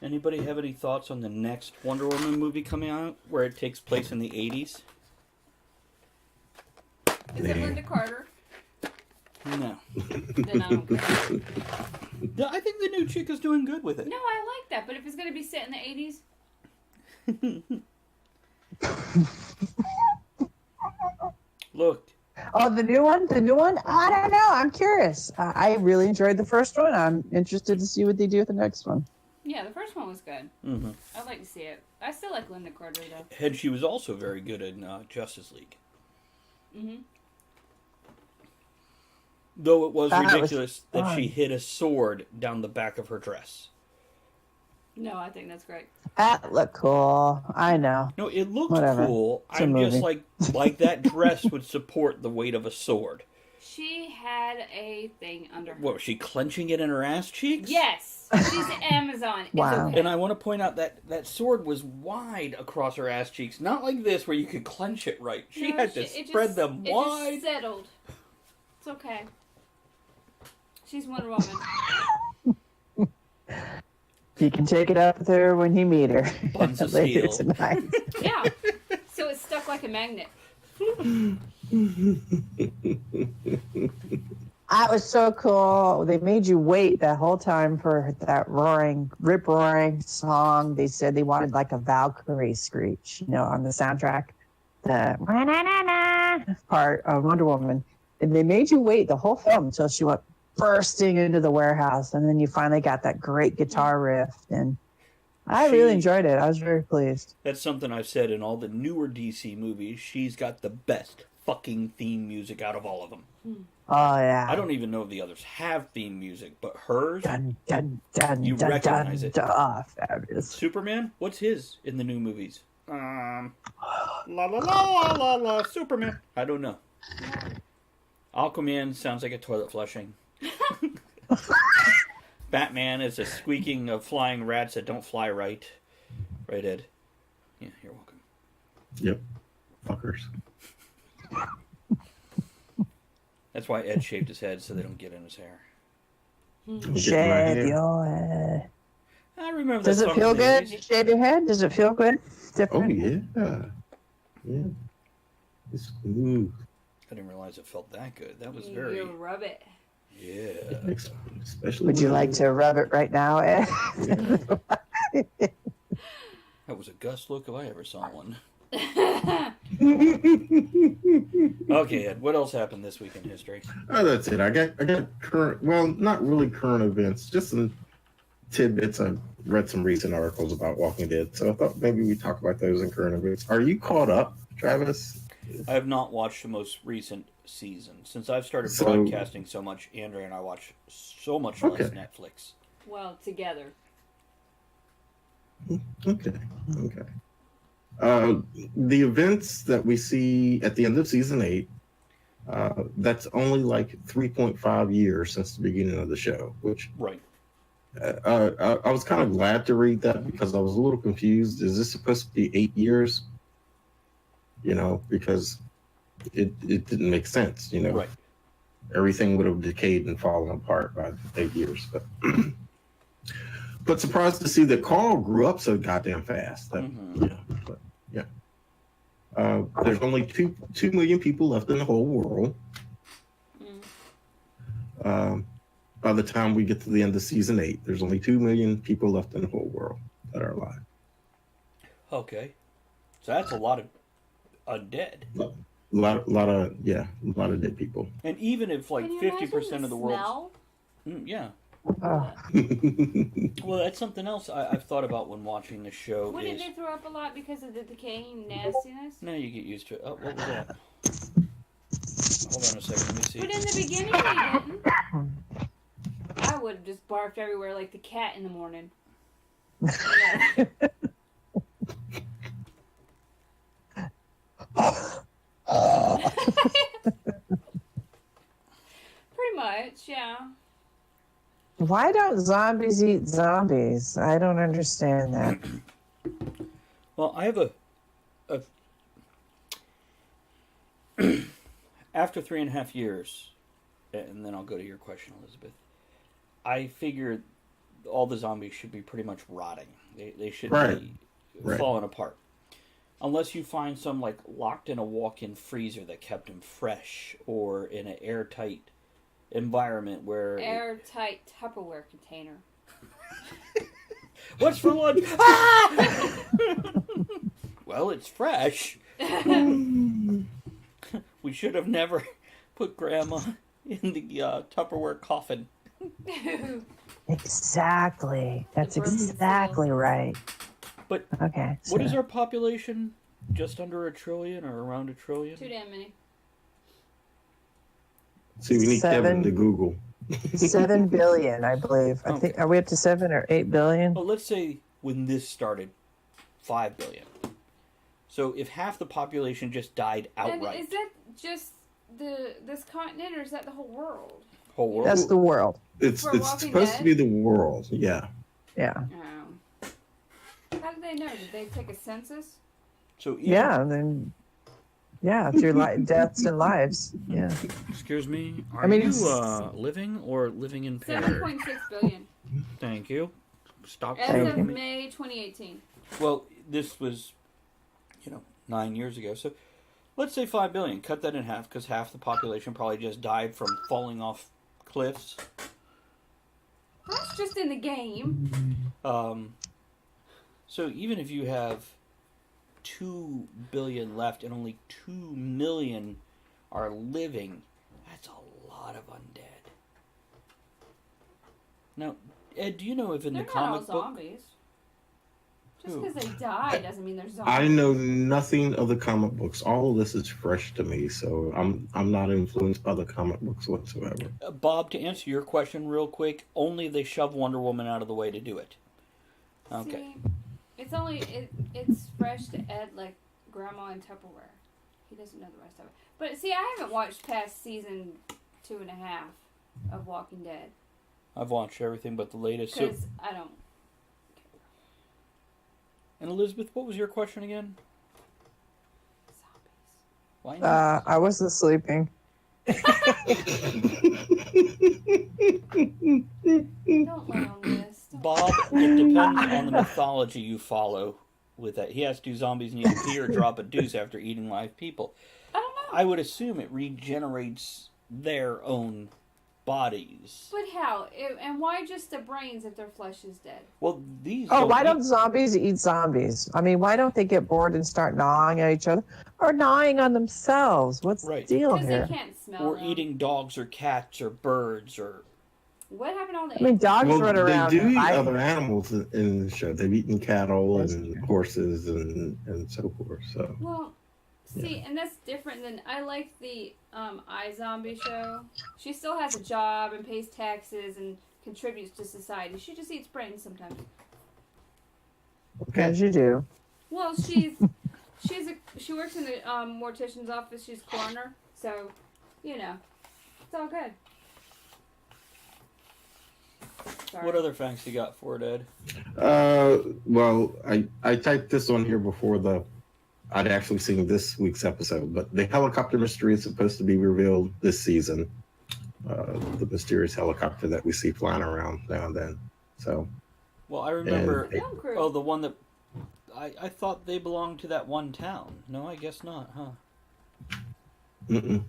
Speaker 2: anybody have any thoughts on the next Wonder Woman movie coming out where it takes place in the 80s?
Speaker 4: Is it Linda Carter?
Speaker 2: No.
Speaker 4: Then I don't care.
Speaker 2: Yeah, I think the new chick is doing good with it.
Speaker 4: No, I like that, but if it's going to be set in the 80s,
Speaker 2: Look,
Speaker 5: Oh, the new one? The new one? I don't know. I'm curious. I really enjoyed the first one. I'm interested to see what they do with the next one.
Speaker 4: yeah, the first one was good.
Speaker 2: mm-hmm.
Speaker 4: I'd like to see it. I still like Linda Carter, though.
Speaker 2: And she was also very good in Justice League.
Speaker 4: Mm-hmm.
Speaker 2: Though it was
Speaker 5: That was
Speaker 2: ridiculous that she
Speaker 5: fun.
Speaker 2: hid a sword down the back of her dress.
Speaker 4: No, I think that's great.
Speaker 5: That looked cool. I know.
Speaker 2: No, it looked
Speaker 5: Whatever.
Speaker 2: cool.
Speaker 5: It's a
Speaker 2: I'm just
Speaker 5: movie.
Speaker 2: like that dress would support the weight of a sword.
Speaker 4: She had a thing under her.
Speaker 2: What, was she clenching it in her ass cheeks?
Speaker 4: Yes! She's Amazon. It's
Speaker 5: Wow.
Speaker 4: okay.
Speaker 2: And I want to point out that that sword was wide across her ass cheeks, not like this where you could clench it right. She
Speaker 4: No,
Speaker 2: had to
Speaker 4: it
Speaker 2: spread
Speaker 4: just-
Speaker 2: them
Speaker 4: it
Speaker 2: wide.
Speaker 4: just settled. It's okay. She's Wonder Woman.
Speaker 5: You can take it up with her when you meet her
Speaker 2: Buns of
Speaker 5: later
Speaker 2: steel.
Speaker 5: tonight.
Speaker 4: Yeah. So it's stuck like a magnet.
Speaker 5: That was so cool. They made you wait that whole time for that rip-roaring song. They said they wanted like a Valkyrie screech, on the soundtrack. The part of Wonder Woman. And they made you wait the whole film until she went bursting into the warehouse. And then you finally got that great guitar riff. And I really enjoyed it. I was very pleased.
Speaker 2: That's something I've said in all the newer DC movies. She's got the best fucking theme music out of all of them.
Speaker 5: Oh, yeah.
Speaker 2: I don't even know if the others have theme music, but hers,
Speaker 5: Dun, dun, dun,
Speaker 2: You
Speaker 5: dun,
Speaker 2: recognize
Speaker 5: dun,
Speaker 2: it.
Speaker 5: dun. Oh, fabulous.
Speaker 2: Superman, what's his in the new movies? La la la la la la, Superman. I don't know. Aquaman sounds like a toilet flushing. Batman is a squeaking of flying rats that don't fly right. Right, Ed? Yeah, you're welcome.
Speaker 3: Yep. Fuckers.
Speaker 2: That's why Ed shaved his head so they don't get in his hair.
Speaker 5: Shave your head.
Speaker 2: I remember
Speaker 5: Does
Speaker 2: that
Speaker 5: it
Speaker 2: song
Speaker 5: feel
Speaker 2: from the
Speaker 5: good?
Speaker 2: 80s.
Speaker 5: You shave your head? Does it feel good?
Speaker 3: Oh,
Speaker 5: Different?
Speaker 3: yeah. Yeah. It's smooth.
Speaker 2: I didn't realize it felt that good. That was
Speaker 4: You
Speaker 2: very...
Speaker 4: rub it.
Speaker 2: Yeah.
Speaker 3: Especially
Speaker 5: Would you
Speaker 3: when-
Speaker 5: like to rub it right now, Ed?
Speaker 2: That was a Gus look if I ever saw one. Okay, Ed, what else happened this week in history?
Speaker 3: Oh, that's it. I got current, well, not really current events, just some tidbits. I read some recent articles about Walking Dead, so I thought maybe we talk about those in current events. Are you caught up, Travis?
Speaker 2: I have not watched the most recent season. Since I've started
Speaker 3: So-
Speaker 2: broadcasting so much, Andrea and I watch so much less
Speaker 3: Okay.
Speaker 2: Netflix.
Speaker 4: Well, together.
Speaker 3: Okay. The events that we see at the end of season 8, that's only like 3.5 years since the beginning of the show, which
Speaker 2: Right.
Speaker 3: I was kind of glad to read that because I was a little confused. Is this supposed to be 8 years? Because it didn't make sense,
Speaker 2: Right.
Speaker 3: Everything would have decayed and fallen apart by 8 years. But surprised to see that Carl grew up so goddamn fast.
Speaker 2: Mhm.
Speaker 3: There's only 2 million people left in the whole world. By the time we get to the end of season 8, there's only 2 million people left in the whole world that are alive.
Speaker 2: Okay. So that's a lot of undead.
Speaker 3: A lot of dead people.
Speaker 2: And even if like
Speaker 4: Can you
Speaker 2: 50%
Speaker 4: imagine
Speaker 2: of the world...
Speaker 4: smell?
Speaker 2: Yeah.
Speaker 5: Oh.
Speaker 2: Well, that's something else I've thought about when watching the show.
Speaker 4: Wouldn't they throw up a lot because of the decaying nastiness?
Speaker 2: No, you get used to it. Oh, what was that? Hold on a second, let me see.
Speaker 4: But in the beginning, they didn't. I would have just barfed everywhere like the cat in the morning. Pretty much, yeah.
Speaker 5: Why don't zombies eat zombies? I don't understand that.
Speaker 2: Well, I have a after 3.5 years, and then I'll go to your question, Elizabeth. I figured all the zombies should be pretty much rotting. They should be falling apart. Unless you find some like locked in a walk-in freezer that kept them fresh, or in an airtight environment where
Speaker 4: airtight Tupperware container.
Speaker 2: What's for lunch? Ah! Well, it's fresh. We should have never put Grandma in the Tupperware coffin.
Speaker 5: Exactly. That's exactly right.
Speaker 2: But
Speaker 5: okay,
Speaker 2: what is our population? Just under 1 trillion or around 1 trillion?
Speaker 4: Too damn many.
Speaker 3: See, we need Kevin to Google.
Speaker 5: 7 billion, I believe. I think. Are we up to 7 or 8 billion?
Speaker 2: Well, let's say when this started, 5 billion. So if half the population just died outright.
Speaker 4: And is that just this continent, or is that the whole world?
Speaker 2: Whole world?
Speaker 5: That's the world.
Speaker 3: It's supposed to be the world. Yeah.
Speaker 5: Yeah.
Speaker 4: How did they know? Did they take a census?
Speaker 2: So
Speaker 5: even, through deaths and lives. Yeah.
Speaker 2: Excuse me. Are you living or living impaired?
Speaker 4: 7.6 billion.
Speaker 2: Thank you. Stop.
Speaker 4: As of May 2018.
Speaker 2: Well, this was, 9 years ago. So let's say 5 billion. Cut that in half, because half the population probably just died from falling off cliffs.
Speaker 4: That's just in the game.
Speaker 2: So even if you have 2 billion left and only 2 million are living, that's a lot of undead. Now, Ed, do you know if in
Speaker 4: they're
Speaker 2: the comic
Speaker 4: not all
Speaker 2: book...
Speaker 4: zombies. Just because they die doesn't mean they're zombies.
Speaker 3: I know nothing of the comic books. All of this is fresh to me, so I'm not influenced by the comic books whatsoever.
Speaker 2: Bob, to answer your question real quick, only they shove Wonder Woman out of the way to do it. Okay.
Speaker 4: See, it's fresh to Ed like Grandma and Tupperware. He doesn't know the rest of it. But see, I haven't watched past season 2.5 of Walking Dead.
Speaker 2: I've watched everything but the latest.
Speaker 4: Because I don't.
Speaker 2: And Elizabeth, what was your question again?
Speaker 4: Zombies.
Speaker 2: Why not?
Speaker 5: I wasn't sleeping.
Speaker 4: Don't lay on this.
Speaker 2: Bob, it depends on the mythology you follow with that. He has to do zombies need to pee or drop a deuce after eating live people.
Speaker 4: I don't know.
Speaker 2: I would assume it regenerates their own bodies.
Speaker 4: But how? And why just the brains if their flesh is dead?
Speaker 2: Well, these.
Speaker 5: Why don't zombies eat zombies? I mean, why don't they get bored and start gnawing at each other or gnawing on themselves? What's the deal
Speaker 4: Because
Speaker 5: here?
Speaker 4: they can't smell
Speaker 2: Or
Speaker 4: them.
Speaker 2: eating dogs or cats or birds or.
Speaker 4: What happened to all the
Speaker 5: I mean, dogs run around.
Speaker 3: They do eat other animals in the show. They've eaten cattle and horses and so forth. So.
Speaker 4: Well, see, and that's different than I like the iZombie show. She still has a job and pays taxes and contributes to society. She just eats brains sometimes.
Speaker 5: Okay. As you do.
Speaker 4: Well, she works in the mortician's office. She's coroner, so it's all good. Sorry.
Speaker 2: What other facts you got for it, Ed?
Speaker 3: Well, I typed this on here before I'd actually seen this week's episode, but the helicopter mystery is supposed to be revealed this season. The mysterious helicopter that we see flying around now and then. So.
Speaker 2: Well, I remember. The one that I thought they belonged to that one town. No, I guess not, huh?
Speaker 3: Mm-mm.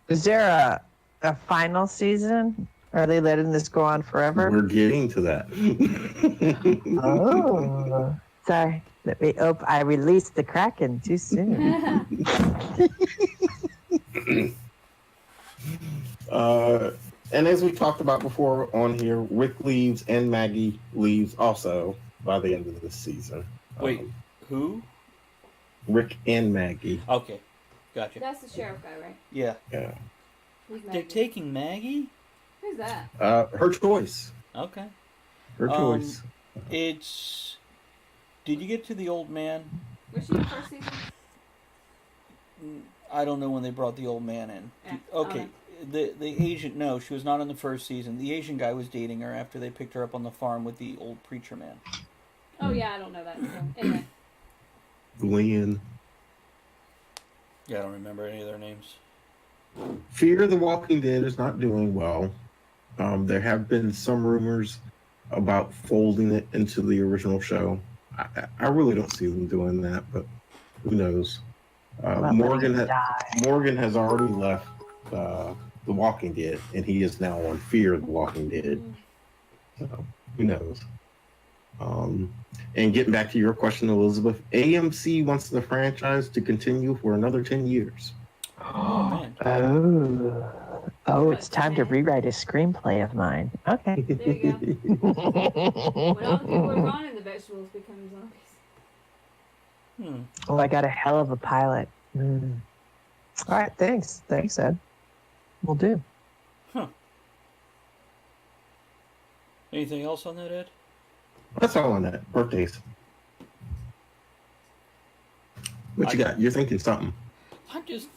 Speaker 5: Is there a final season? Are they letting this go on forever?
Speaker 3: We're getting to that.
Speaker 5: Oh, sorry. I released the Kraken too soon.
Speaker 3: And as we talked about before on here, Rick leaves and Maggie leaves also by the end of this season.
Speaker 2: Wait, who?
Speaker 3: Rick and Maggie.
Speaker 2: Okay, gotcha.
Speaker 4: That's the sheriff guy, right?
Speaker 2: Yeah.
Speaker 3: Yeah.
Speaker 4: Who's
Speaker 2: They're
Speaker 4: Maggie?
Speaker 2: taking Maggie?
Speaker 4: Who's that?
Speaker 3: Her choice.
Speaker 2: Okay.
Speaker 3: Her choice.
Speaker 2: It's... Did you get to the old man?
Speaker 4: Was she in the first season?
Speaker 2: I don't know when they brought the old man in.
Speaker 4: Yeah,
Speaker 2: Okay. The Asian... No, she was not in the first season. The Asian guy was dating her after they picked her up on the farm with the old preacher man.
Speaker 4: Oh yeah, I don't know that. So, anyway.
Speaker 3: Glenn.
Speaker 2: Yeah, I don't remember any of their names.
Speaker 3: Fear the Walking Dead is not doing well. There have been some rumors about folding it into the original show. I really don't see them doing that, but who knows? Morgan has already left The Walking Dead, and he is now on Fear the Walking Dead. So who knows? And getting back to your question, Elizabeth, AMC wants the franchise to continue for another 10 years.
Speaker 2: Oh, man.
Speaker 5: Oh, it's time to rewrite a screenplay of mine. Okay.
Speaker 4: There you go. When all the people are gone and the vegetables become zombies.
Speaker 5: Oh, I got a hell of a pilot. All right, thanks. Thanks, Ed. Will do.
Speaker 2: Huh. Anything else on that, Ed?
Speaker 3: That's all on that. Birthdays. What you got? You're thinking something.
Speaker 2: I'm just...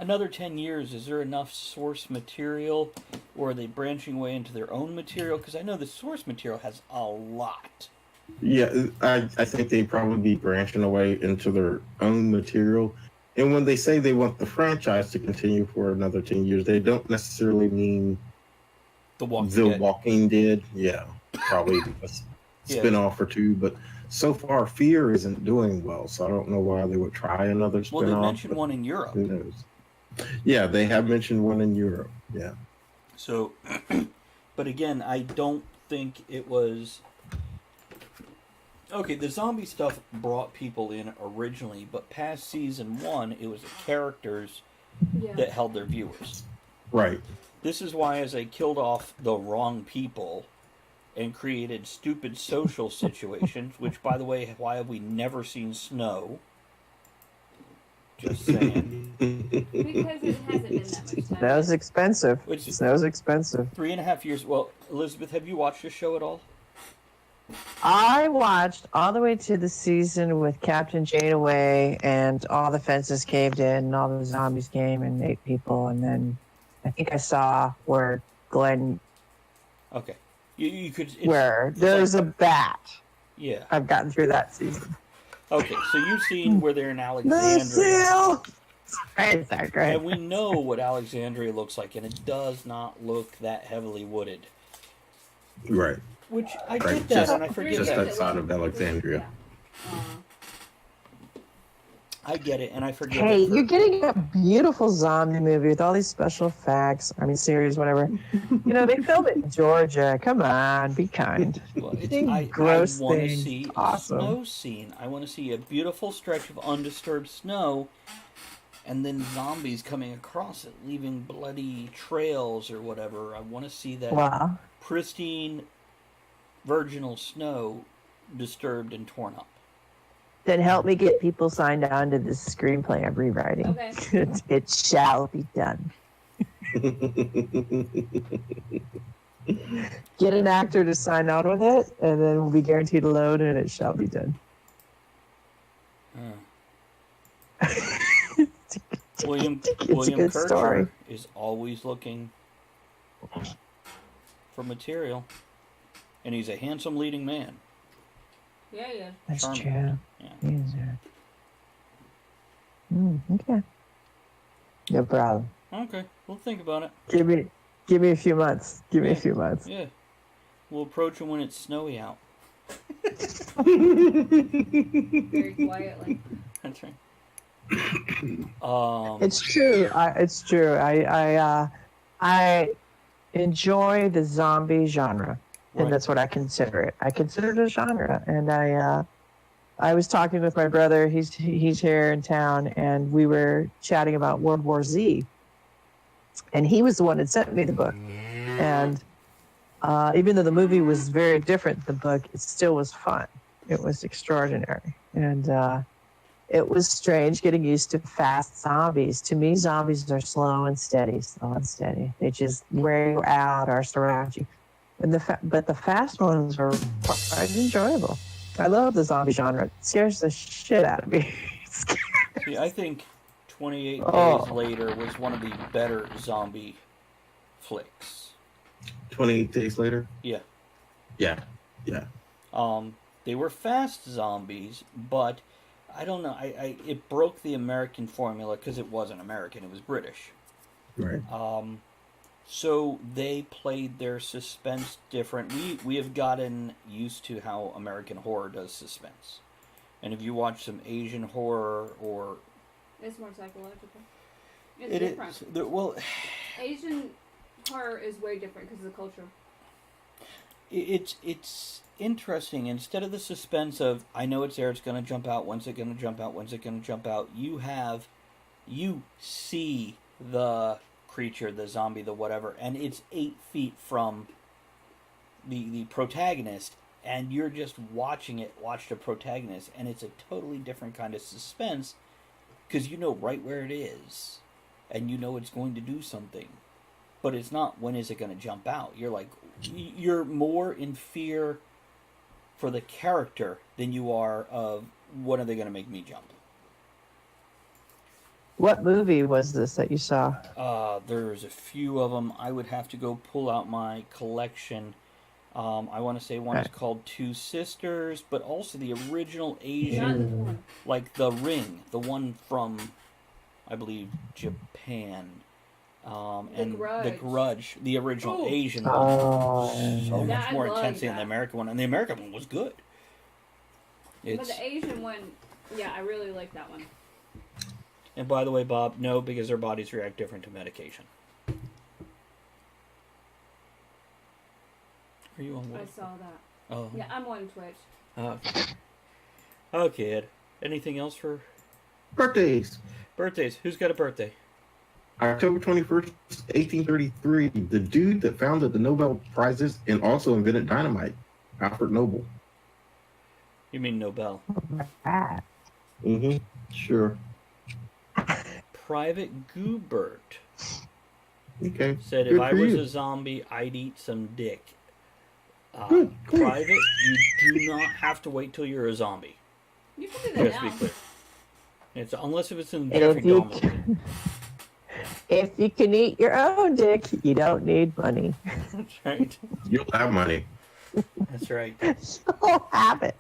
Speaker 2: Another 10 years, is there enough source material? Or are they branching away into their own material? Because I know the source material has a lot.
Speaker 3: Yeah, I think they'd probably be branching away into their own material. And when they say they want the franchise to continue for another 10 years, they don't necessarily mean
Speaker 2: The Walking Dead.
Speaker 3: Yeah, probably a spin-off or two. But so far, Fear isn't doing well, so I don't know why they would try another spin-off.
Speaker 2: Well, they mentioned one in Europe.
Speaker 3: Who knows? Yeah, they have mentioned one in Europe. Yeah.
Speaker 2: So, but again, I don't think it was... Okay, the zombie stuff brought people in originally, but past season 1, it was the characters that held their viewers.
Speaker 3: Right.
Speaker 2: This is why, as they killed off the wrong people and created stupid social situations, which, by the way, why have we never seen snow? Just saying.
Speaker 4: Because it hasn't been that much time.
Speaker 5: Snow's expensive. Snow's expensive.
Speaker 2: 3.5 years. Well, Elizabeth, have you watched this show at all?
Speaker 5: I watched all the way to the season with Captain Janeway and all the fences caved in and all the zombies came and ate people. And then I think I saw where Glenn...
Speaker 2: Okay. You could...
Speaker 5: Where there's a bat.
Speaker 2: Yeah.
Speaker 5: I've gotten through that season.
Speaker 2: Okay, so you've seen where they're in Alexandria. And we know what Alexandria looks like, and it does not look that heavily wooded.
Speaker 3: Right.
Speaker 2: Which I get that, and I forget
Speaker 3: just
Speaker 2: that.
Speaker 3: outside of Alexandria.
Speaker 2: I get it, and I forget
Speaker 5: Hey,
Speaker 2: it.
Speaker 5: you're getting a beautiful zombie movie with all these special effects. I mean, series, whatever. You know, they filmed it in Georgia. Come on, be kind.
Speaker 2: Well,
Speaker 5: Gross
Speaker 2: I want to
Speaker 5: things.
Speaker 2: see
Speaker 5: Awesome.
Speaker 2: a snow scene. I want to see a beautiful stretch of undisturbed snow, and then zombies coming across it, leaving bloody trails or whatever. I want to see that pristine, virginal snow disturbed and torn up.
Speaker 5: Then help me get people signed on to this screenplay I'm rewriting.
Speaker 4: Okay.
Speaker 5: It shall be done. Get an actor to sign on with it, and then we'll be guaranteed a load, and it shall be done.
Speaker 2: William
Speaker 5: good
Speaker 2: Kircher
Speaker 5: story.
Speaker 2: is always looking for material, and he's a handsome leading man.
Speaker 4: Yeah.
Speaker 5: That's
Speaker 2: Charming.
Speaker 5: true.
Speaker 2: Yeah.
Speaker 5: He is, okay. No problem.
Speaker 2: Okay, we'll think about it.
Speaker 5: Give me a few months. Give me a few months.
Speaker 2: Yeah, we'll approach him when it's snowy out.
Speaker 4: Very quietly.
Speaker 2: That's right.
Speaker 5: It's true. It's true. I enjoy the zombie genre, and that's what I consider it. I consider it a genre, and I was talking with my brother. He's here in town, and we were chatting about World War Z. And he was the one that sent me the book. And even though the movie was very different than the book, it still was fun. It was extraordinary. And it was strange getting used to fast zombies. To me, zombies are slow and steady, slow and steady. They just wear you out or surround you. But the fast ones are quite enjoyable. I love the zombie genre. It scares the shit out of me.
Speaker 2: See, I think 28
Speaker 5: Oh.
Speaker 2: Days Later was one of the better zombie flicks.
Speaker 3: 28 Days Later?
Speaker 2: Yeah.
Speaker 3: Yeah.
Speaker 2: They were fast zombies, but I don't know. It broke the American formula because it wasn't American; it was British.
Speaker 3: Right.
Speaker 2: So they played their suspense different. We have gotten used to how American horror does suspense, and if you watch some Asian horror or
Speaker 4: It's more psychological. It's
Speaker 2: it
Speaker 4: different.
Speaker 2: is well,
Speaker 4: Asian horror is way different because of the culture.
Speaker 2: it's interesting. Instead of the suspense of I know it's there, it's going to jump out. When's it going to jump out? When's it going to jump out? You see the creature, the zombie, the whatever, and it's 8 feet from the protagonist, and you're just watch the protagonist, and it's a totally different kind of suspense because you know right where it is, and you know it's going to do something, but it's not when is it going to jump out. You're more in fear for the character than you are of when are they going to make me jump.
Speaker 5: What movie was this that you saw?
Speaker 2: There's a few of them. I would have to go pull out my collection. I want to say one is called Two Sisters, but also the original
Speaker 4: Not
Speaker 2: Asian,
Speaker 4: one.
Speaker 2: like The Ring, the one from, I believe, Japan. And The Grudge, the original
Speaker 4: Ooh.
Speaker 2: Asian one, so
Speaker 4: Yeah,
Speaker 2: much
Speaker 4: I
Speaker 2: more
Speaker 4: love
Speaker 2: intensely than the
Speaker 4: that.
Speaker 2: American one, and the American one was good.
Speaker 4: But the Asian one, yeah, I really like that one.
Speaker 2: And by the way, Bob, no, because their bodies react different to medication. Are you on what?
Speaker 4: I saw that.
Speaker 2: Oh.
Speaker 4: Yeah, I'm on Twitch.
Speaker 2: Okay. Okay, Ed. Anything else for
Speaker 3: Birthdays.
Speaker 2: birthdays? Who's got a birthday?
Speaker 3: October 21st, 1833. The dude that founded the Nobel Prizes and also invented dynamite, Alfred Nobel.
Speaker 2: You mean Nobel.
Speaker 5: Ah.
Speaker 3: Mm-hmm. Sure.
Speaker 2: Private Goobert
Speaker 3: Okay.
Speaker 2: said,
Speaker 3: Good
Speaker 2: if I
Speaker 3: for
Speaker 2: was
Speaker 3: you.
Speaker 2: a zombie, I'd eat some dick.
Speaker 3: Good.
Speaker 2: Private, you do not have to wait till you're a zombie.
Speaker 4: You can do that
Speaker 2: Let's be
Speaker 4: now.
Speaker 2: clear. It's unless if it's in
Speaker 5: If
Speaker 2: Jeffrey
Speaker 5: you,
Speaker 2: Dahmer.
Speaker 5: if you can eat your own dick, you don't need money.
Speaker 2: That's right.
Speaker 3: You'll have money.
Speaker 2: That's right.
Speaker 5: You'll have it.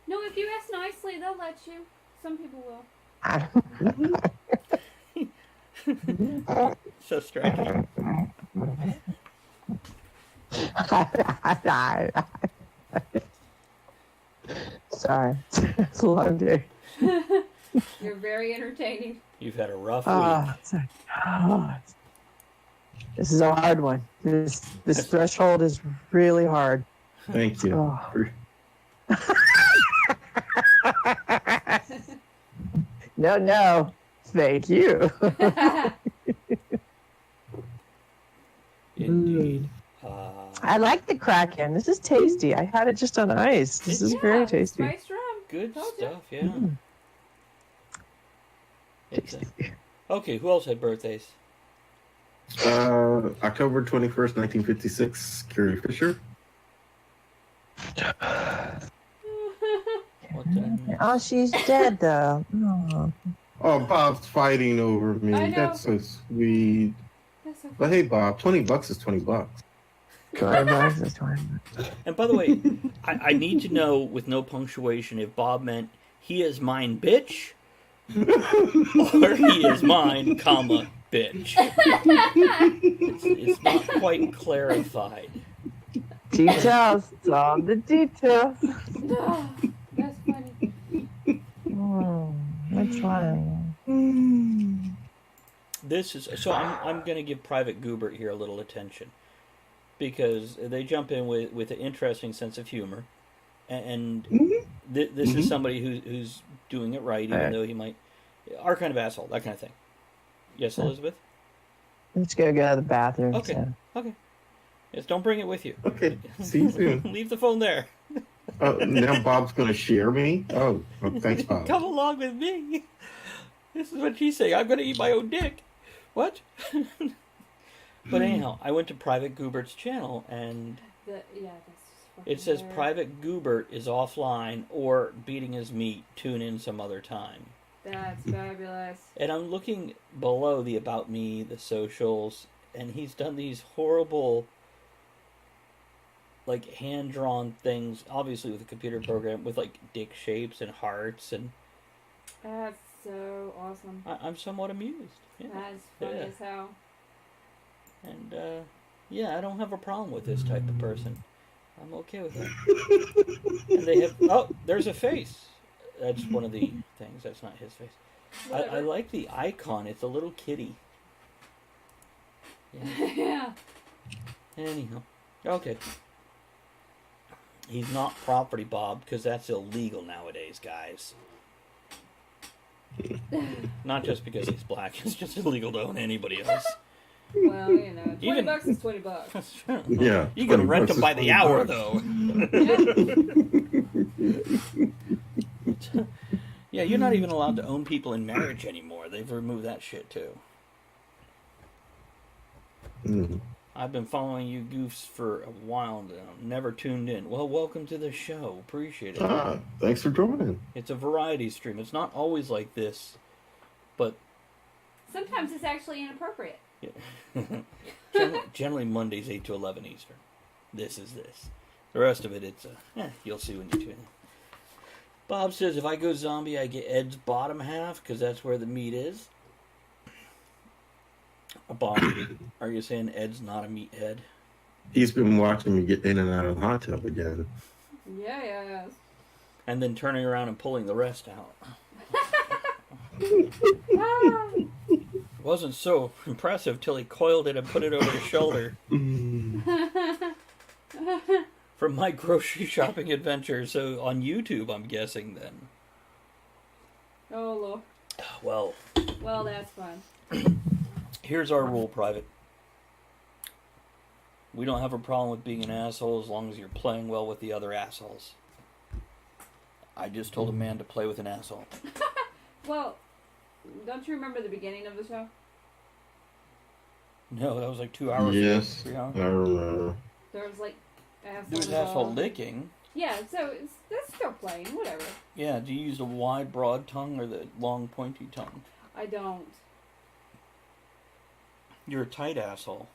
Speaker 4: No, if you ask nicely, they'll let you. Some people will.
Speaker 2: So striking.
Speaker 5: Sorry, it's a long day.
Speaker 4: You're very entertaining.
Speaker 2: You've had a rough week.
Speaker 5: Sorry. This is a hard one. This threshold is really hard.
Speaker 3: Thank you.
Speaker 5: Oh. No. Thank you.
Speaker 2: Indeed.
Speaker 5: I like the Kraken. This is tasty. I had it just on ice. This is very tasty.
Speaker 4: Spiced rum.
Speaker 2: Good
Speaker 4: Told ya.
Speaker 2: stuff, yeah. It's, okay, who else had birthdays?
Speaker 3: October 21st, 1956, Carrie Fisher.
Speaker 2: What the
Speaker 5: Oh, she's dead though. Oh.
Speaker 3: Oh, Bob's fighting over me.
Speaker 4: I know.
Speaker 3: That's so sweet.
Speaker 4: That's so
Speaker 3: But hey, Bob, $20 is $20.
Speaker 5: $20 is $20.
Speaker 2: And by the way, I need to know with no punctuation if Bob meant he is mine, bitch, or he is mine, comma, bitch. It's not quite clarified.
Speaker 5: Details. It's all the details.
Speaker 4: No, that's funny.
Speaker 5: Which one?
Speaker 2: This is so. I'm going to give Private Goobert here a little attention because they jump in with an interesting sense of humor, and This is somebody who's doing it right, even though he might... Our kind of asshole, that kind of thing. Yes, Elizabeth?
Speaker 5: Let's go to the bathroom.
Speaker 2: Okay.
Speaker 5: So.
Speaker 2: Okay. Yes, don't bring it with you.
Speaker 3: Okay, see you soon.
Speaker 2: Leave the phone there.
Speaker 3: Now Bob's going to share me? Oh, well, thanks, Bob.
Speaker 2: Come along with me. This is what she's saying. I'm going to eat my own dick. What? But anyhow, I went to Private Goobert's channel, and
Speaker 4: That's just fucking
Speaker 2: it says
Speaker 4: hilarious.
Speaker 2: Private Goobert is offline or beating his meat. Tune in some other time.
Speaker 4: That's fabulous.
Speaker 2: And I'm looking below the About Me, the socials, and he's done these horrible, like, hand-drawn things, obviously with a computer program, with, like, dick shapes and hearts, and
Speaker 4: That's so awesome.
Speaker 2: I'm somewhat amused. Yeah.
Speaker 4: That's funny
Speaker 2: Yeah.
Speaker 4: as hell.
Speaker 2: And, yeah, I don't have a problem with this type of person. I'm okay with that. And they have... Oh, there's a face. That's one of the things. That's not his face. I like the icon. It's a little kitty. Yeah.
Speaker 4: Yeah.
Speaker 2: Anyhow. Okay. He's not property Bob, because that's illegal nowadays, guys. Not just because he's black. It's just illegal to own anybody else.
Speaker 4: Well, you know, $20
Speaker 2: Even-
Speaker 4: is $20.
Speaker 3: Yeah.
Speaker 2: You can rent them by the hour, though. Yeah, you're not even allowed to own people in marriage anymore. They've removed that shit, too.
Speaker 3: Mm.
Speaker 2: I've been following you goofs for a while now. Never tuned in. Well, welcome to the show. Appreciate it.
Speaker 3: Thanks for joining.
Speaker 2: It's a variety stream. It's not always like this, but
Speaker 4: Sometimes it's actually inappropriate.
Speaker 2: generally Mondays 8 to 11 Eastern. This is this. The rest of it, it's you'll see when you tune in. Bob says, if I go zombie, I get Ed's bottom half, because that's where the meat is. Bob, are you saying Ed's not a meathead?
Speaker 3: He's been watching me get in and out of the hot tub again.
Speaker 4: Yeah.
Speaker 2: And then turning around and pulling the rest out.
Speaker 4: Ah.
Speaker 2: Wasn't so impressive till he coiled it and put it over his shoulder. From my grocery shopping adventure, so on YouTube, I'm guessing then.
Speaker 4: Oh, Lord.
Speaker 2: Well,
Speaker 4: Well, that's fun.
Speaker 2: here's our rule, Private. We don't have a problem with being an asshole as long as you're playing well with the other assholes. I just told a man to play with an asshole.
Speaker 4: Well, don't you remember the beginning of the show?
Speaker 2: No, that was like 2 hours
Speaker 3: Yes,
Speaker 2: ago.
Speaker 3: I remember.
Speaker 4: There was like asshole.
Speaker 2: There was asshole
Speaker 4: involved.
Speaker 2: licking.
Speaker 4: Yeah, so that's still playing. Whatever.
Speaker 2: Yeah, do you use the wide, broad tongue or the long, pointy tongue?
Speaker 4: I don't.
Speaker 2: You're a tight asshole.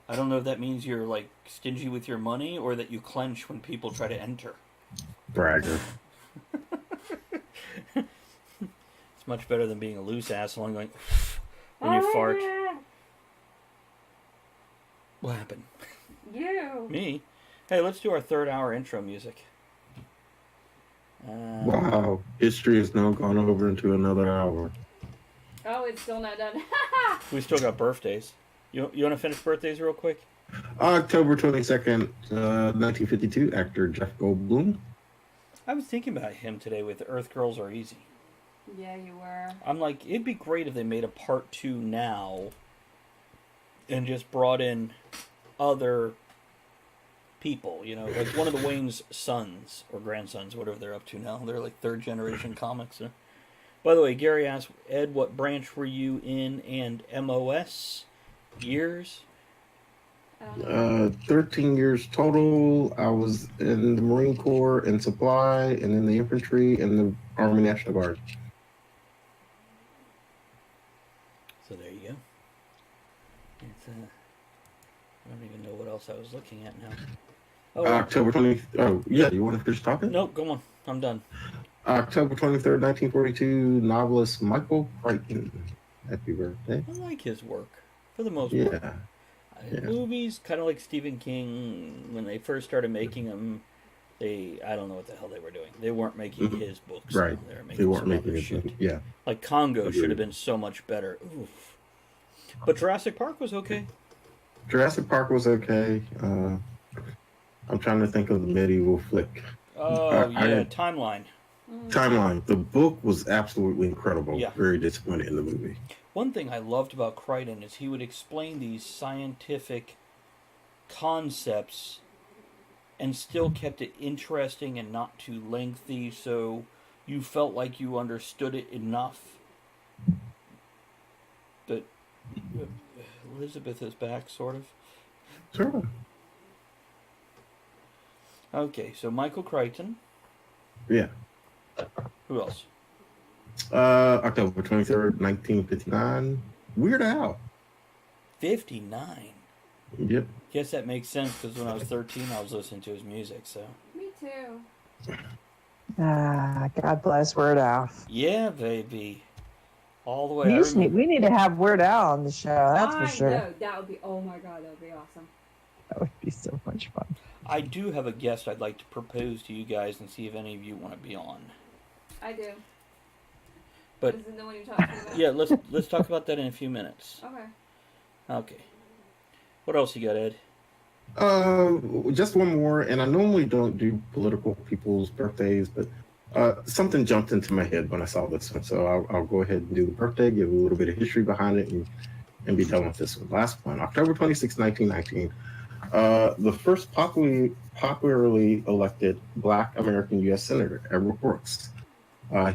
Speaker 2: I don't know if that means you're, like, stingy with your money or that you clench when people try to enter.
Speaker 3: Bragger.
Speaker 2: It's much better than being a loose asshole and going when you fart. What happened?
Speaker 4: You.
Speaker 2: Me? Hey, let's do our third hour intro music.
Speaker 3: Wow. History has now gone over into another hour.
Speaker 4: Oh, it's still not done.
Speaker 2: We still got birthdays. You want to finish birthdays real quick?
Speaker 3: October 22nd, 1952, actor Jeff Goldblum.
Speaker 2: I was thinking about him today with Earth Girls Are Easy.
Speaker 4: Yeah, you were.
Speaker 2: I'm like, it'd be great if they made a part 2 now and just brought in other people, you know, like one of the Wayne's sons or grandsons, whatever they're up to now. They're like third generation comics. By the way, Gary asked, Ed, what branch were you in and MOS years?
Speaker 4: I don't know.
Speaker 3: 13 years total. I was in the Marine Corps in supply and in the infantry and the Army National Guard.
Speaker 2: So there you go. It's, I don't even know what else I was looking at now. Oh,
Speaker 3: October 20th. Oh, yeah, you want to finish talking?
Speaker 2: nope, go on. I'm done.
Speaker 3: October 23rd, 1942, novelist Michael Crichton. Happy birthday.
Speaker 2: I like his work, for the most part.
Speaker 3: Yeah. Yeah.
Speaker 2: Movies, kind of like Stephen King, when they first started making them, I don't know what the hell they were doing. They weren't making his books.
Speaker 3: Right.
Speaker 2: They were
Speaker 3: They
Speaker 2: making
Speaker 3: weren't
Speaker 2: some
Speaker 3: making
Speaker 2: other
Speaker 3: it.
Speaker 2: shit.
Speaker 3: Yeah.
Speaker 2: Like Congo
Speaker 3: Agreed.
Speaker 2: should have been so much better. Oof. But Jurassic Park was okay.
Speaker 3: Jurassic Park was okay. I'm trying to think of the medieval flick.
Speaker 2: Oh,
Speaker 3: I-
Speaker 2: yeah, Timeline.
Speaker 3: Timeline. The book was absolutely incredible.
Speaker 2: Yeah.
Speaker 3: Very disappointed in the movie.
Speaker 2: One thing I loved about Crichton is he would explain these scientific concepts and still kept it interesting and not too lengthy, so you felt like you understood it enough. But Elizabeth is back, sort of.
Speaker 3: Sure.
Speaker 2: Okay, so Michael Crichton.
Speaker 3: Yeah.
Speaker 2: Who else?
Speaker 3: October 23rd, 1959. Weird Al.
Speaker 2: 59.
Speaker 3: Yep.
Speaker 2: Guess that makes sense because when I was 13, I was listening to his music. So
Speaker 4: Me too.
Speaker 5: God bless Word Al.
Speaker 2: yeah, baby, all the way. I remember-
Speaker 5: We need to have Word Al on the show. That's for sure.
Speaker 4: know. That would be, oh my God, that would be awesome.
Speaker 5: That would be so much fun.
Speaker 2: I do have a guest I'd like to propose to you guys and see if any of you want to be on.
Speaker 4: I do.
Speaker 2: But
Speaker 4: Isn't the one you're talking about?
Speaker 2: yeah, let's talk about that in a few minutes.
Speaker 4: Okay.
Speaker 2: Okay. What else you got, Ed?
Speaker 3: Just one more, and I normally don't do political people's birthdays, but something jumped into my head when I saw this one, so I'll go ahead and do the birthday, give a little bit of history behind it, and be done with this one. Last one, October 26, 1919. The first popularly elected Black American U.S. Senator, Edward Brooks.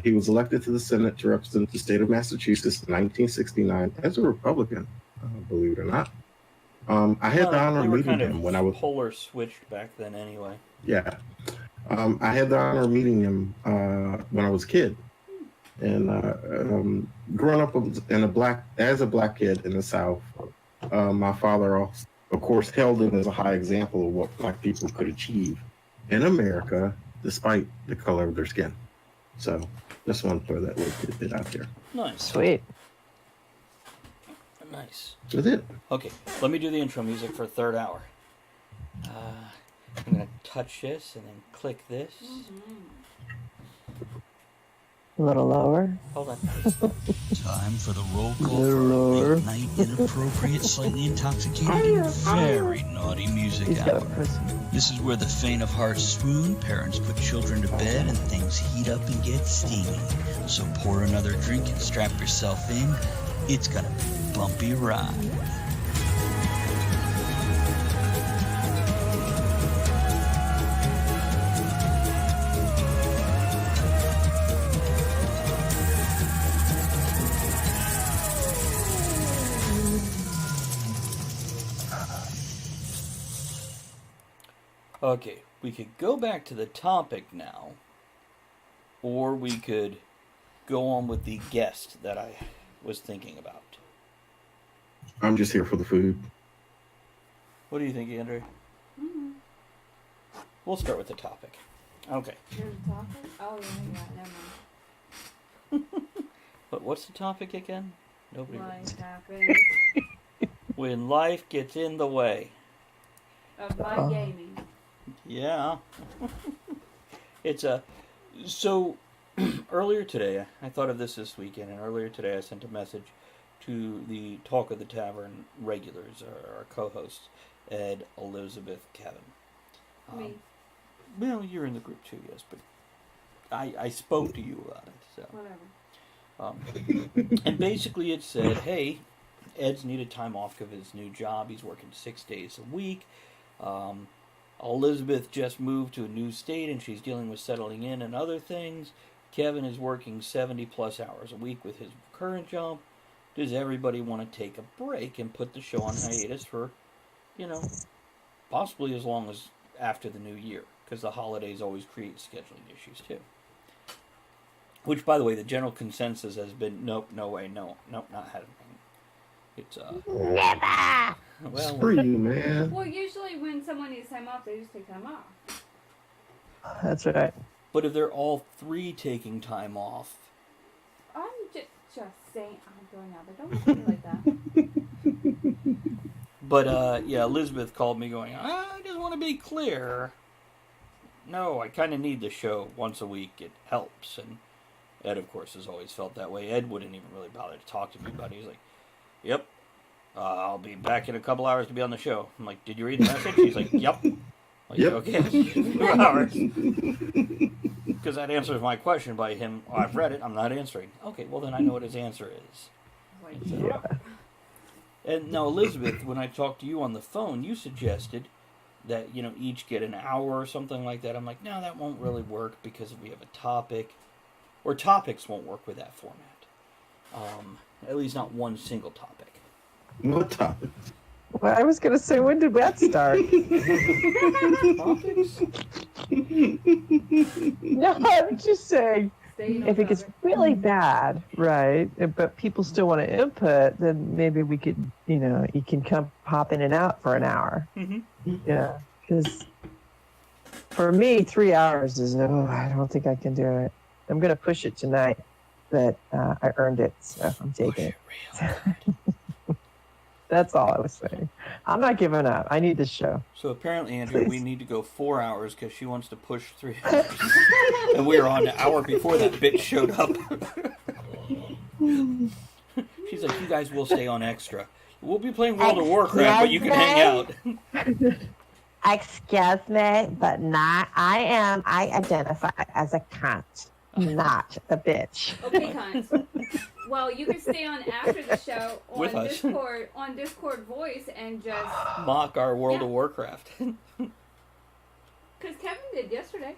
Speaker 3: He was elected to the Senate to represent the state of Massachusetts in 1969 as a Republican, believe it or not. I had the honor of meeting him when I was
Speaker 2: polar switched back then, anyway.
Speaker 3: Yeah, I had the honor of meeting him when I was a kid, and growing up as a black kid in the South, my father, of course, held him as a high example of what black people could achieve in America, despite the color of their skin. So, just want to throw that little tidbit out there.
Speaker 2: Nice.
Speaker 5: Sweet.
Speaker 2: Nice.
Speaker 3: That's it.
Speaker 2: Okay, let me do the intro music for third hour. I'm going to touch this and then click this.
Speaker 5: A little lower.
Speaker 2: Hold on.
Speaker 6: Time for the roll call
Speaker 5: Lord.
Speaker 6: for late night, inappropriate, slightly intoxicated, and very naughty music
Speaker 5: He's got a
Speaker 6: hour.
Speaker 5: pussy.
Speaker 6: This is where the faint of heart swoon, parents put children to bed, and things heat up and get steamy. So pour another drink and strap yourself in. It's gonna be a bumpy ride.
Speaker 2: Okay, we could go back to the topic now, or we could go on with the guest that I was thinking about.
Speaker 3: I'm just here for the food.
Speaker 2: What do you think, Andrew? We'll start with the topic. Okay.
Speaker 4: You're talking? Oh, yeah, never mind.
Speaker 2: But what's the topic again? Nobody.
Speaker 4: What happened
Speaker 2: When life gets in the way.
Speaker 4: of my gaming?
Speaker 2: Yeah. It's a... So, earlier today, I thought of this weekend, and earlier today I sent a message to the Talk of the Tavern regulars, our co-hosts, Ed, Elizabeth, Kevin.
Speaker 4: Me.
Speaker 2: Well, you're in the group too, yes, but I spoke to you about it,
Speaker 4: Whatever.
Speaker 2: and basically it said, hey, Ed's needed time off of his new job. He's working 6 days a week. Elizabeth just moved to a new state and she's dealing with settling in and other things. Kevin is working 70 plus hours a week with his current job. Does everybody want to take a break and put the show on hiatus for, possibly as long as after the new year? Because the holidays always create scheduling issues too. Which, by the way, the general consensus has been, nope, no way, nope, not happening. It's,
Speaker 5: Never!
Speaker 2: well,
Speaker 3: Screw you, man.
Speaker 4: Well, usually when someone needs time off, they just take time off.
Speaker 5: That's right.
Speaker 2: but if they're all three taking time off,
Speaker 4: I'm just saying, I'm going out there. Don't look at me like that.
Speaker 2: but, yeah, Elizabeth called me going, I just want to be clear. No, I kind of need the show once a week. It helps. And Ed, of course, has always felt that way. Ed wouldn't even really bother to talk to me about it. He's like, yep, I'll be back in a couple hours to be on the show. I'm like, did you read the message? He's like, yep. Like,
Speaker 3: Yep.
Speaker 2: okay, 2 hours. Because that answers my question by him. Oh, I've read it. I'm not answering. Okay, well then I know what his answer is.
Speaker 4: Like,
Speaker 5: Yeah.
Speaker 2: And now, Elizabeth, when I talked to you on the phone, you suggested that each get an hour or something like that. I'm like, no, that won't really work because if we have a topic, or topics won't work with that format. At least not one single topic.
Speaker 3: What topic?
Speaker 5: Well, I was gonna say, when did that start?
Speaker 2: Topics?
Speaker 5: No, I'm just saying,
Speaker 4: staying on
Speaker 5: if it gets
Speaker 4: topic.
Speaker 5: really bad, right? But people still want to input, then maybe we could, you can come hop in and out for an hour.
Speaker 2: Mm-hmm.
Speaker 5: Yeah, because for me, 3 hours is I don't think I can do it. I'm gonna push it tonight, but I earned it, so I'm taking it. That's all I was saying. I'm not giving up. I need this show.
Speaker 2: So apparently, Andrew, we
Speaker 5: Please.
Speaker 2: need to go 4 hours because she wants to push 3 hours. And we were on an hour before that bitch showed up. She's like, you guys will stay on extra. We'll be playing World of Warcraft, but you can hang out.
Speaker 5: Excuse me, but I identify as a cunt, not a bitch.
Speaker 4: Okay, cons. Well, you can stay on after the show
Speaker 2: With
Speaker 4: on
Speaker 2: us.
Speaker 4: Discord voice and just
Speaker 2: Mock our World of Warcraft.
Speaker 4: because Kevin did yesterday.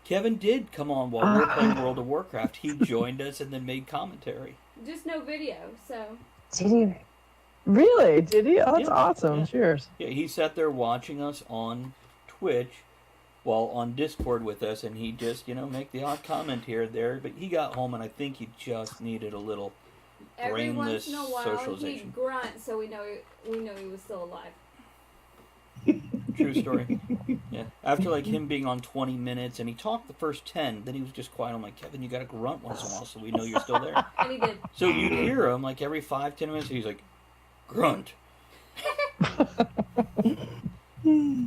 Speaker 2: Kevin did come on while we were playing World of Warcraft. He joined us and then made commentary.
Speaker 4: Just no video, so
Speaker 5: Did he? Really? Did he? Oh, that's
Speaker 2: Yeah,
Speaker 5: awesome.
Speaker 2: yeah.
Speaker 5: Cheers.
Speaker 2: Yeah, he sat there watching us on Twitch while on Discord with us, and he just, make the odd comment here and there. But he got home, and I think he just needed a little
Speaker 4: every
Speaker 2: brainless
Speaker 4: once in a while
Speaker 2: socialization.
Speaker 4: he'd grunt, so we know he was still alive.
Speaker 2: True story. Yeah. After him being on 20 minutes, and he talked the first 10, then he was just quiet. I'm like, Kevin, you got to grunt once in a while so we know you're still there.
Speaker 4: And he did.
Speaker 2: So you'd hear him every 5-10 minutes. He's like, grunt.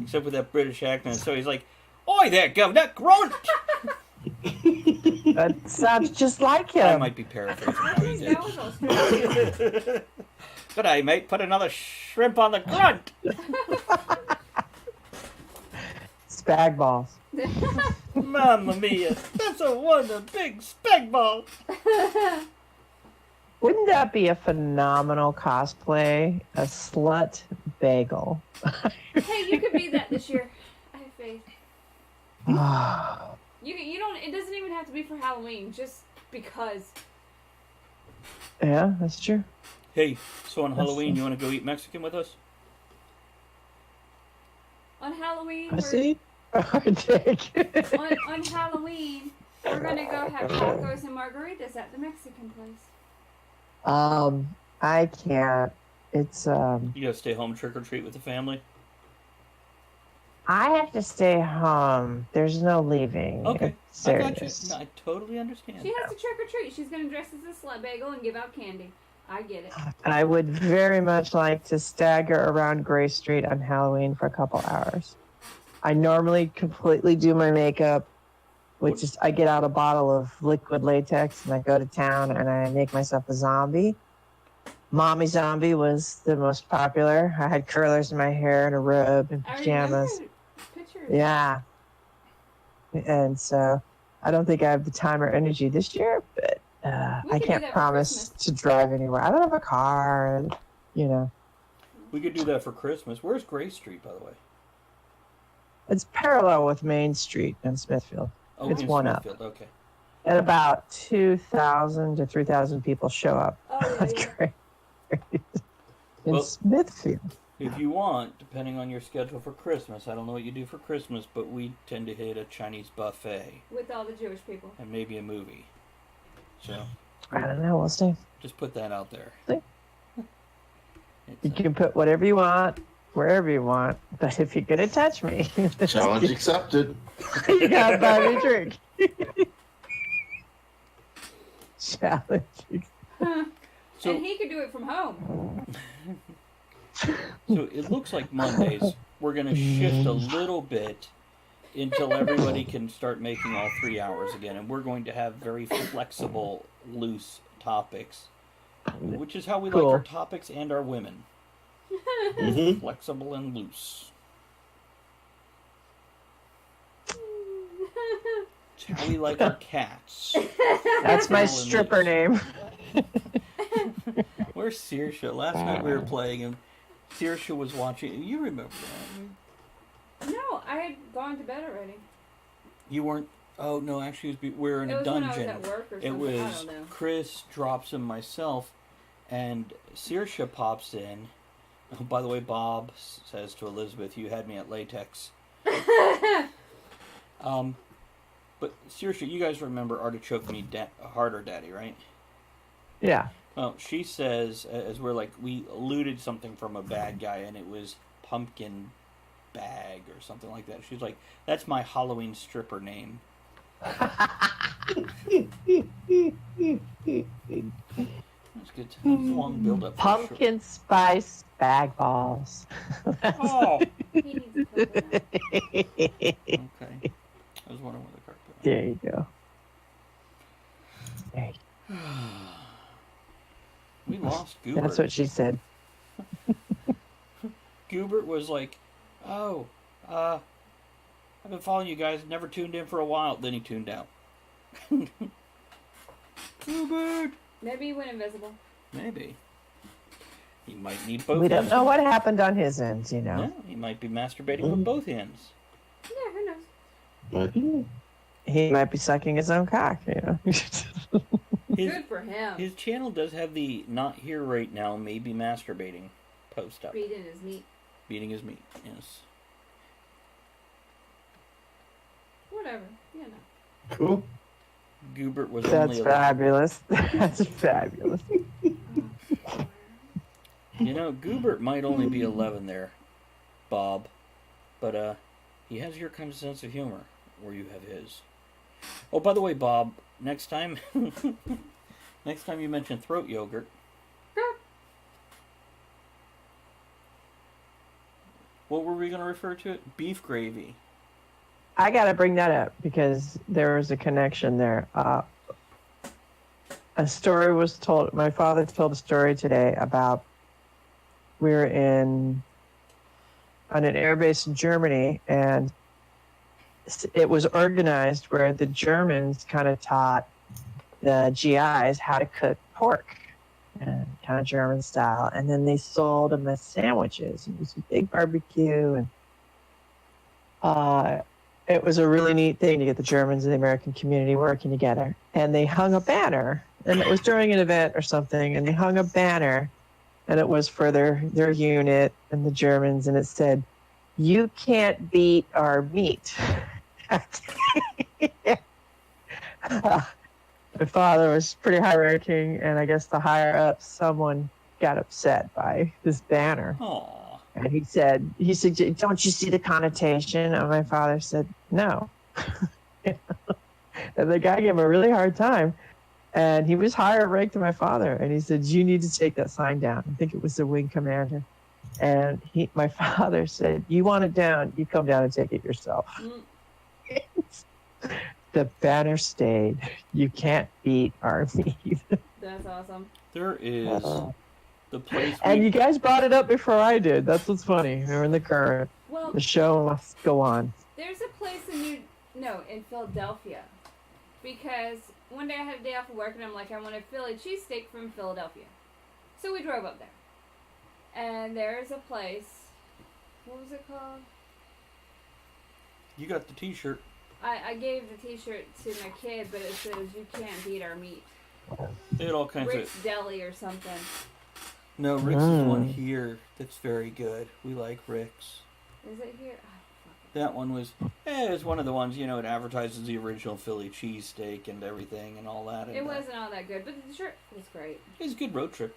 Speaker 2: Except with that British accent. So he's like, oi there, governor, grunt.
Speaker 5: That sounds just like
Speaker 2: I
Speaker 5: him.
Speaker 2: might be paraphrasing
Speaker 4: I
Speaker 2: how he
Speaker 4: think
Speaker 2: did.
Speaker 4: that was Australian.
Speaker 2: Good day, mate. Put another shrimp on the grunt.
Speaker 5: Spag balls.
Speaker 2: Mamma mia. That's a big spag ball.
Speaker 5: Wouldn't that be a phenomenal cosplay? A slut bagel.
Speaker 4: Hey, you could be that this year. I have faith. You don't. It doesn't even have to be for Halloween. Just because.
Speaker 5: Yeah, that's true.
Speaker 2: Hey, so on Halloween, you want to go eat Mexican with us?
Speaker 4: On Halloween,
Speaker 5: I see. Jake.
Speaker 4: on Halloween, we're gonna go have tacos and margaritas at the Mexican place.
Speaker 5: I can't. It's
Speaker 2: You gotta stay home, trick or treat with the family.
Speaker 5: I have to stay home. There's no leaving.
Speaker 2: Okay,
Speaker 5: It's
Speaker 2: I got you.
Speaker 5: serious.
Speaker 2: No, I totally understand.
Speaker 4: She has to trick or treat. She's gonna dress as a slut bagel and give out candy. I get it.
Speaker 5: I would very much like to stagger around Gray Street on Halloween for a couple hours. I normally completely do my makeup, which is I get out a bottle of liquid latex and I go to town and I make myself a zombie. Mommy Zombie was the most popular. I had curlers in my hair and a robe and
Speaker 4: I
Speaker 5: pajamas.
Speaker 4: remember pictures.
Speaker 5: Yeah. And so I don't think I have the time or energy this year, but
Speaker 4: We
Speaker 5: I
Speaker 4: could do
Speaker 5: can't
Speaker 4: that for
Speaker 5: promise
Speaker 4: Christmas.
Speaker 5: to drive anywhere. I don't have a car, and
Speaker 2: We could do that for Christmas. Where's Gray Street, by the way?
Speaker 5: it's parallel with Main Street in Smithfield.
Speaker 2: Oh,
Speaker 5: It's
Speaker 2: in
Speaker 5: one up.
Speaker 2: Smithfield. Okay.
Speaker 5: And about 2,000 to 3,000 people show up
Speaker 4: Oh
Speaker 5: on
Speaker 4: yeah, yeah.
Speaker 5: Gray Street in
Speaker 2: Well-
Speaker 5: Smithfield.
Speaker 2: If you want, depending on your schedule for Christmas, I don't know what you do for Christmas, but we tend to hit a Chinese buffet
Speaker 4: With all the Jewish people.
Speaker 2: and maybe a movie. So
Speaker 5: I don't know. We'll see.
Speaker 2: just put that out there.
Speaker 5: See?
Speaker 2: It's,
Speaker 5: You can put whatever you want, wherever you want. But if you're going to touch me,
Speaker 3: Challenge accepted.
Speaker 5: you got to buy me a drink. Challenge.
Speaker 2: So-
Speaker 4: and he could do it from home.
Speaker 2: So it looks like Mondays we're going to shift a little bit until everybody can start making all 3 hours again, and we're going to have very flexible, loose topics, which is how we like
Speaker 5: Cool.
Speaker 2: our topics and our women.
Speaker 3: Mhm.
Speaker 2: Flexible and loose. It's how we like our cats.
Speaker 5: That's my
Speaker 2: Alan
Speaker 5: stripper
Speaker 2: lives.
Speaker 5: name.
Speaker 2: Where's Saoirse? Last night we were playing and Saoirse was watching. You remember that?
Speaker 4: No, I had gone to bed already.
Speaker 2: You weren't. Oh no, actually, we were in
Speaker 4: It
Speaker 2: a
Speaker 4: was when I
Speaker 2: dungeon.
Speaker 4: was at work or
Speaker 2: It
Speaker 4: something.
Speaker 2: was
Speaker 4: I don't know.
Speaker 2: Chris, Drops, and myself, and Saoirse pops in. Oh, by the way, Bob says to Elizabeth, "You had me at latex." But Saoirse, you guys remember Artichoke Me Harder Daddy, right?
Speaker 5: Yeah.
Speaker 2: Well, she says, as we're like, we looted something from a bad guy, and it was pumpkin bag or something like that. She's like, that's my Halloween stripper name. That's good. That's a long build up.
Speaker 5: Pumpkin spice bag balls.
Speaker 2: Oh,
Speaker 4: He needs a coconut.
Speaker 2: okay. I was wondering where the card put.
Speaker 5: There you go. Hey,
Speaker 2: We lost Goobert.
Speaker 5: that's what she said.
Speaker 2: Goobert was like, oh, I've been following you guys, never tuned in for a while. Then he tuned out. Goobert!
Speaker 4: Maybe he went invisible.
Speaker 2: Maybe. He might need both
Speaker 5: We don't
Speaker 2: hands.
Speaker 5: know what happened on his end, you know.
Speaker 2: Yeah, he might be masturbating with both hands.
Speaker 4: Yeah, who knows?
Speaker 3: But
Speaker 5: He might be sucking his own cock, you know.
Speaker 2: His,
Speaker 4: Good for him.
Speaker 2: his channel does have the not here right now, maybe masturbating post up.
Speaker 4: Beating his meat.
Speaker 2: Beating his meat, yes.
Speaker 4: Whatever. You know.
Speaker 3: cool.
Speaker 2: Goobert was
Speaker 5: That's
Speaker 2: only 11.
Speaker 5: fabulous. That's fabulous.
Speaker 2: You know, Goobert might only be 11 there, Bob. But, he has your kind of sense of humor, or you have his. Oh, by the way, Bob, next time, next time you mention throat yogurt, what were we going to refer to it? Beef gravy.
Speaker 5: I got to bring that up because there was a connection there. A story was told. My father told a story today about we were on an air base in Germany, and it was organized where the Germans kind of taught the GIs how to cook pork, and kind of German style, and then they sold them as sandwiches. It was a big barbecue, and it was a really neat thing to get the Germans and the American community working together. And they hung a banner, and it was during an event or something, and they hung a banner, and it was for their unit and the Germans, and it said, "You can't beat our meat." My father was pretty high-ranking, and I guess the higher-up, someone got upset by this banner.
Speaker 2: Aww.
Speaker 5: And he said, "Don't you see the connotation?" And my father said, "No." And the guy gave him a really hard time. And he was higher ranked than my father. And he said, "You need to take that sign down." I think it was the wing commander. And my father said, "You want it down, you come down and take it yourself." The banner stayed. You can't beat our meat.
Speaker 4: That's awesome.
Speaker 2: There is the place
Speaker 5: And you guys brought it up before I did. That's what's funny. We're in the current.
Speaker 4: Well,
Speaker 5: The show must go on.
Speaker 4: there's a place in Philadelphia. Because one day I had a day off of work and I'm like, I want a Philly cheesesteak from Philadelphia. So we drove up there. And there's a place, what was it called?
Speaker 2: You got the t-shirt.
Speaker 4: I gave the t-shirt to my kid, but it says, "You can't beat our meat."
Speaker 2: They had all kinds
Speaker 4: Rick's
Speaker 2: of...
Speaker 4: Deli or something.
Speaker 2: No, Rick's is one here that's very good. We like Rick's.
Speaker 4: Is it here? Oh, fuck it.
Speaker 2: That one was... it was one of the ones, it advertises the original Philly cheesesteak and everything and all that. And,
Speaker 4: It wasn't all that good, but the shirt was great.
Speaker 2: It was a good road trip.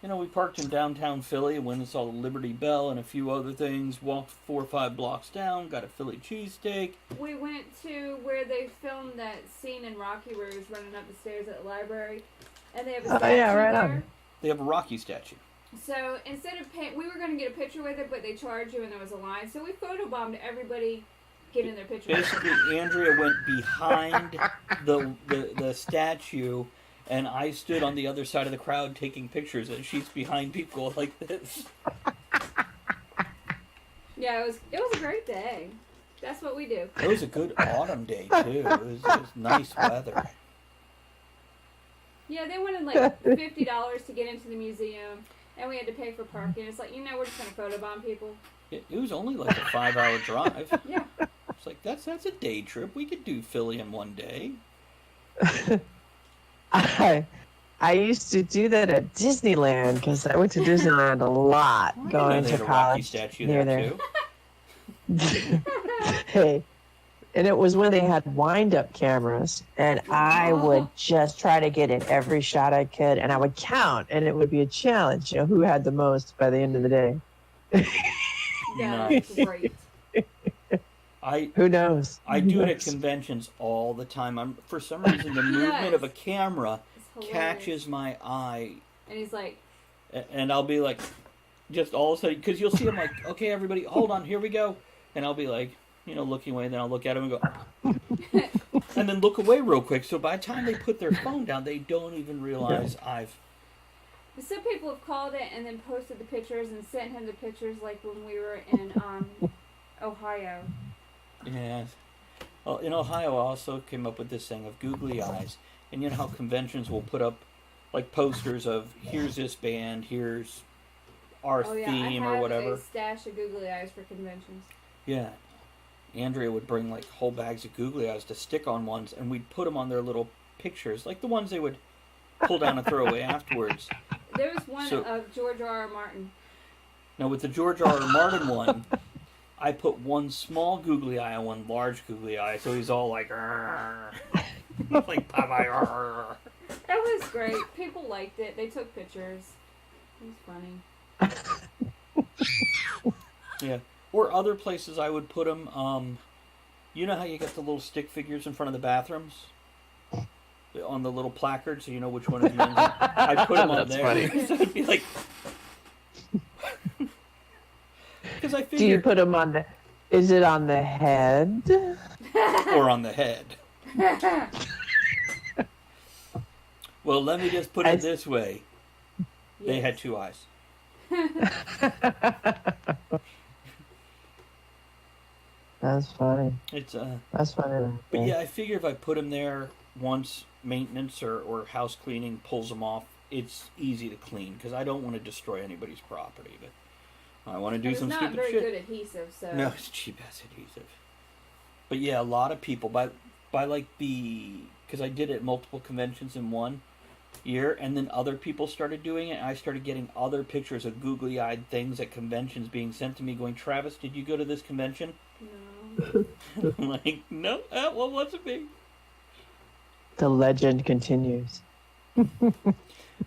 Speaker 2: We parked in downtown Philly, went and saw the Liberty Bell and a few other things, walked 4 or 5 blocks down, got a Philly cheesesteak.
Speaker 4: We went to where they filmed that scene in Rocky where he was running up the stairs at the library, and they have a statue
Speaker 5: right on.
Speaker 4: there.
Speaker 2: They have a Rocky statue.
Speaker 4: So instead of we were going to get a picture with it, but they charged you and there was a line. So we photobombed everybody getting their picture.
Speaker 2: Basically, Andrea went behind the statue, and I stood on the other side of the crowd taking pictures, and she's behind people like this.
Speaker 4: Yeah, it was a great day. That's what we do.
Speaker 2: It was a good autumn day too. It was nice weather.
Speaker 4: Yeah, they wanted like $50 to get into the museum, and we had to pay for parking. It's like, we're just gonna photobomb people.
Speaker 2: It was only like a 5-hour drive.
Speaker 4: Yeah.
Speaker 2: It's like that's a day trip. We could do Philly in one day.
Speaker 5: I used to do that at Disneyland because I went to Disneyland a lot
Speaker 2: I
Speaker 5: going
Speaker 2: know they
Speaker 5: to
Speaker 2: had a Rocky
Speaker 5: college
Speaker 2: statue
Speaker 5: near
Speaker 2: there
Speaker 5: there.
Speaker 2: too.
Speaker 5: Hey, and it was when they had wind-up cameras, and I would just try to get in every shot I could, and I would count, and it would be a challenge, who had the most by the end of the day.
Speaker 4: That's great.
Speaker 5: Who knows?
Speaker 2: I do it at conventions all the time. For some reason, the movement of a camera catches my eye,
Speaker 4: And he's like,
Speaker 2: and I'll be like, just all of a sudden, because you'll see him like, okay, everybody, hold on, here we go, and I'll be like, looking away, and then I'll look at him and go, and then look away real quick. So by the time they put their phone down, they don't even realize I've.
Speaker 4: some people have called it and then posted the pictures and sent him the pictures, like when we were in Ohio.
Speaker 2: Yeah. Well, in Ohio, I also came up with this thing of googly eyes. And you know how conventions will put up, like, posters of, here's this band, here's our theme or whatever.
Speaker 4: I have a stash of googly eyes for conventions.
Speaker 2: Yeah. Andrea would bring, like, whole bags of googly eyes to stick on ones, and we'd put them on their little pictures, like the ones they would pull down and throw away afterwards.
Speaker 4: There was one of George R.R. Martin.
Speaker 2: Now, with the George R.R. Martin one, I put one small googly eye and one large googly eye, so he's all like, like Popeye.
Speaker 4: That was great. People liked it. They took pictures. It was funny.
Speaker 2: Yeah. Or other places I would put them, you know how you got the little stick figures in front of the bathrooms? On the little placard, so you know which one is men's. I put them on there. Funny. So it'd be like... Because I figured...
Speaker 5: Do you put them on the... Is it on the head?
Speaker 2: Or on the head. Well, let me just put it this way. Yes. They had two eyes.
Speaker 5: That's funny. That's funny.
Speaker 2: But yeah, I figure if I put them there once maintenance or house cleaning pulls them off, it's easy to clean because I don't want to destroy anybody's property. But I want to do some stupid shit.
Speaker 4: It's not very good adhesive, so...
Speaker 2: No, it's cheap ass adhesive. But yeah, a lot of people by like because I did it at multiple conventions in one year, and then other people started doing it, and I started getting other pictures of googly-eyed things at conventions being sent to me going, Travis, did you go to this convention?
Speaker 4: No.
Speaker 2: I'm like, no, well, what's it be?
Speaker 5: The legend continues.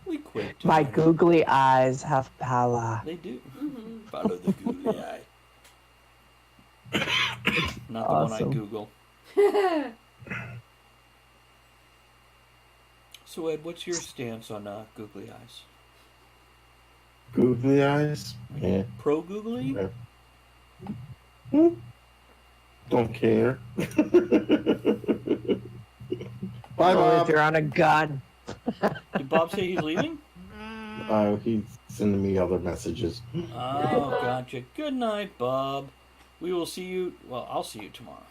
Speaker 2: We quit.
Speaker 5: My googly eyes have power.
Speaker 2: They do. Mm-hmm. Follow the googly eye. Not the
Speaker 5: awesome.
Speaker 2: one I Google. So Ed, what's your stance on googly eyes?
Speaker 3: Googly eyes? Yeah.
Speaker 2: Pro googly?
Speaker 3: Yeah. Don't care. Bye, Bob.
Speaker 5: If you're on a gun.
Speaker 2: Did Bob say he's leaving?
Speaker 3: He's sending me other messages.
Speaker 2: Oh, gotcha. Good night, Bob. We will see you. Well, I'll see you tomorrow,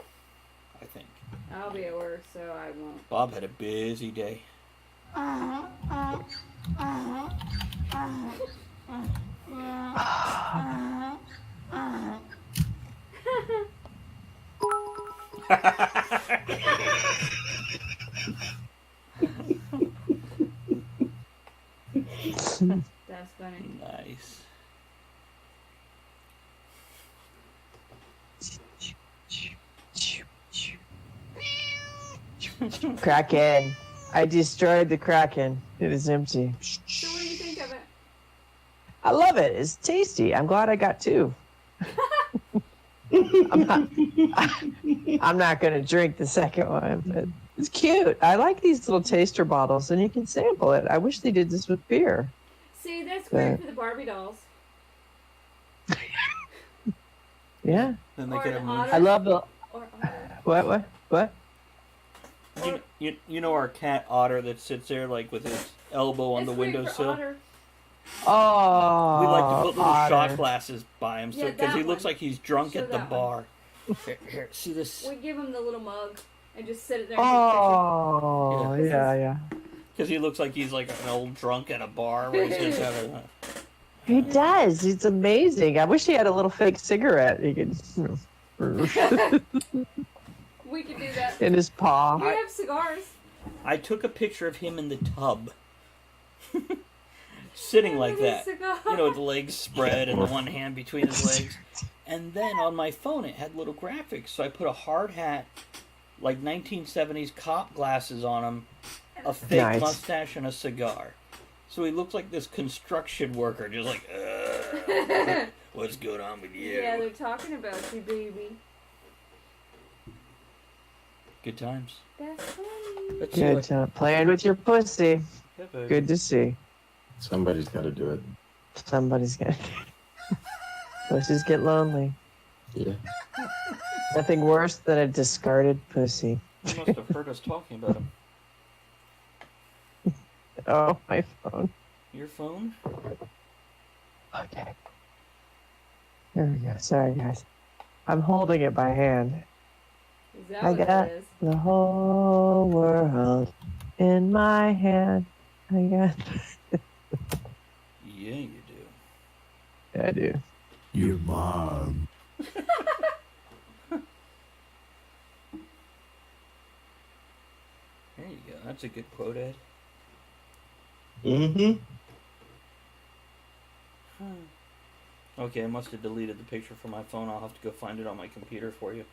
Speaker 2: I think.
Speaker 4: I'll be at work, so I won't.
Speaker 2: Bob had a busy day.
Speaker 4: That's funny.
Speaker 2: Nice.
Speaker 5: Kraken. I destroyed the Kraken. It is empty.
Speaker 4: So what do you think of it?
Speaker 5: I love it. It's tasty. I'm glad I got two. I'm not going to drink the second one, but it's cute. I like these little taster bottles, and you can sample it. I wish they did this with beer.
Speaker 4: See, that's great for the Barbie dolls.
Speaker 5: Yeah.
Speaker 2: Then they
Speaker 4: Or
Speaker 2: could
Speaker 4: an
Speaker 2: have
Speaker 4: otter.
Speaker 5: I love the...
Speaker 4: Or
Speaker 5: What?
Speaker 2: You know our cat Otter that sits there like with his elbow on the windowsill?
Speaker 5: Oh.
Speaker 2: We like to put little
Speaker 5: Otter.
Speaker 2: shot glasses by him
Speaker 4: Yeah,
Speaker 2: because he
Speaker 4: that
Speaker 2: looks
Speaker 4: one.
Speaker 2: like he's drunk
Speaker 4: Show
Speaker 2: at the
Speaker 4: that
Speaker 2: bar. Here, see this?
Speaker 4: We give him the little mug and just sit it there and take pictures.
Speaker 5: Oh, yeah.
Speaker 2: Because he looks like he's like an old drunk at a bar where he's just having
Speaker 5: He does. It's amazing. I wish he had a little fake cigarette. He could,
Speaker 4: We could do that.
Speaker 5: in his paw.
Speaker 4: We have cigars.
Speaker 2: I took a picture of him in the tub. Sitting like
Speaker 4: With his
Speaker 2: that.
Speaker 4: cigar.
Speaker 2: You know, with the legs spread and the one hand between his legs. And then on my phone it had little graphics. So I put a hard hat, like 1970s cop glasses on him, a fake
Speaker 5: Nice.
Speaker 2: mustache, and a cigar. So he looks like this construction worker, just like, what's going on with you?
Speaker 4: Yeah, they're talking about you, baby.
Speaker 2: Good times.
Speaker 4: That's funny.
Speaker 2: Let's see
Speaker 5: Good
Speaker 2: what-
Speaker 5: job. Playing with your pussy.
Speaker 2: Yeah, baby.
Speaker 5: Good to see.
Speaker 3: Somebody's got to do it.
Speaker 5: Somebody's gonna. Pussies get lonely.
Speaker 3: Yeah.
Speaker 5: Nothing worse than a discarded pussy.
Speaker 2: You must have heard us talking about him.
Speaker 5: Oh, my phone.
Speaker 2: Your phone?
Speaker 5: Okay. There we go. Sorry, guys. I'm holding it by hand.
Speaker 4: Is that
Speaker 5: I
Speaker 4: what
Speaker 5: got
Speaker 4: it is?
Speaker 5: the whole world in my hand. I got.
Speaker 2: Yeah, you do.
Speaker 5: I do.
Speaker 1: Your mom.
Speaker 2: There you go. That's a good quote, Ed.
Speaker 3: Mm-hmm.
Speaker 2: Okay, I must have deleted the picture from my phone. I'll have to go find it on my computer for you.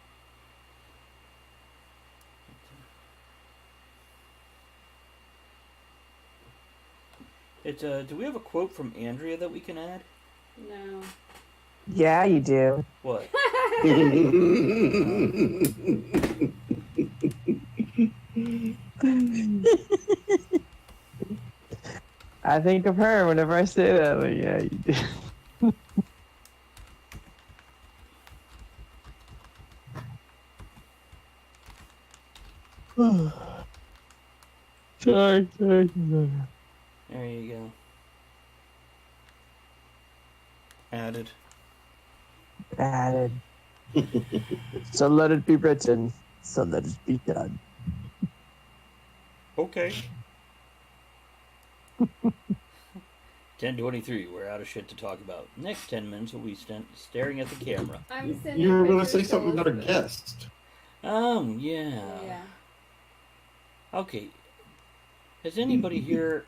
Speaker 2: It's do we have a quote from Andrea that we can add?
Speaker 4: No.
Speaker 5: Yeah, you do.
Speaker 2: What?
Speaker 5: I think of her whenever I say that. Like, yeah, you do. Sorry.
Speaker 2: There you go. Added.
Speaker 5: Added. So let it be written. So let it be done.
Speaker 2: Okay. 10:23. We're out of shit to talk about. Next 10 minutes will be spent staring at the camera.
Speaker 4: I'm sending
Speaker 3: You were going to
Speaker 4: pictures
Speaker 3: say something about a
Speaker 4: Elizabeth.
Speaker 3: guest.
Speaker 2: Yeah.
Speaker 4: Yeah.
Speaker 2: Okay. Has anybody here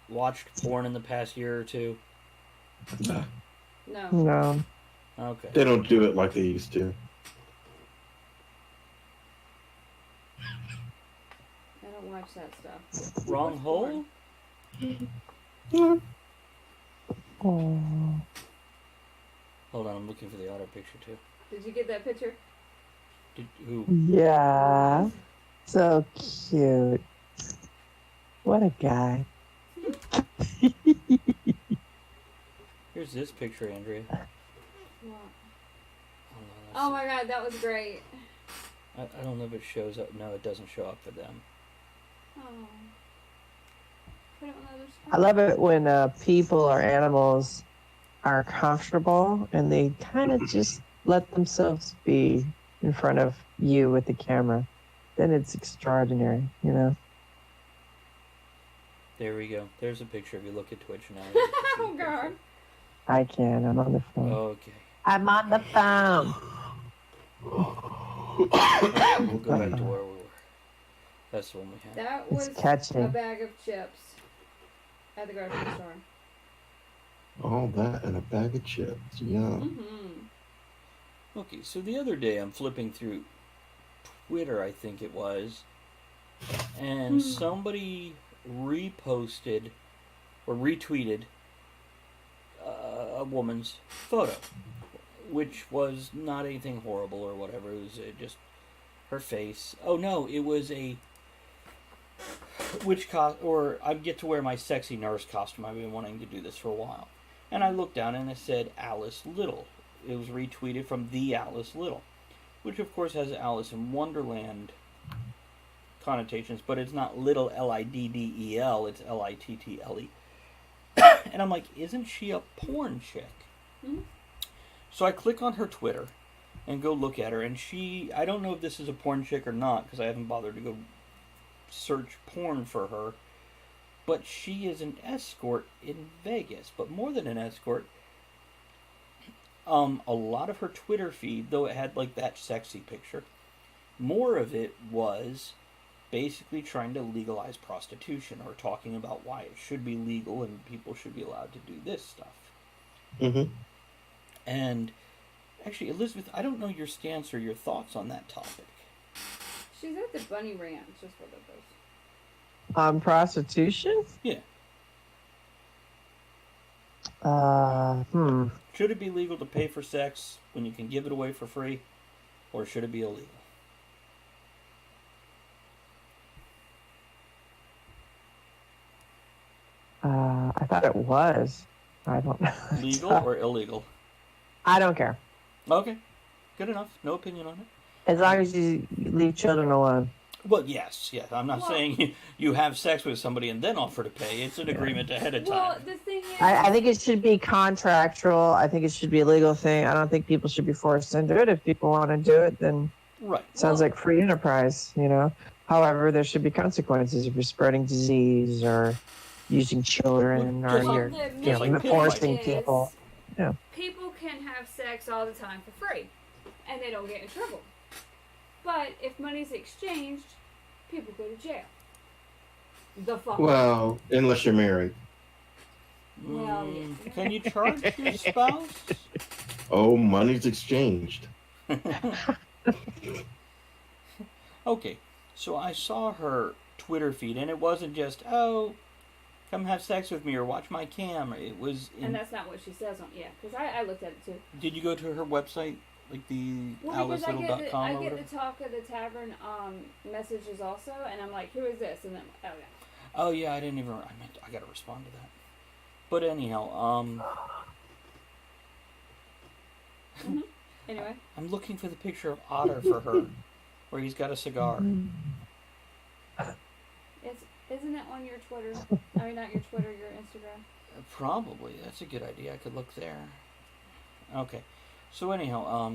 Speaker 2: watched porn in the past year or two?
Speaker 3: Nah,
Speaker 4: No.
Speaker 5: No.
Speaker 2: Okay.
Speaker 3: they don't do it like they used to.
Speaker 4: I don't watch that stuff.
Speaker 2: Wrong hole?
Speaker 5: Oh.
Speaker 2: Hold on, I'm looking for the auto picture too.
Speaker 4: Did you get that picture?
Speaker 2: Who?
Speaker 5: Yeah. So cute. What a guy.
Speaker 2: Here's this picture, Andrea.
Speaker 4: What?
Speaker 2: Hold on,
Speaker 4: Oh my god, that was great.
Speaker 2: I don't know if it shows up. No, it doesn't show up for them.
Speaker 4: Oh. Put it on the other
Speaker 5: I love it when people or animals are comfortable and they kind of just let themselves be in front of you with the camera. Then it's extraordinary, you know?
Speaker 2: There we go. There's a picture. If you look at Twitch now. you can see
Speaker 4: Oh
Speaker 2: the
Speaker 4: god.
Speaker 2: picture.
Speaker 5: I can. I'm on the phone.
Speaker 2: Okay.
Speaker 5: I'm on the phone.
Speaker 2: We'll go back to where we were. That's the one we had.
Speaker 4: That
Speaker 5: It's
Speaker 4: was
Speaker 5: catchy.
Speaker 4: a bag of chips at the grocery store.
Speaker 3: All that and a bag of chips. Yeah.
Speaker 4: Mm-hmm.
Speaker 2: Okay, so the other day I'm flipping through Twitter, I think it was, and somebody reposted or retweeted a woman's photo, which was not anything horrible or whatever. It was just her face. Oh no, it was a or I get to wear my sexy nurse costume. I've been wanting to do this for a while, and I looked down and it said Alice Little. It was retweeted from the Alice Little, which of course has Alice in Wonderland connotations, but it's not little Liddel, it's Little. And I'm like, isn't she a porn chick?
Speaker 4: Mhm.
Speaker 2: So I click on her Twitter, and go look at her. And I don't know if this is a porn chick or not, because I haven't bothered to go search porn for her. But she is an escort in Vegas. But more than an escort, a lot of her Twitter feed, though it had like that sexy picture, more of it was basically trying to legalize prostitution, or talking about why it should be legal and people should be allowed to do this stuff.
Speaker 3: Mm-hmm.
Speaker 2: And actually, Elizabeth, I don't know your stance or your thoughts on that topic.
Speaker 4: She's at the Bunny Ranch, just what it is.
Speaker 5: On prostitution?
Speaker 2: Yeah. Should it be legal to pay for sex when you can give it away for free, or should it be illegal?
Speaker 5: I thought it was. I don't know.
Speaker 2: Legal or illegal?
Speaker 5: I don't care.
Speaker 2: Okay, good enough. No opinion on it.
Speaker 5: As long as you leave children alone.
Speaker 2: Well, yes. I'm not saying you have sex with somebody and then offer to pay. It's an agreement ahead of time.
Speaker 4: Well, the thing is...
Speaker 5: I think it should be contractual. I think it should be a legal thing. I don't think people should be forced into it. If people want to do it, then
Speaker 2: Right.
Speaker 5: sounds like free enterprise, you know. However, there should be consequences if you're spreading disease or using children
Speaker 2: Well,
Speaker 5: or
Speaker 2: just
Speaker 5: you're
Speaker 2: like
Speaker 5: forcing
Speaker 4: is
Speaker 5: people. Yeah.
Speaker 4: People can have sex all the time for free, and they don't get in trouble. But if money's exchanged, people go to jail. The fuck.
Speaker 3: Well, unless you're married.
Speaker 4: Well, yeah.
Speaker 2: Can you charge your spouse?
Speaker 3: Oh, money's exchanged.
Speaker 2: Okay, so I saw her Twitter feed, and it wasn't just, oh, come have sex with me or watch my cam. It was
Speaker 4: And that's not what she says on, because I looked at it too.
Speaker 2: Did you go to her website, like the
Speaker 4: Well, because I
Speaker 2: AliceLittle.com
Speaker 4: get
Speaker 2: or
Speaker 4: the
Speaker 2: whatever?
Speaker 4: talk of the tavern messages also, and I'm like, who is this? And then, oh yeah.
Speaker 2: Oh yeah, I didn't even. I gotta respond to that. But anyhow,
Speaker 4: Anyway.
Speaker 2: I'm looking for the picture of Otter for her, where he's got a cigar.
Speaker 4: Isn't it on your Twitter? I mean, not your Twitter, your Instagram.
Speaker 2: Probably. That's a good idea. I could look there. Okay. So anyhow,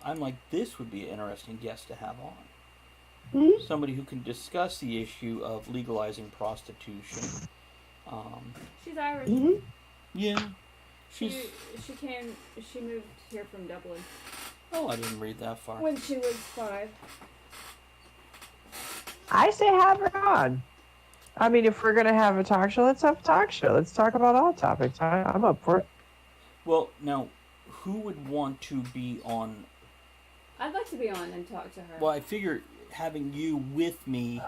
Speaker 2: I'm like, this would be an interesting guest to have on. Somebody who can discuss the issue of legalizing prostitution.
Speaker 4: She's Irish.
Speaker 2: Yeah.
Speaker 4: She moved here from Dublin
Speaker 2: Oh, I didn't read that far.
Speaker 4: when she was 5.
Speaker 5: I say have her on. I mean, if we're going to have a talk show, let's have a talk show. Let's talk about all topics. I'm up for it.
Speaker 2: Well, now, who would want to be on?
Speaker 4: I'd like to be on and talk to her.
Speaker 2: Well, I figure having you with me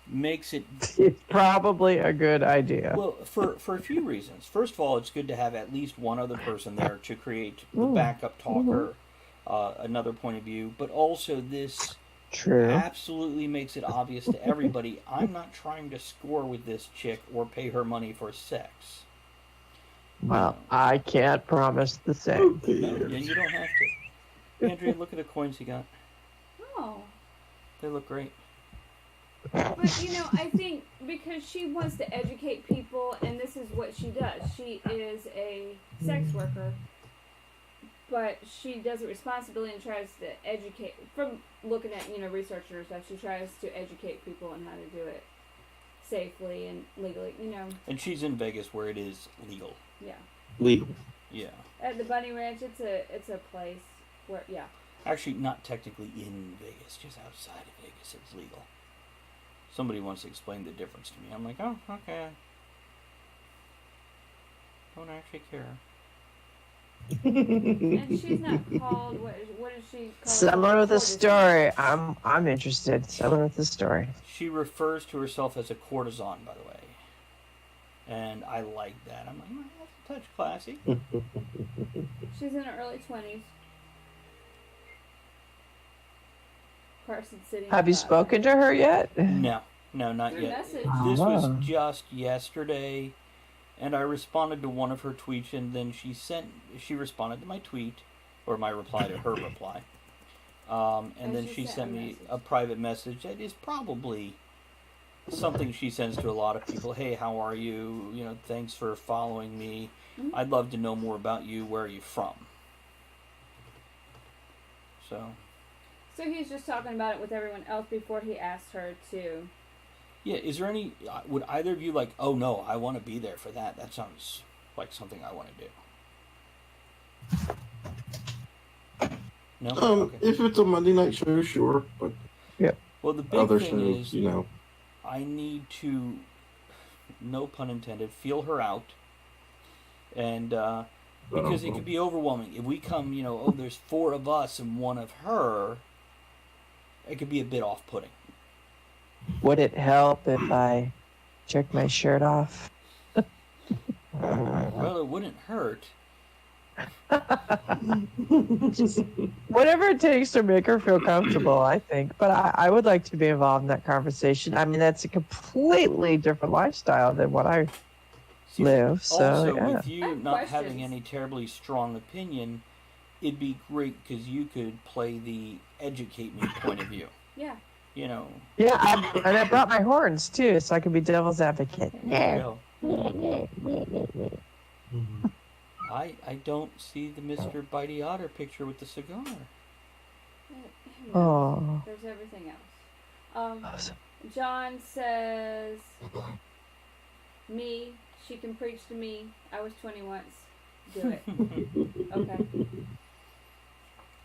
Speaker 2: makes it.
Speaker 5: It's probably a good idea.
Speaker 2: Well, for a few reasons. First of all, it's good to have at least one other person there to create the backup talker, another point of view. But also, this
Speaker 5: True.
Speaker 2: absolutely makes it obvious to everybody I'm not trying to score with this chick or pay her money for sex.
Speaker 5: Well, I can't promise the same.
Speaker 2: Yeah, you don't have to. Andrea, look at the coins you got.
Speaker 4: Oh.
Speaker 2: They look great.
Speaker 4: But, I think because she wants to educate people, and this is what she does. She is a sex worker, but she does it responsibly and tries to educate. From looking at, researching her stuff, she tries to educate people on how to do it safely and legally,
Speaker 2: And she's in Vegas where it is legal.
Speaker 4: Yeah.
Speaker 3: Legal.
Speaker 2: Yeah.
Speaker 4: At the Bunny Ranch, it's a place where, yeah.
Speaker 2: Actually, not technically in Vegas, just outside of Vegas, it's legal. Somebody wants to explain the difference to me. I'm like, oh, okay. Don't actually care.
Speaker 4: And she's not called, what is she called?
Speaker 5: Someone with a story. I'm interested. Someone with a story.
Speaker 2: She refers to herself as a courtesan, by the way. And I like that. I'm like, that's a touch classy.
Speaker 4: She's in her early 20s. Carson City.
Speaker 5: Have you spoken to her yet?
Speaker 2: No, not
Speaker 4: Through
Speaker 2: yet.
Speaker 4: message.
Speaker 2: This was
Speaker 5: Ah.
Speaker 2: just yesterday, and I responded to one of her tweets, and then she responded to my tweet, or my reply to her reply. And then she sent me a private message that is probably something she sends to a lot of people. Hey, how are you? Thanks for following me. I'd love to know more about you. Where are you from? So.
Speaker 4: So he's just talking about it with everyone else before he asked her to.
Speaker 2: Yeah, is there any? Would either of you like? Oh no, I want to be there for that. That sounds like something I want to do. No. Okay.
Speaker 3: If it's a Monday night show, sure, but
Speaker 2: Well, the big
Speaker 3: other
Speaker 2: thing
Speaker 3: shows,
Speaker 2: is,
Speaker 3: you know.
Speaker 2: I need to, no pun intended, feel her out, and because it could be overwhelming if we come. Oh, there's 4 of us and 1 of her. It could be a bit off-putting.
Speaker 5: Would it help if I took my shirt off?
Speaker 2: Well, it wouldn't hurt.
Speaker 5: Just whatever it takes to make her feel comfortable, I think. But I would like to be involved in that conversation. I mean, that's a completely different lifestyle than what I live. So,
Speaker 2: also,
Speaker 5: yeah.
Speaker 2: with you not having
Speaker 4: questions.
Speaker 2: any terribly strong opinion, it'd be great because you could play the educate me point of view.
Speaker 4: Yeah.
Speaker 5: Yeah, and I brought my horns too, so I could be devil's advocate.
Speaker 2: There you go. I don't see the Mr. Bitey Otter picture with the cigar.
Speaker 5: Oh.
Speaker 4: There's everything else.
Speaker 5: Awesome.
Speaker 4: John says, me, she can preach to me. I was 20 once. Do it. Okay.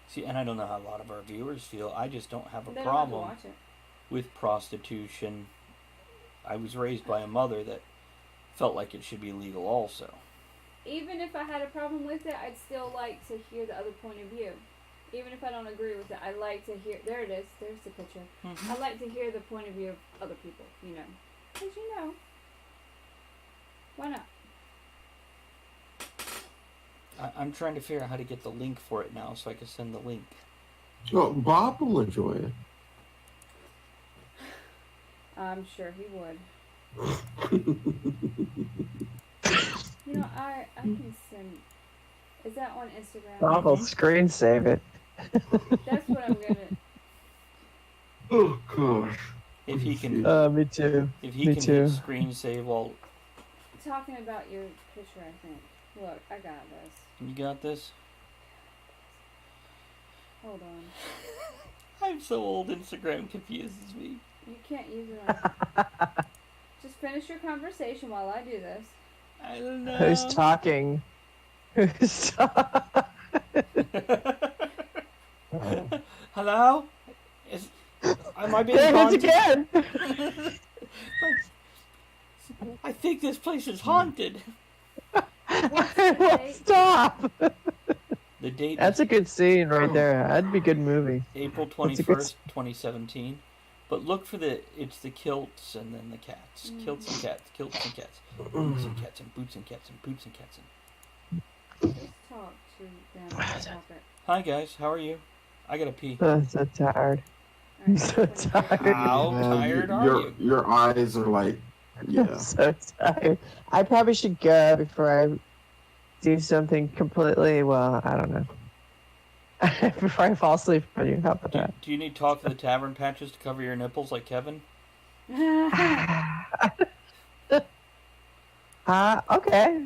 Speaker 2: See, and I don't know how a lot of our viewers feel. I just don't have a
Speaker 4: They don't have to
Speaker 2: problem
Speaker 4: watch it.
Speaker 2: with prostitution. I was raised by a mother that felt like it should be legal also.
Speaker 4: Even if I had a problem with it, I'd still like to hear the other point of view. Even if I don't agree with it, I like to hear. There it is. There's the picture.
Speaker 2: Mm-hmm.
Speaker 4: I like to hear the point of view of other people. Because why not?
Speaker 2: I'm trying to figure out how to get the link for it now so I can send the link.
Speaker 3: Well, Bob will enjoy it.
Speaker 4: I'm sure he would. I can send. Is that on Instagram?
Speaker 5: I'll screen save it.
Speaker 4: That's what I'm gonna.
Speaker 3: Oh gosh.
Speaker 2: If he can,
Speaker 5: Me too.
Speaker 2: if he
Speaker 5: me
Speaker 2: can
Speaker 5: too.
Speaker 2: hit screen save while
Speaker 4: Talking about your picture, I think. Look, I got this.
Speaker 2: you got this.
Speaker 4: Hold on.
Speaker 2: I'm so old. Instagram confuses me.
Speaker 4: You can't use it on. Just finish your conversation while I do this.
Speaker 2: I don't know.
Speaker 5: Who's talking? Who's talking?
Speaker 2: Hello? Am I being
Speaker 5: There it is
Speaker 2: haunted?
Speaker 5: again.
Speaker 2: I think this place is haunted.
Speaker 5: Stop.
Speaker 2: The date
Speaker 5: That's a good scene right there. That'd be a good movie.
Speaker 2: is April
Speaker 5: That's a good
Speaker 2: 21st, 2017. But look for it's the kilts and then the cats. Kilts and cats, kilts and cats. Boots and cats and boots and cats and boots and cats and...
Speaker 4: Just talk to them about it.
Speaker 2: Hi guys, how are you? I gotta pee.
Speaker 5: I'm so tired. I'm so tired.
Speaker 2: How tired are you?
Speaker 3: Your eyes are like, yeah.
Speaker 5: I'm so tired. I probably should go before I do something completely, well, I don't know. Before I fall asleep on you. How about that?
Speaker 2: Do you need Talk to the Tavern patches to cover your nipples like Kevin?
Speaker 5: Okay.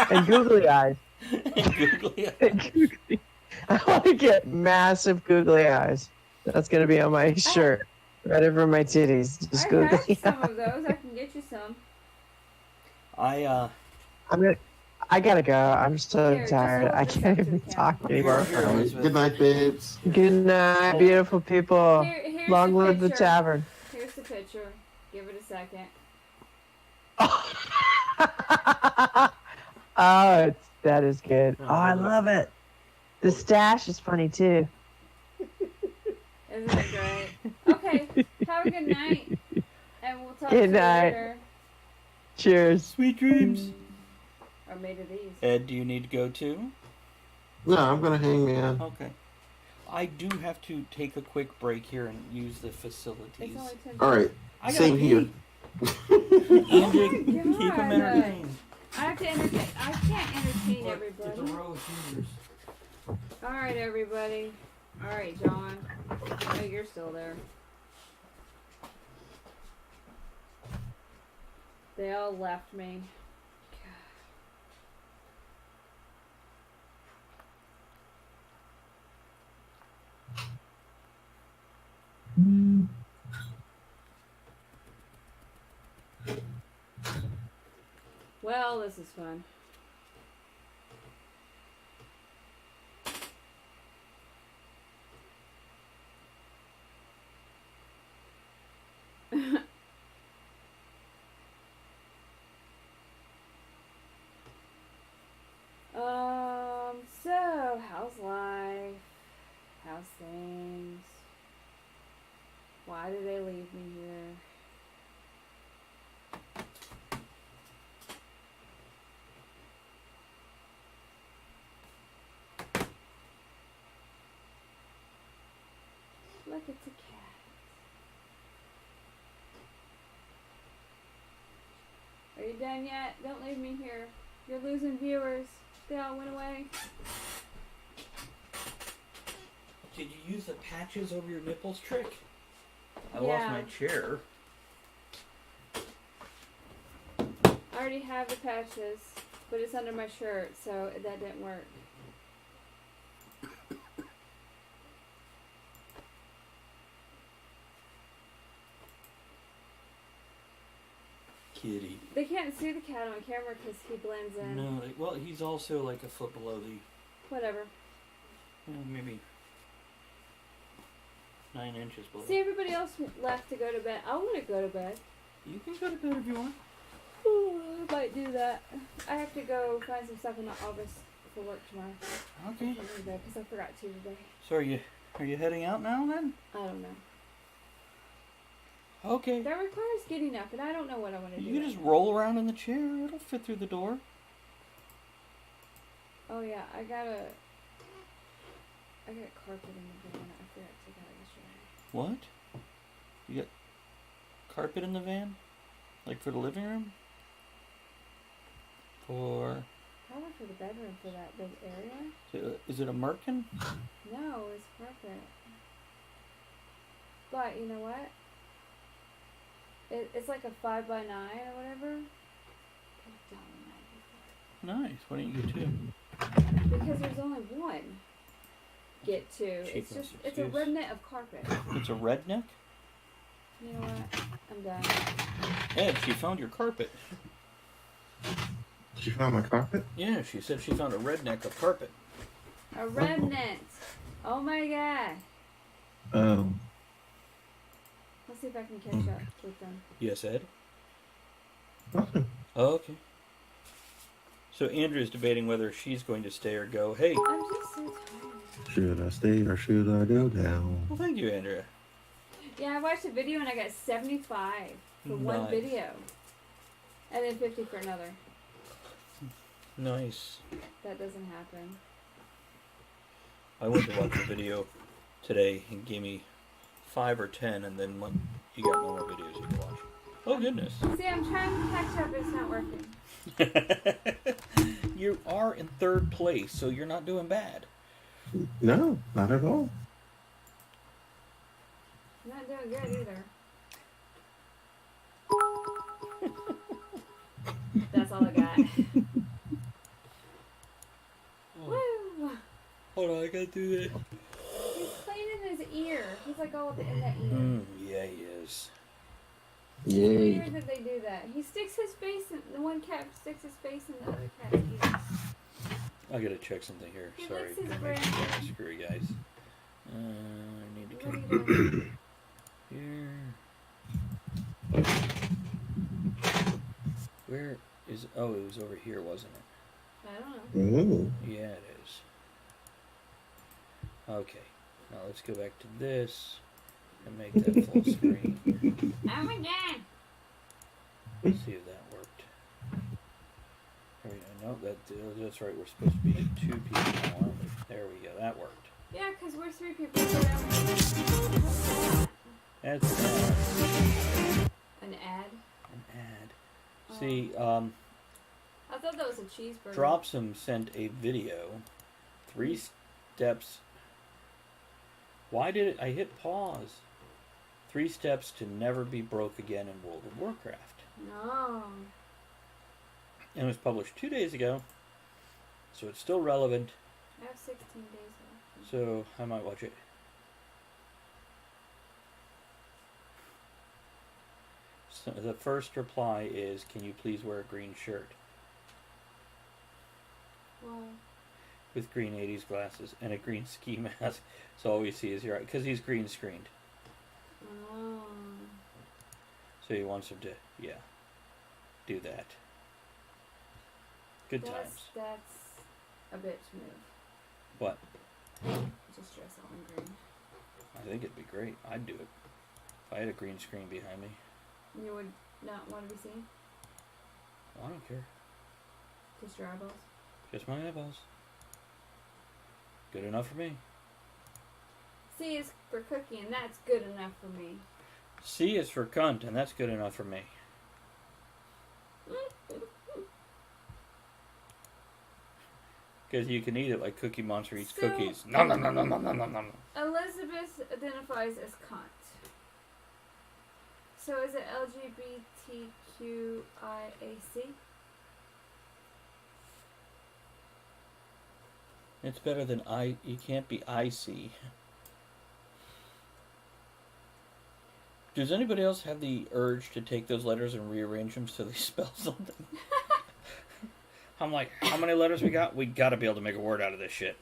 Speaker 5: And googly eyes.
Speaker 2: Googly eyes.
Speaker 5: And googly. I want to get massive googly eyes. That's going to be on my shirt. Right over my titties. Just
Speaker 4: I
Speaker 5: googly
Speaker 4: have some
Speaker 5: eyes.
Speaker 4: of those. I can get you some.
Speaker 5: I gotta go. I'm so
Speaker 4: Here, just
Speaker 5: tired.
Speaker 4: hold
Speaker 5: I
Speaker 4: this
Speaker 5: can't
Speaker 4: up to
Speaker 5: even
Speaker 4: the
Speaker 5: talk
Speaker 4: camera.
Speaker 5: anymore.
Speaker 3: Good night, babes.
Speaker 5: Good night, beautiful people.
Speaker 4: Here's
Speaker 5: Long
Speaker 4: the
Speaker 5: live the
Speaker 4: picture.
Speaker 5: tavern.
Speaker 4: Here's the picture. Give it a second.
Speaker 5: Oh, that is good. Oh, I love it. The stash is funny too.
Speaker 4: Isn't it great? Okay. Have a good night. And we'll talk to you
Speaker 5: Good night.
Speaker 4: later.
Speaker 5: Cheers.
Speaker 2: Sweet dreams.
Speaker 4: Or made of these.
Speaker 2: Ed, do you need to go too?
Speaker 3: No, I'm gonna hang man.
Speaker 2: Okay. I do have to take a quick break here and use the
Speaker 4: It's
Speaker 2: facilities.
Speaker 4: only 10
Speaker 3: All right.
Speaker 2: I gotta
Speaker 3: Same
Speaker 2: pee.
Speaker 3: here.
Speaker 2: Andrew,
Speaker 4: Oh my
Speaker 2: keep them
Speaker 4: God.
Speaker 2: entertained.
Speaker 4: I have to entertain. I can't entertain
Speaker 2: Look,
Speaker 4: everybody.
Speaker 2: it's a row of juniors.
Speaker 4: All right, everybody. All right, John. I know you're still there. They all left me. Well, this is fun. So, how's life? How's things? Why did they leave me here? Look, it's a cat. Are you done yet? Don't leave me here. You're losing viewers. They all went away.
Speaker 2: Did you use the patches over your nipples trick? I
Speaker 4: Yeah.
Speaker 2: lost my chair.
Speaker 4: I already have the patches, but it's under my shirt, so that didn't work.
Speaker 2: Kitty.
Speaker 4: They can't see the cat on camera because he blends in.
Speaker 2: No, well, he's also like a foot below the,
Speaker 4: Whatever.
Speaker 2: maybe 9 inches below.
Speaker 4: See, everybody else left to go to bed. I want to go to bed.
Speaker 2: You can go to bed if you want.
Speaker 4: I might do that. I have to go find some stuff in the office for work tomorrow.
Speaker 2: Okay.
Speaker 4: Because I forgot to today.
Speaker 2: So are you heading out now then?
Speaker 4: I don't know.
Speaker 2: Okay.
Speaker 4: That requires getting up, and I don't know what I want to do.
Speaker 2: You can just roll around in the chair. It'll fit through the door.
Speaker 4: Oh yeah, I got carpet in the van. I forgot to take it out yesterday.
Speaker 2: What? You got carpet in the van? Like for the living room? For...
Speaker 4: Probably for the bedroom for that big area.
Speaker 2: Is it a merkin?
Speaker 4: No, it's carpet. But you know what? It's like a 5x9 or whatever.
Speaker 2: Nice. Why don't you get two?
Speaker 4: Because there's only one. Get two. It's just it's a redneck of carpet.
Speaker 2: It's a redneck?
Speaker 4: You know what? I'm done.
Speaker 2: Ed, she found your carpet.
Speaker 3: She found my carpet?
Speaker 2: Yeah, she said she found a redneck of carpet.
Speaker 4: A remnant. Oh my god. Let's see if I can catch up with them.
Speaker 2: Yes, Ed?
Speaker 3: Nothing.
Speaker 2: Oh, okay. So Andrew's debating whether she's going to stay or go. Hey.
Speaker 4: I'm just so tired.
Speaker 3: Should I stay or should I go down?
Speaker 2: Well, thank you, Andrea.
Speaker 4: Yeah, I watched a video and I got 75 for one
Speaker 2: Nice.
Speaker 4: video. And then 50 for another.
Speaker 2: Nice.
Speaker 4: That doesn't happen.
Speaker 2: I went to watch a video today and gave me 5 or 10, and then you got no more videos you can watch. Oh, goodness.
Speaker 4: See, I'm trying to catch up, but it's not working.
Speaker 2: You are in 3rd place, so you're not doing bad.
Speaker 3: No, not at all.
Speaker 4: I'm not doing good either. That's all I got. Woo!
Speaker 2: Hold on, I gotta do that.
Speaker 4: He's cleaning his ear. He's like all up in that ear.
Speaker 2: Yeah, he is.
Speaker 4: It's
Speaker 3: Yay.
Speaker 4: weird that they do that. He sticks his face in the one cat sticks his face in the other cat's ear.
Speaker 2: I gotta check something here.
Speaker 4: He
Speaker 2: Sorry,
Speaker 4: licks his
Speaker 2: that
Speaker 4: brain.
Speaker 2: makes me screwy, guys. I need to
Speaker 4: What are
Speaker 2: come
Speaker 4: you doing?
Speaker 2: here. Where is? Oh, it was over here, wasn't it?
Speaker 4: I don't know.
Speaker 3: Ooh.
Speaker 2: Yeah, it is. Okay, now let's go back to this and make that full screen.
Speaker 4: Oh my god!
Speaker 2: Let's see if that worked. There we go. No, that's right. We're supposed to be at 2 people now, aren't we? There we go. That worked.
Speaker 4: Yeah, because we're 3 people. So
Speaker 2: That's an
Speaker 4: an ad?
Speaker 2: ad.
Speaker 4: Oh.
Speaker 2: See,
Speaker 4: I thought that was a cheeseburger.
Speaker 2: Dropsum sent a video. 3 steps. Why did I hit pause? 3 steps to never be broke again in World of Warcraft.
Speaker 4: No.
Speaker 2: And it was published 2 days ago, so it's still relevant.
Speaker 4: I have 16 days left.
Speaker 2: So I might watch it. So the first reply is, "Can you please wear a green shirt
Speaker 4: Well,
Speaker 2: with green '80s glasses and a green ski mask, so all we see is your eye?" Because he's green screened,
Speaker 4: oh.
Speaker 2: so he wants him to, do that. Good times.
Speaker 4: That's a bit smooth.
Speaker 2: What?
Speaker 4: Just dress all in green.
Speaker 2: I think it'd be great. I'd do it. If I had a green screen behind me.
Speaker 4: You would not want to be seen?
Speaker 2: I don't care.
Speaker 4: Just your eyeballs?
Speaker 2: Just my eyeballs. Good enough for me.
Speaker 4: C is for cookie, and that's good enough for me.
Speaker 2: C is for cunt, and that's good enough for me. Because you can eat it like Cookie Monster eats cookies. Nom nom nom nom nom nom nom nom.
Speaker 4: Elizabeth identifies as cunt. So is it LGBTQIAC?
Speaker 2: It's better than I. You can't be IC. Does anybody else have the urge to take those letters and rearrange them so they spell something? I'm like, how many letters we got? We got to be able to make a word out of this shit.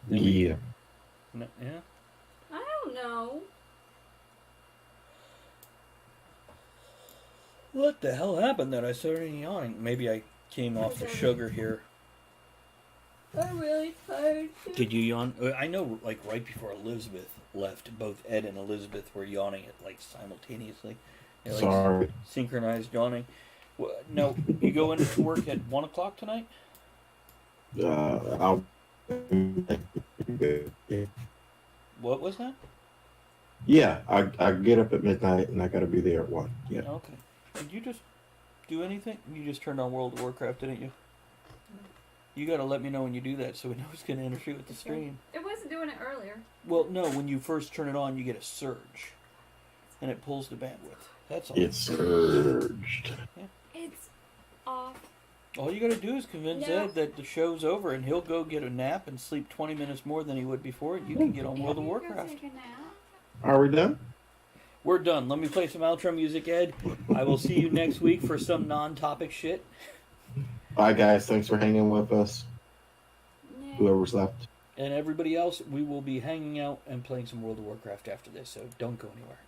Speaker 3: Yeah.
Speaker 2: No, yeah.
Speaker 4: I don't know.
Speaker 2: What the hell happened that I started yawning? Maybe I came off the sugar here.
Speaker 4: I'm really tired.
Speaker 2: Did you yawn? I know, like, right before Elizabeth left, both Ed and Elizabeth were yawning at, like, simultaneously. They're, like,
Speaker 3: Sorry.
Speaker 2: synchronized yawning. No, you go into work at 1 o'clock tonight?
Speaker 3: I'll.
Speaker 2: What was that?
Speaker 3: Yeah, I get up at midnight and I gotta be there at 1. Yeah.
Speaker 2: Okay. Did you just do anything? You just turned on World of Warcraft, didn't you? You gotta let me know when you do that so we know it's gonna interfere with the stream.
Speaker 4: It wasn't doing it earlier.
Speaker 2: Well, no, when you first turn it on, you get a surge. And it pulls the bandwidth. That's all.
Speaker 3: It's surged.
Speaker 4: It's off.
Speaker 2: All you gotta do is convince
Speaker 4: No.
Speaker 2: Ed that the show's over and he'll go get a nap and sleep 20 minutes more than he would before, and you can get on World of
Speaker 4: You go
Speaker 2: Warcraft.
Speaker 4: take a nap.
Speaker 3: Are we done?
Speaker 2: We're done. Let me play some outro music, Ed. I will see you next week for some non-topic shit.
Speaker 3: Bye, guys. Thanks for hanging with us.
Speaker 4: Yeah.
Speaker 3: Whoever's left.
Speaker 2: And everybody else, we will be hanging out and playing some World of Warcraft after this, so don't go anywhere.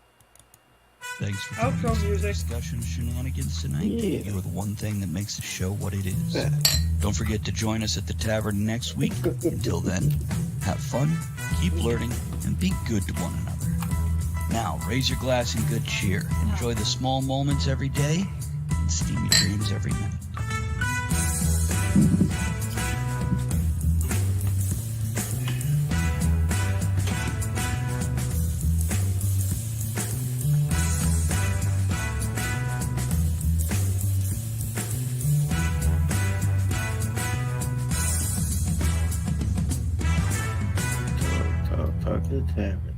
Speaker 6: Thanks for
Speaker 2: Outro
Speaker 6: joining us for
Speaker 2: music.
Speaker 6: discussion shenanigans tonight.
Speaker 3: Yeah.
Speaker 6: You are the one thing that makes the show what it is.
Speaker 3: Yeah.
Speaker 6: Don't forget to join us at the tavern next week. Until then, have fun, keep learning, and be good to one another. Now, raise your glass in good cheer. Enjoy the small moments every day and steamy dreams every night.
Speaker 3: Talk to the tavern.